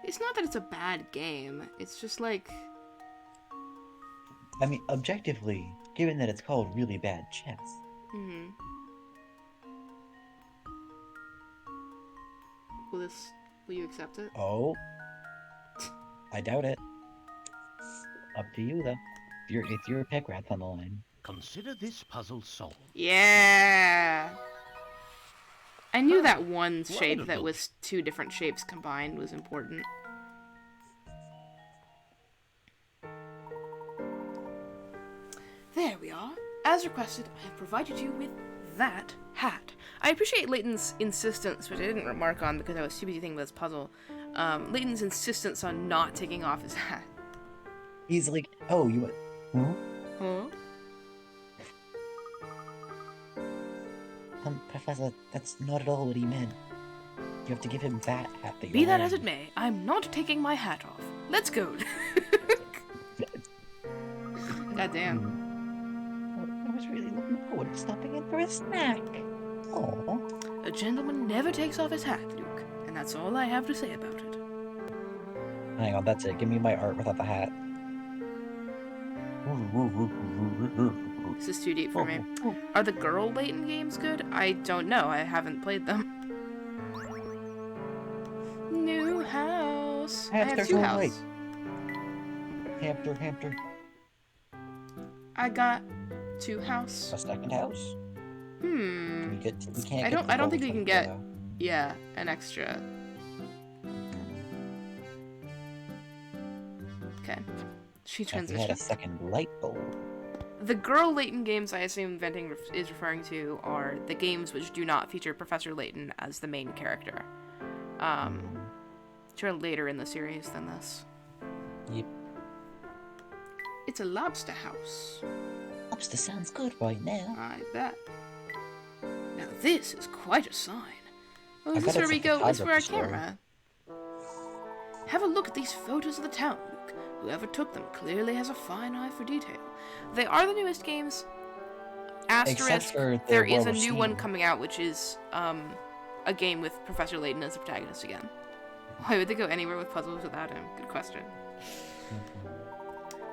It's not that it's a bad game. It's just like... I mean, objectively, given that it's called really bad chess. Hmm. Will you accept it? Oh, I doubt it. Up to you, though. It's your pick, Rat's on the line. Consider this puzzle solved. Yeah! I knew that one shape that wonderful. was two different shapes combined was important. There we are. As requested, I have provided you with that hat. I appreciate Layton's insistence, which I didn't remark on because I was too busy thinking about this puzzle. Layton's insistence on not taking off his hat. He's like, oh, you what? Huh? Huh? Professor, that's not at all what he meant. You have to give him that hat that you're Be that wearing. as it may, I'm not taking my hat off. Let's go. God damn. I was really looking forward to stopping in for a snack. Oh, A gentleman never takes off his hat, Luke, and that's all I have to say about it. Hang on, that's it. Give me my art without the hat. This is too deep for me. Are the girl Layton games good? I don't know. I haven't played them. New house. I Hamster have two going houses. Hamster. I got two house. A second house? Hmm. We can't I get don't the think gold we can from get- here, though. Yeah, an extra. Okay. She If we had a transitioned. second light bulb. The girl Layton games I assume Venting is referring to are the games which do not feature Professor Layton as the main character. Which are later in the series than this. Yep. It's a lobster house. lobster sounds good right now. I bet. Now this is quite a sign. Oh, I is this bet where it's we a go? Is for our photography store. camera. Have a look at these photos of the town, Luke. Whoever took them clearly has a fine eye for detail. They are the newest games. Asterisk, for there they're is a new one well-received. coming out, which is a game with Professor Layton as the protagonist again. Why would they go anywhere with puzzles without him? Good question.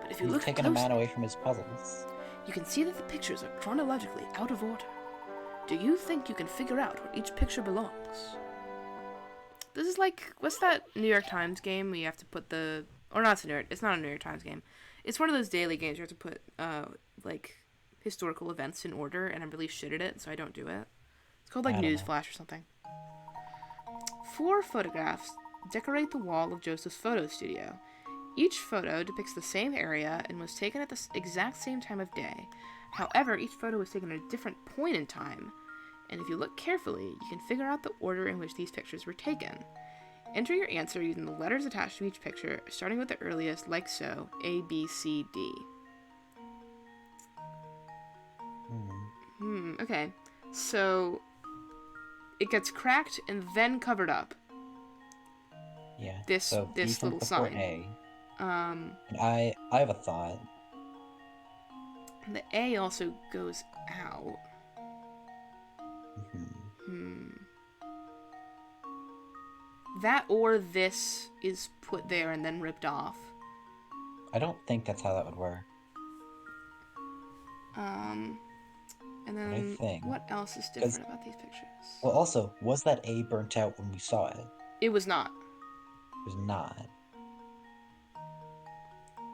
But if you He's look taking a closely, man away from his puzzles. you can see that the pictures are chronologically out of order. Do you think you can figure out where each picture belongs? This is like, what's that New York Times game where you have to put the... Or not, it's not a New York Times game. It's one of those daily games you have to put, like, historical events in order, and I'm really shit at it, so I don't do it. It's called, like, I don't know. Newsflash or something. 4 photographs decorate the wall of Joseph's photo studio. Each photo depicts the same area and was taken at the exact same time of day. However, each photo was taken at a different point in time, and if you look carefully, you can figure out the order in which these pictures were taken. Enter your answer using the letters attached to each picture, starting with the earliest, like so, A, B, C, D. Okay. So, it gets cracked and then covered up. Yeah. This so B comes little before sign. A. And I have a thought. And the A also goes out. That or this is put there and then ripped off. I don't think that's how that would work. And then think- what else is different about these pictures? Well, also, was that A burnt out when we saw it? It was not. It was not.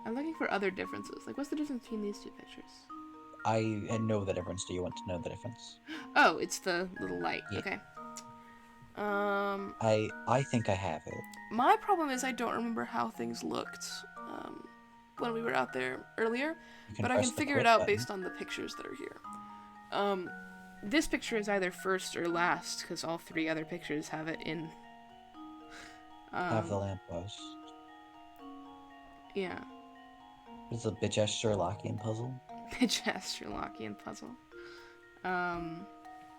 I'm looking for other differences. Like, what's the difference between these two pictures? I know the difference. Do you want to know the difference? Oh, it's the little light. Yeah. Okay. I think I have it. My problem is I don't remember how things looked when we were out there earlier, but I press can the figure it quit out button. based on the pictures that are here. This picture is either first or last, because all three other pictures have it in. Have the lamppost. Yeah. It's a bitch-ass Sherlockian puzzle. Bitch-ass Sherlockian puzzle.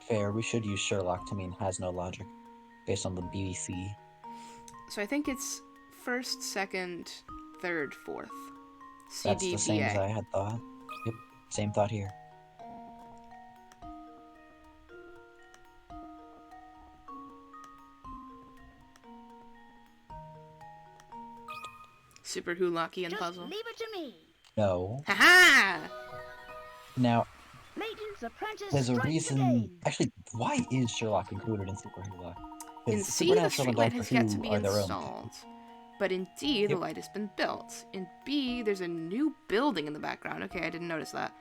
Fair, we should use Sherlock to mean has no logic, based on the BBC. So I think it's first, second, third, fourth. C, That's D, the B, same as A. I had thought. Yep, same thought here. Super Hulockian Just puzzle. leave it to me. No. Haha! Now, Layton's apprentice there's a strikes reason... again. Actually, why is Sherlock included in Super Who? In Because C, the Supernatural and streetlight Doctor has yet to Who be are their own. installed. But in D, the Yep. light has been built. In B, there's a new building in the background. Okay, I didn't notice that.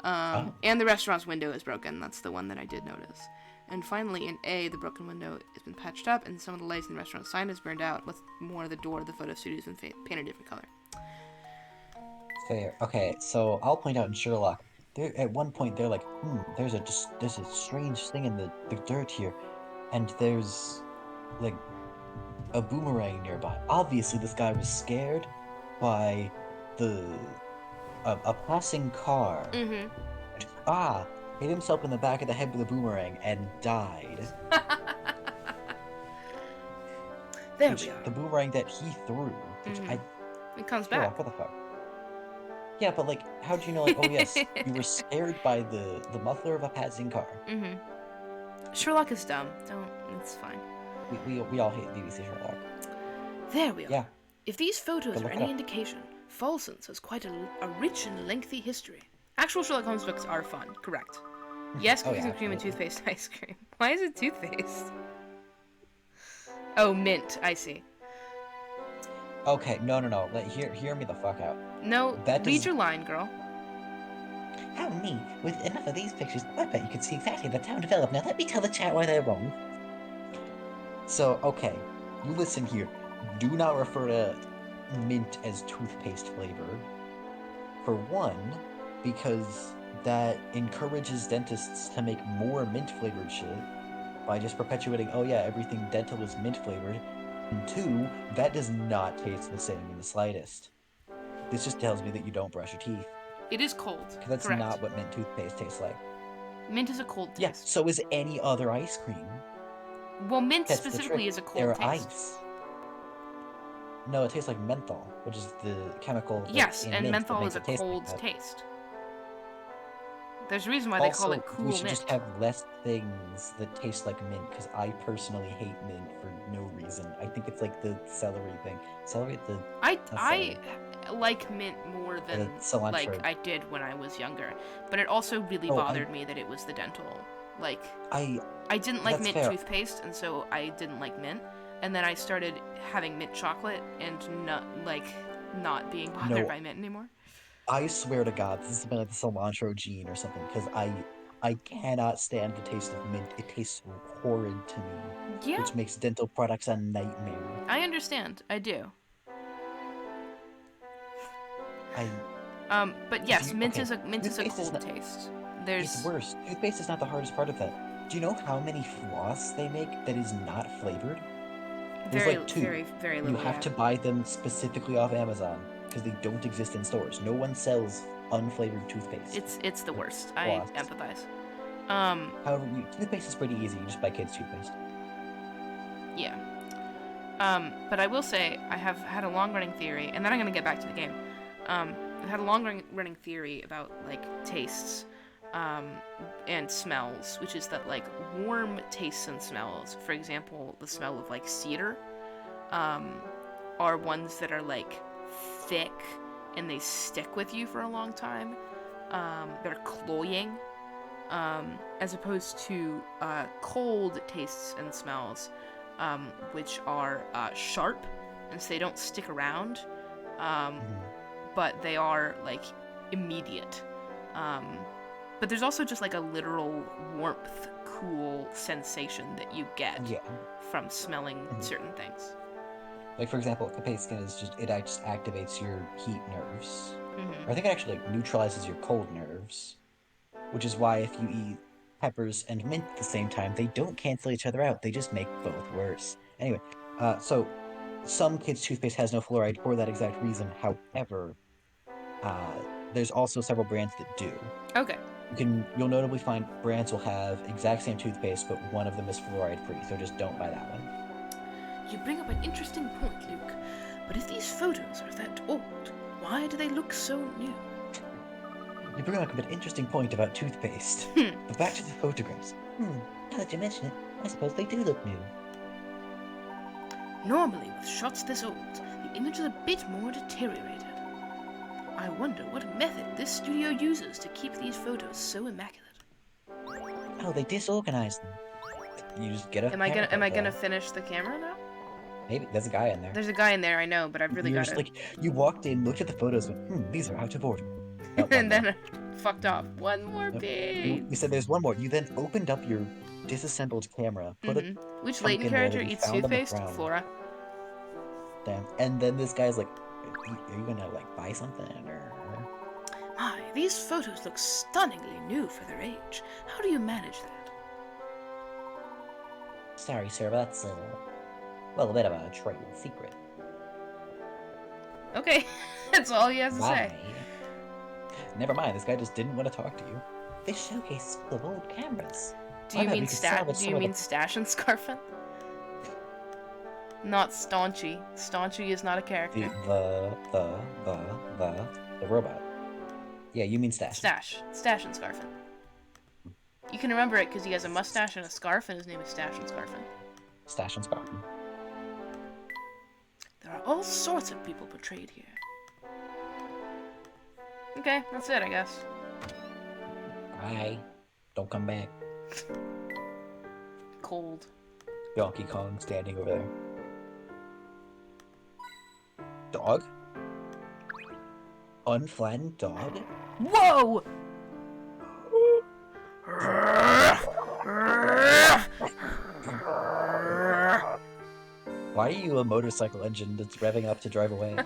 And the restaurant's window is broken. That's the one that I did notice. And finally, in A, the broken window has been patched up, and some of the lights in the restaurant sign is burned out, with more of the door of the photo studio has been painted a different color. Fair. Okay, so I'll point out in Sherlock, at one point they're like, there's a strange thing in the dirt here, and there's like a boomerang nearby. Obviously, this guy was scared by a passing car. Mm-hmm. Hit himself in the back of the head with a boomerang and died. There Which, we are. the boomerang that he threw. Which It comes Sherlock, back. what the fuck? Yeah, but like, how do you know? Like, oh yes, you were scared by the muffler of a passing car. Mm-hmm. Sherlock is dumb. Don't. It's fine. We all hate BBC Sherlock. There we are. Yeah. If these photos Go are look it any up. indication, Folson's has quite a rich and lengthy history. Actual Sherlock Holmes books are fun, correct. Yes, Oh, cookies yeah, and cream and absolutely. toothpaste ice cream. Why is it toothpaste? Oh, mint. I see. Okay, no. Hear me the fuck out. No, That read does- your line, girl. How neat. With enough of these pictures, I bet you could see exactly the town developed. Now let me tell the chat why they're wrong. So, okay, you listen here. Do not refer to mint as toothpaste flavor. For one, because that encourages dentists to make more mint flavored shit by just perpetuating, oh yeah, everything dental is mint flavored. And two, that does not taste the same in the slightest. This just tells me that you don't brush your teeth. It is cold. Because that's correct. not what mint toothpaste tastes like. Mint is a cold taste. Yeah, so is any other ice cream. Well, mint That's the specifically trick. is a cold They're taste. ice. No, it tastes like menthol, which is the chemical. That's Yes, in and mint that menthol makes is a it taste like cold that. taste. There's a reason why they call Also, it cool we should mint. just have less things that taste like mint, because I personally hate mint for no reason. I think it's like the celery thing. I celery. like mint more than cilantro. like I did when I was younger, but it also really Oh, bothered me that it was the dental. Like I didn't like that's mint fair. toothpaste, and so I didn't like mint. And then I started having mint chocolate and not being bothered No. by mint anymore. I swear to God, this is something like the cilantro gene or something, because I cannot stand the taste of mint. It tastes horrid to me, Yeah, which makes dental products a nightmare. I understand. I do. But yes, you- mint okay, is a toothpaste is cold not- taste. It's There's worse. Toothpaste is not the hardest part of that. Do you know how many floss they make that is not flavored? There's very, like two. very, very little. You have yeah. to buy them specifically off Amazon because they don't exist in stores. No one sells unflavored toothpaste. It's the worst. I Floss. empathize. However, toothpaste is pretty easy. You just buy kids' toothpaste. Yeah. But I will say I have had a long-running theory, and then I'm gonna get back to the game. had a long-running theory about, like, tastes and smells, which is that, like, warm tastes and smells, for example, the smell of, like, cedar, are ones that are, like, thick and they stick with you for a long time. They're cloying, as opposed to cold tastes and smells, which are sharp, and so they don't stick around, but they are, like, immediate. But there's also just, like, a literal warmth, cool sensation that you get from smelling certain things. Like, for example, capsaicin is just activates your heat nerves. Mm-hmm. Or I think it actually, like, neutralizes your cold nerves. Which is why if you eat peppers and mint at the same time, they don't cancel each other out. They just make both worse. Anyway, so some kids' toothpaste has no fluoride for that exact reason. However, there's also several brands that do. Okay. You'll notably find brands will have exact same toothpaste, but one of them is fluoride free. So just don't buy that one. You bring up an interesting point, Luke. But if these photos are that old, why do they look so new? You bring up an interesting point about toothpaste. But back to the photographs. Now that you mention it, I suppose they do look new. Normally, with shots this old, the image is a bit more deteriorated. I wonder what method this studio uses to keep these photos so immaculate. Oh, they disorganized them. You just get a. Am I gonna finish the camera now? Maybe there's a guy in there. There's a guy in there, I know, but I've really You're got just to. like you walked in, looked at the photos, went, these are out of order. No, And then I fucked off. One more Nope. page. You said there's one more. You then opened up your disassembled camera, put it Which chunk Layton in there character that you eats found on the toothpaste? ground. Flora. down, and then this guy's like, "Are you gonna like buy something or?" My, these photos look stunningly new for their age. How do you manage that? Sorry, sir, but that's well, a bit of a trade secret. Okay, that's all he has to say. Never mind. This guy just didn't want to talk to you. This showcase is full of old cameras. Do you I bet mean we could salvage Do some you of mean the- Stash and Scarfin? Not Staunchy. Staunchy is not a character. The robot. Yeah, you mean Stash. Stash and Scarfin. You can remember it because he has a mustache and a scarf, and his name is Stash and Scarfin. Stash and Spartan. There are all sorts of people portrayed here. Okay, that's it, I guess. Bye. Don't come back. Cold. Donkey Kong standing over there. Dog? Unflattened dog? Whoa! Why are you a motorcycle engine that's revving up to drive away?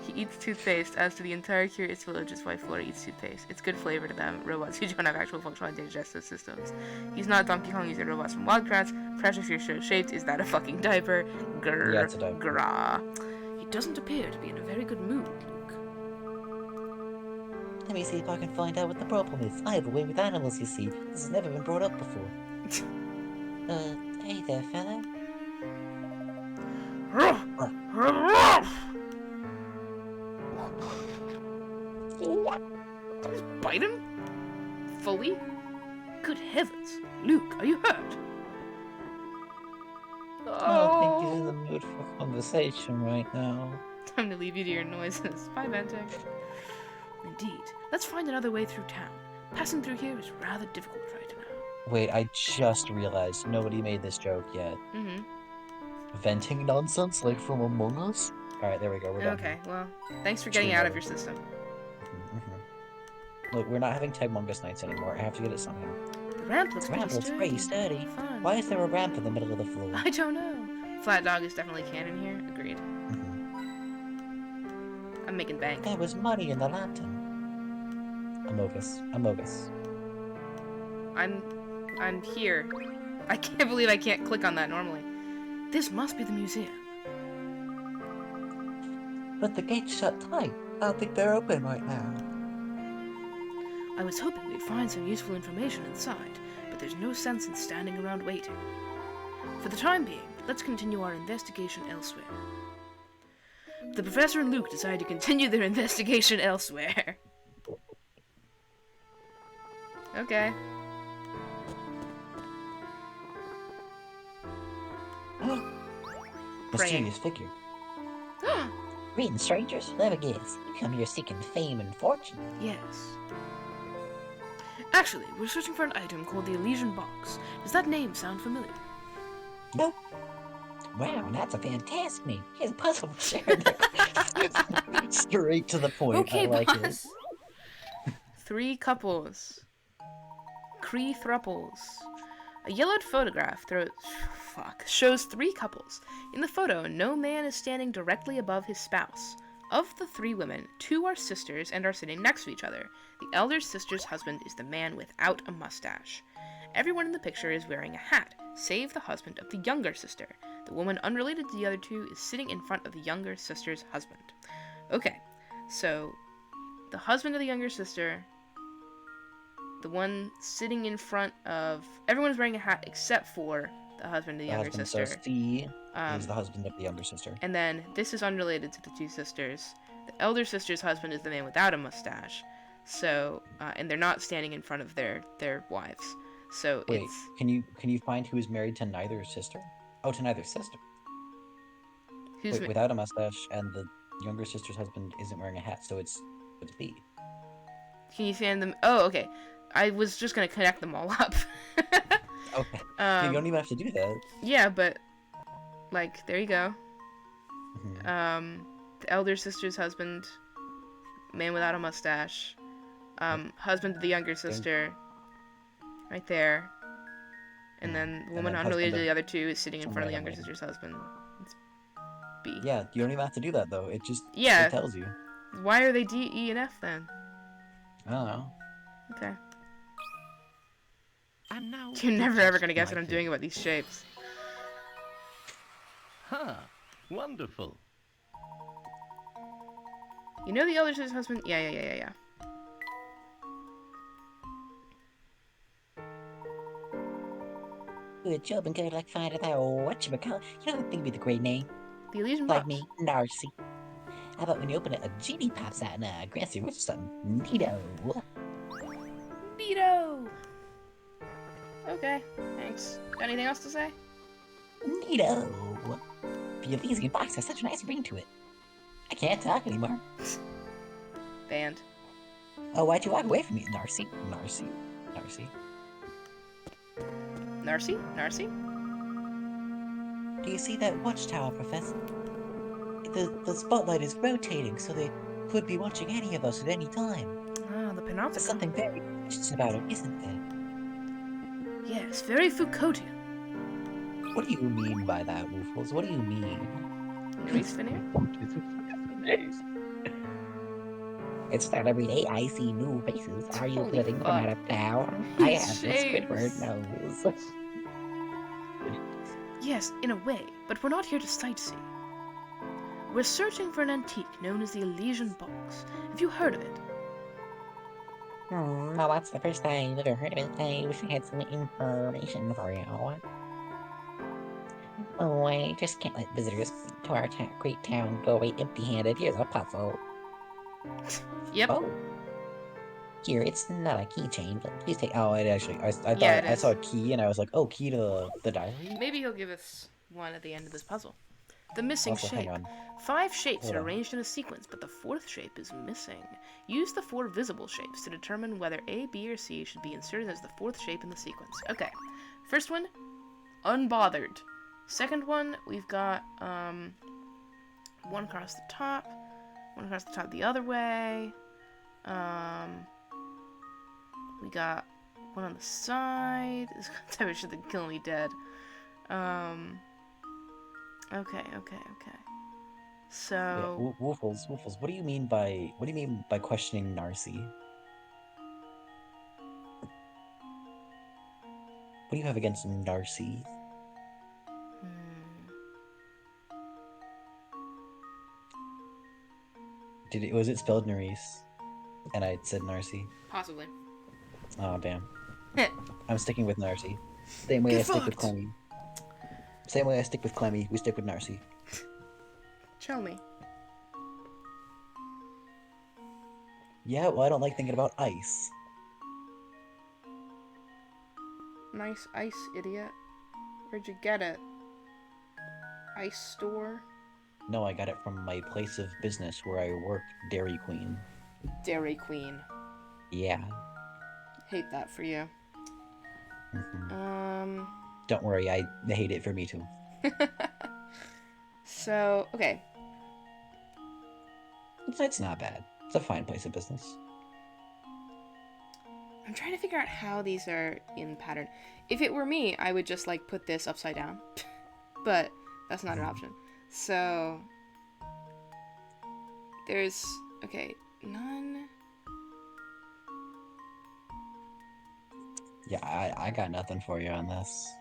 He eats toothpaste, as to the entire curious village is why Flora eats toothpaste. It's good flavor to them, robots who don't have actual functional digestive systems. He's not Donkey Kong, he's a robot from Wild Kratts. Fresh if you're so shaped, is that a fucking diaper? Grr, Yeah, it's a diaper. grah. He doesn't appear to be in a very good mood, Luke. Let me see if I can find out what the problem is. I have a way with animals, you see. This has never been brought up before. Hey there, fella. Just bite him? Fully? Good heavens. Luke, are you hurt? I don't think he's in the mood for conversation right now. Time to leave you to your noises. Bye, Ventic. Indeed. Let's find another way through town. Passing through here is rather difficult right now. Wait, I just realized nobody made this joke yet. Mm-hmm. Venting nonsense like from Among Us? Alright, there we go, we're done. Okay, well, thanks for getting out of your system. Look, we're not having Tegmungus nights anymore. I have to get it somehow. The ramp looks Ramp looks pretty sturdy. Fun. Why is there a ramp in the middle of the floor? I don't know. Flat Dog is definitely canon here. Agreed. I'm making bank. There was money in the lantern. Amogus. I'm here. I can't believe I can't click on that normally. This must be the museum. But the gate's shut tight. I don't think they're open right now. I was hoping we'd find some useful information inside, but there's no sense in standing around waiting. For the time being, let's continue our investigation elsewhere. The professor and Luke decide to continue their investigation elsewhere. Okay. Mysterious figure. Greetings, strangers. Let me guess. You come here seeking fame and fortune. Yes. Actually, we're searching for an item called the Elysian Box. Does that name sound familiar? Nope. Wow, that's a fantastic name. Here's a puzzle for sharing. Straight to the point. Okay, I like boss. 3 couples. Cree thruples. A yellowed photograph shows 3 couples. In the photo, no man is standing directly above his spouse. Of the 3 women, 2 are sisters and are sitting next to each other. The elder sister's husband is the man without a mustache. Everyone in the picture is wearing a hat, save the husband of the younger sister. The woman unrelated to the other 2 is sitting in front of the younger sister's husband. Okay, so the husband of the younger sister, the one sitting in front of... Everyone's wearing a hat except for the husband of the younger husband, sister. So C is the husband of the younger sister. And then this is unrelated to the 2 sisters. The elder sister's husband is the man without a mustache. So, and they're not standing in front of their wives. So Wait, it's... can you find who is married to neither sister? Oh, to neither sister. Who's Wait, without a mustache, and the younger sister's husband isn't wearing a hat, so it's B. Can you stand them? Oh, okay. I was just gonna connect them all up. Okay. You don't even have to do that. Yeah, but like there you go. Mhm. The elder sister's husband, man without a mustache. Husband of the younger sister, right there. And then the woman then unrelated to husband the other 2 is sitting in front of the someone younger unrelated. sister's husband. It's B. Yeah, you don't even have to do that though. It just Yeah. it tells you. Why are they D, E, and F then? I don't know. Okay. And now You're never ever gonna test guess my what I'm doing theory. about these shapes. Huh. Wonderful. You know the elder sister's husband? Yeah. Good job and good luck finding that whatchamacallit. You know what think would be the great name? The Elysian Like Box. me, Narcy. How about when you open it, a genie pops out and grants you wish or something? Neato. Neato! Okay, thanks. Got anything else to say? Neato. The Elysian box has such a nice ring to it. I can't talk anymore. Banned. Oh, why'd you walk away from me, Narcy? Narcy. Narcy? Do you see that watchtower, Professor? The spotlight is rotating, so they could be watching any of us at any time. Ah, the There's panopticon. something very interesting about it, isn't there? Yes, very Foucaultian. What do you mean by that, Woofles? What do you mean? Grease veneer? It's not every day I see new faces. Are you Holy flitting from fuck. out of town? I These have the shapes. Squidward nose. Yes, in a way, but we're not here to sightsee. We're searching for an antique known as the Elysian Box. Have you heard of it? No, that's the first time I've ever heard of it. I wish I had some information for you. Oh, I just can't let visitors to our great town go away empty-handed. Here's a puzzle. Yep. Oh. Here, it's not a keychain, but please take... Oh, it actually. I thought Yeah, it I is. saw a key, and I was like, oh, key to the diary. Maybe he'll give us one at the end of this puzzle. The missing Also, shape. hang on. 5 shapes Hold are on. arranged in a sequence, but the 4th shape is missing. Use the 4 visible shapes to determine whether A, B, or C should be inserted as the 4th shape in the sequence. Okay. First one, unbothered. Second one, we've got one across the top the other way. We got one on the side. This type of shit that kill me dead. Okay. So Yeah, Woofles, what do you mean by questioning Narcy? What do you have against Narcy? Was it spelled Nerys? And I said Narcy. possibly. Oh damn. I'm sticking with Narcy. Same way Get I stick with fucked. Clemmy. Same way I stick with Clemmy, we stick with Narcy. Tell me. Yeah, well, I don't like thinking about ice. Nice ice, idiot. Where'd you get it? Ice store? No, I got it from my place of business where I work, Dairy Queen. Dairy Queen. Yeah. Hate that for you. Don't worry, I hate it for me too. So, okay. It's not bad. It's a fine place of business. I'm trying to figure out how these are in pattern. If it were me, I would just, like, put this upside down. But that's not an option. So, there's, okay, none. Yeah, I got nothing for you on this.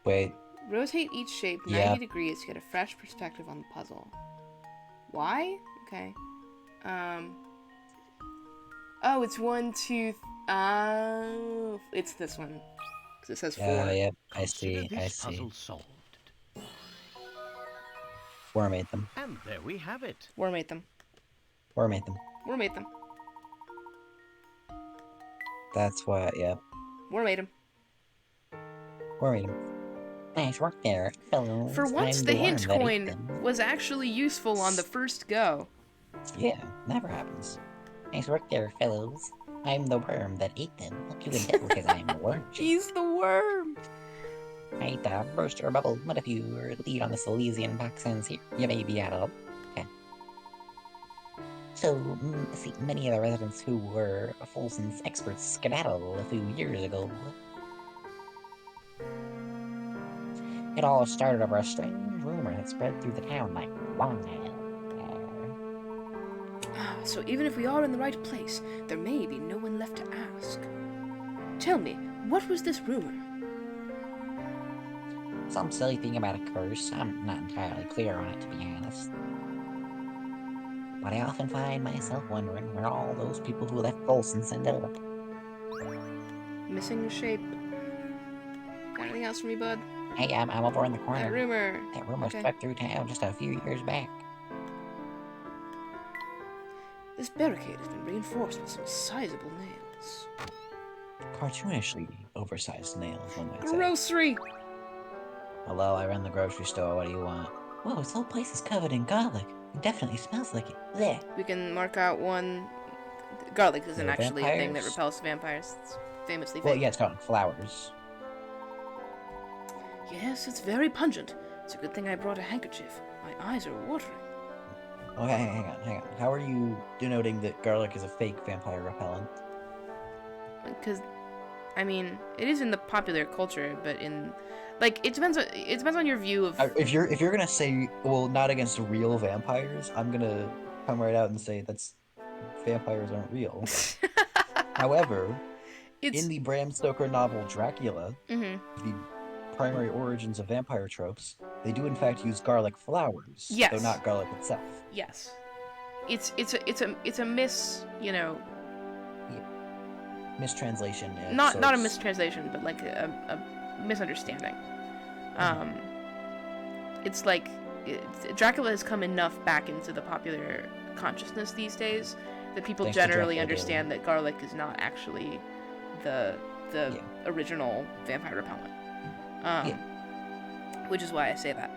Wait, Rotate each shape 90 Yep. degrees to get a fresh perspective on the puzzle. Why? Okay. Oh, it's 1, 2. Oh, it's this one. Because it says 4. yep, I Consider see, I this see. puzzle solved. Wormate them. And there we have it. Wormate them. Wormate them. Wormate them. That's why, yep. Wormate them. Wormate them. Nice work there, fellows. For once, I'm the worm hint that ate coin them. was actually useful on the first go. Yeah, never happens. Nice work there, fellows. I'm the worm that ate them. Look, you can tell because I'm a worm. He's the worm. I hate to burst your bubble, but if you were to lead on the Silesian vaccines here, you may be out of them. Okay. So, see, many of the residents who were Folson's experts skedaddled a few years ago. It all started over a strange rumor that spread through the town like wildfire. So even if we are in the right place, there may be no one left to ask. Tell me, what was this rumor? Some silly thing about a curse. I'm not entirely clear on it, to be honest. But I often find myself wondering where all those people who left Folson's ended up. Missing shape. Got anything else for me, bud? Hey, I'm over in the corner. That rumor. That rumor Okay. spread through town just a few years back. This barricade has been reinforced with some sizable nails. Cartoonishly oversized nails, one might say. Grocery! Hello, I run the grocery store. What do you want? Whoa, this whole place is covered in garlic. It definitely smells like it. There. We can mark out one. Garlic isn't No actually a thing that vampires? repels vampires. It's famously Well, fake. yeah, it's got flowers. Yes, it's very pungent. It's a good thing I brought a handkerchief. My eyes are watering. Oh, hang on. How are you denoting that garlic is a fake vampire repellent? Because, I mean, it is in the popular culture, but in, like, it depends on your view of. If you're gonna say, well, not against real vampires, I'm gonna come right out and say that's vampires aren't real. However, It's. in the Bram Stoker novel Dracula, Mhm. the primary origins of vampire tropes, they do in fact use garlic flowers, Yes. though not garlic itself. Yes. It's a miss, you know, Mistranslation. of not a sorts. mistranslation, but like a misunderstanding. It's like Dracula has come enough back into the popular consciousness these days that people Thanks to generally Dracula understand that garlic is not actually the Yeah. original vampire repellent. Yeah. Which is why I say that.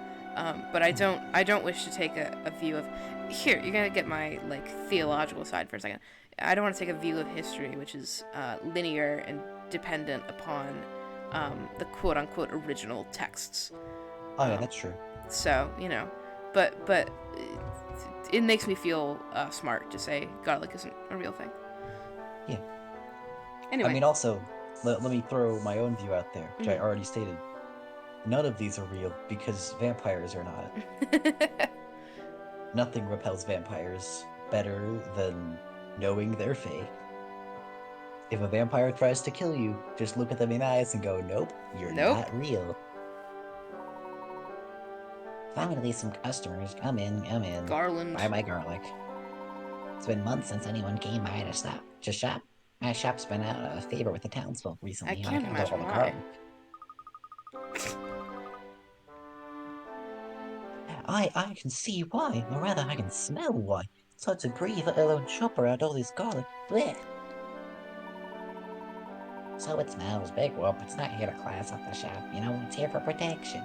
But I don't wish to take a view of. Here, you're gonna get my like theological side for a second. I don't want to take a view of history which is linear and dependent upon the quote-unquote original texts. Oh yeah, that's true. So, you know, but it makes me feel smart to say garlic isn't a real thing. Yeah. Anyway. I mean, also, let me throw my own view out there, which I already stated. None of these are real because vampires are not. Nothing repels vampires better than knowing they're fake. If a vampire tries to kill you, just look at them in the eyes and go, nope, you're Nope. not real. Finally, some customers. Come in. Garland. Buy my garlic. It's been months since anyone came by to shop. My shop's been out of favor with the townsfolk recently. I can't when it comes to imagine all the why. garlic. I can see why, or rather, I can smell why. It's hard to breathe, let alone chop around all this garlic. Blech. So it smells big whoop. It's not here to class up the shop, you know, it's here for protection.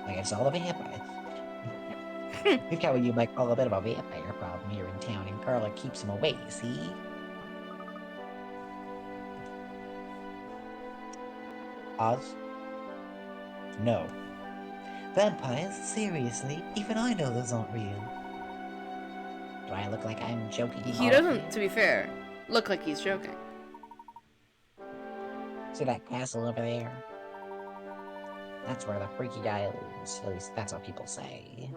Against all the vampires. We've got what you might call a bit of a vampire problem here in town, and garlic keeps them away, see? Oz? No. Vampires? Seriously? Even I know those aren't real. Do I look like I'm joking? He doesn't, to be fair, look like he's joking. See that castle over there? That's where the freaky guy lives. At least that's what people say.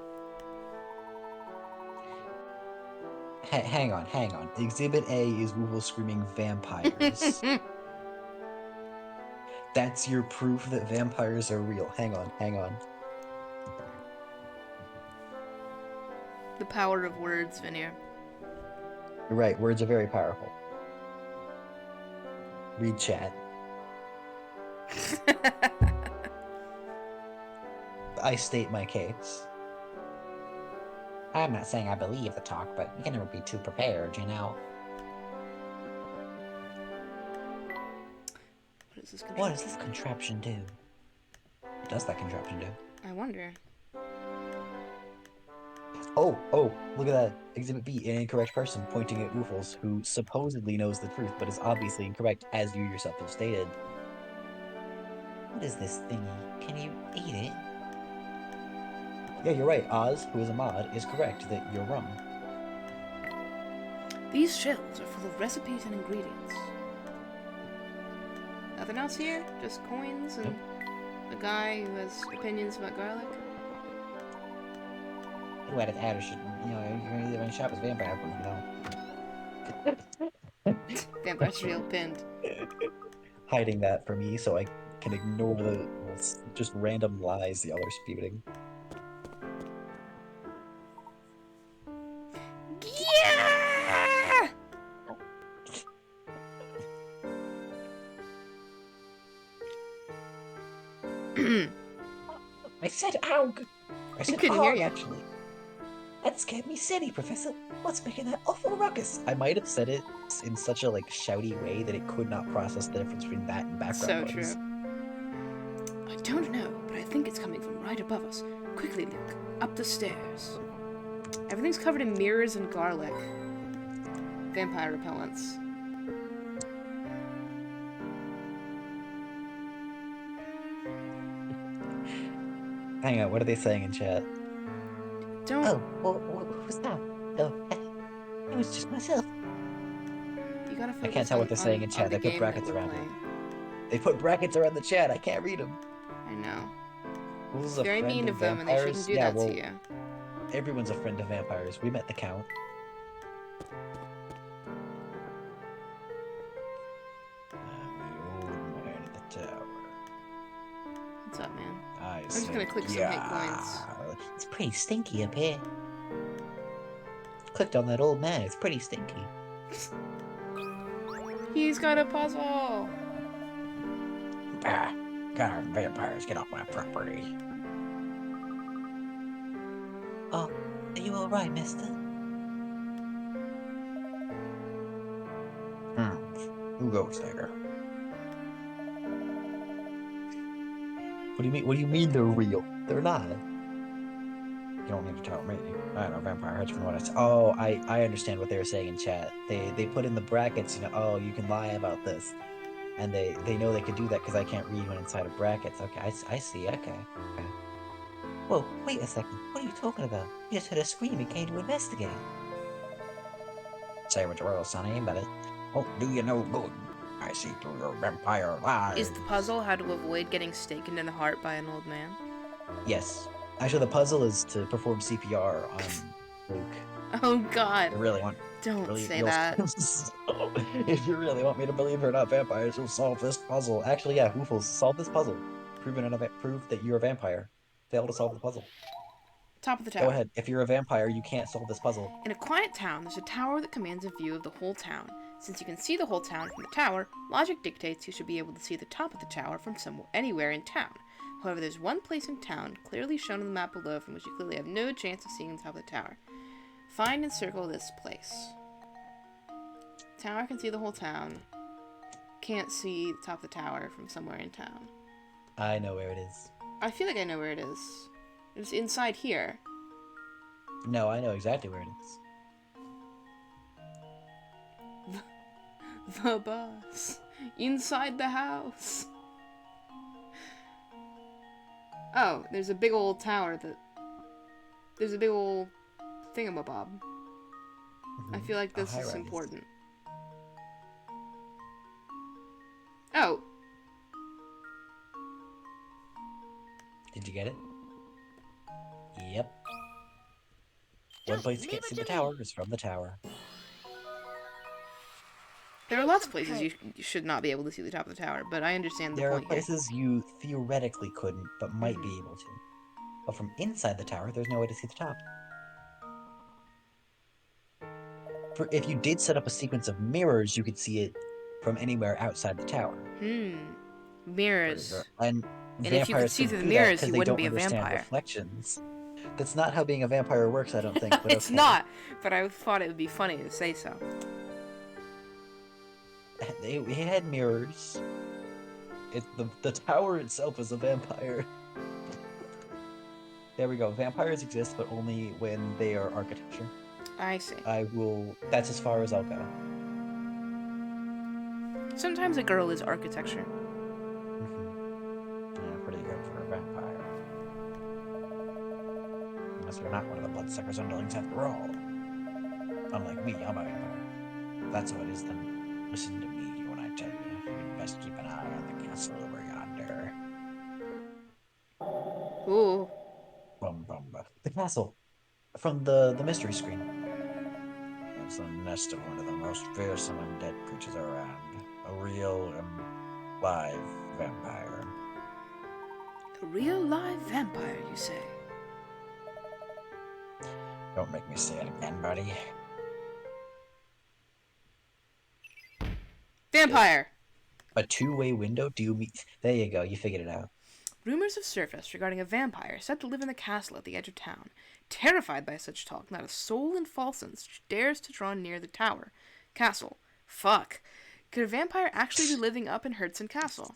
Hang on. Exhibit A is Woofle screaming vampires. That's your proof that vampires are real. Hang on. The power of words, Veneer. You're right, words are very powerful. Read chat. I state my case. I'm not saying I believe the talk, but you can never be too prepared, you know? What is this contraption? What does this contraption do? What does that contraption do? I wonder. Oh, look at that. Exhibit B, an incorrect person pointing at Woofles, who supposedly knows the truth, but is obviously incorrect, as you yourself have stated. What is this thingy? Can you eat it? Yeah, you're right. Oz, who is a mod, is correct that you're wrong. These shelves are full of recipes and ingredients. Nothing else here? Just coins and a guy who has opinions about garlic? Who had it out or should, you know, you're gonna either shop as vampire proof, you know? Vampire's real pinned. Hiding that from me so I can ignore the just random lies y'all are spewing. Yeah! I said ow! I said couldn't hear ow, you. actually. That scared me silly, Professor. What's making that awful ruckus? I might have said it in such a shouty way that it could not process the difference between that and background So noise. true. I don't know, but I think it's coming from right above us. Quickly, Luke. Up the stairs. Everything's covered in mirrors and garlic. Vampire repellents. Hang on, what are they saying in chat? Don't. Oh, who's that? Oh, it was just myself. You gotta focus I can't tell what they're saying in chat. the They put game brackets that we're around it. playing. They put brackets around the chat. I can't read them. I know. Who's It's a very friend mean of of them, and they vampires? shouldn't do Yeah, that well, to you. everyone's a friend of vampires. We met the count. I'm the old man at the tower. What's up, man? I'm just gonna click some hit coins. It's pretty stinky up here. Clicked on that old man. It's pretty stinky. He's got a puzzle! Ah, God, vampires, get off my property. Oh, are you alright, mister? Who goes there? What do you mean? What do you mean they're real? They're not. You don't need to tell me. I know vampire heads from what I said. Oh, I understand what they were saying in chat. They put in the brackets. You know, oh, you can lie about this, and they know they could do that because I can't read when inside of brackets. Okay, I see. Okay. Whoa, wait a second. What are you talking about? You just heard a scream and came to investigate. Say what you will, Sonny, but it won't do you no good. I see through your vampire lies. Is the puzzle how to avoid getting staked in the heart by an old man? Yes. Actually, the puzzle is to perform CPR on Luke. Oh god. I really want. Don't Really, say you'll- that. If you really want me to believe they're not vampires, you'll solve this puzzle. Actually, yeah, Woofles, solve this puzzle. Prove that you're a vampire. Fail to solve the puzzle. Top of the tower. Go ahead. If you're a vampire, you can't solve this puzzle. In a quiet town, there's a tower that commands a view of the whole town. Since you can see the whole town from the tower, logic dictates you should be able to see the top of the tower from anywhere in town. However, there's one place in town, clearly shown on the map below, from which you clearly have no chance of seeing the top of the tower. Find and circle this place. Tower can see the whole town. Can't see the top of the tower from somewhere in town. I know where it is. I feel like I know where it is. It's inside here. No, I know exactly where it is. The bus. Inside the house. Oh, there's a big old tower that... There's a big old thingamabob. I feel like this is high-rise. important. Oh. Did you get it? Yep. One Just place you leave can't it see to the me. tower is from the tower. There are lots of places you should not be able to see the top of the tower, but I understand the There are point here. places you theoretically couldn't, but might be able to. But from inside the tower, there's no way to see the top. If you did set up a sequence of mirrors, you could see it from anywhere outside the tower. Mirrors. And if you could vampires see can through the do that mirrors, 'cause you they wouldn't don't be a understand vampire. reflections. That's not how being a vampire works, I don't think. But It's okay. not, but I thought it would be funny to say so. We had mirrors. The tower itself is a vampire. There we go. Vampires exist, but only when they are architecture. I see. That's as far as I'll go. Sometimes a girl is architecture. Yeah, pretty good for a vampire. Unless you're not one of the bloodsuckers underlings after all. Unlike me, I'm a vampire. If that's what it is, then listen to me when I tell you. You'd best keep an eye on the castle over yonder. Ooh. Bum, bum, bum. The castle. From the mystery screen. It's the nest of one of the most fearsome undead creatures around. A real and live vampire. A real live vampire, you say? Don't make me say it again, buddy. Vampire! A two-way window? Do you mean... There you go, you figured it out. Rumors have surfaced regarding a vampire said to live in the castle at the edge of town. Terrified by such talk, not a soul in Falsons dares to draw near the tower. Castle. Fuck. Could a vampire actually be living up in Hertzen Castle?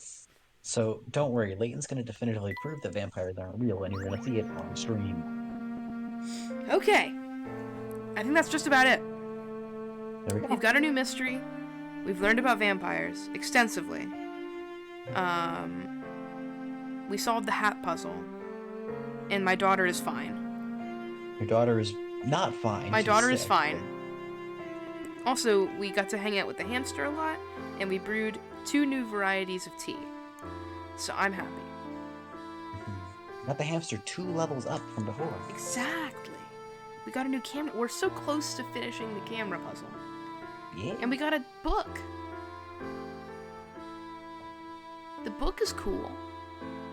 So, don't worry, Layton's gonna definitively prove that vampires aren't real, and you're gonna see it on stream. Okay. I think that's just about it. There we go. We've got a new mystery. We've learned about vampires extensively. We solved the hat puzzle. And my daughter is fine. Your daughter is not fine. My she's daughter is sick. fine. Also, we got to hang out with the hamster a lot, and we brewed 2 new varieties of tea. So I'm happy. Got the hamster 2 levels up from before. Exactly. We got a new camera. We're so close to finishing the camera puzzle. Yeah. And we got a book. The book is cool.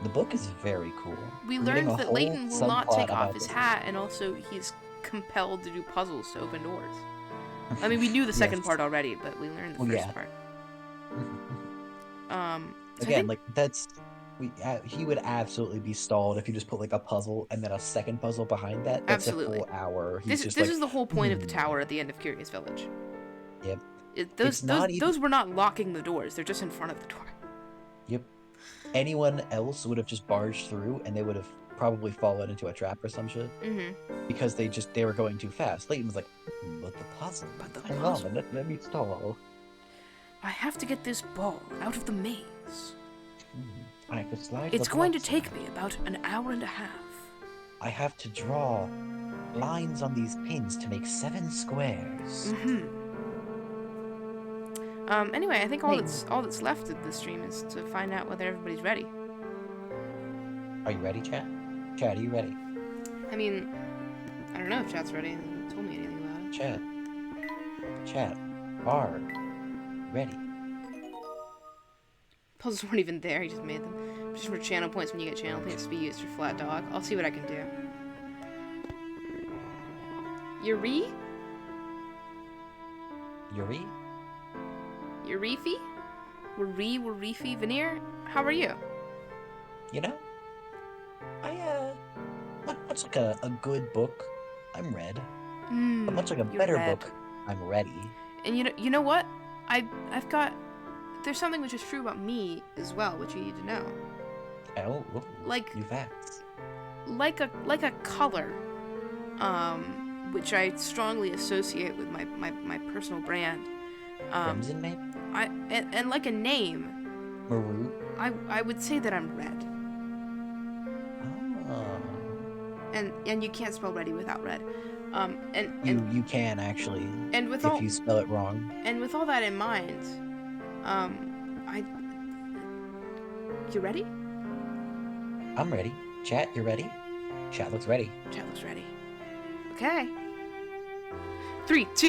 The book is very cool. We Reading learned a that whole Layton will not subplot take off about his this. hat, and also he's compelled to do puzzles to open doors. I mean, we knew the second Yes. part already, but we learned the Well, first yeah. part. So I Again, think- like that's he would absolutely be stalled if you just put like a puzzle and then a second puzzle behind that. That's Absolutely. a full hour. He's this just this like, is the whole point of the tower at the end of Curious Village. Yep. Those not even- those were not locking the doors; they're just in front of the door. Yep. Anyone else would have just barged through, and they would have probably fallen into a trap or some shit because they were going too fast. Layton was like, "But the puzzle. But the Hang puzzle. on, let me stall. I have to get this ball out of the maze. I could slide. It's the going to blocks take out. me about an hour and a half. I have to draw lines on these pins to make 7 squares. Anyway, I think all Wait. that's left of the stream is to find out whether everybody's ready. Are you ready, chat? Chat, are you ready? I mean, I don't know if chat's ready. They haven't told me anything about it. Chat, are ready. Puzzles weren't even there. He just made them. Just for channel points when you get channel points to be used for Flat Dog. I'll see what I can do. Yuri? Yuri? Yurifi? Warifi? Veneer? How are you? You know? What's like a good book? I'm read. But much like a you're better red. book, I'm ready. And you know what? I've got there's something which is true about me as well, which you need to know. Oh, Like new facts. like a color, which I strongly associate with my personal brand. Crimson, maybe? And like a name, Maroon? I would say that I'm red. Oh. And you can't spell ready without red. You can actually, and with if all you spell it wrong. and with all that in mind, I you ready? I'm ready. Chat, you ready? Chat looks ready. Chat looks ready. Okay. 3, 2.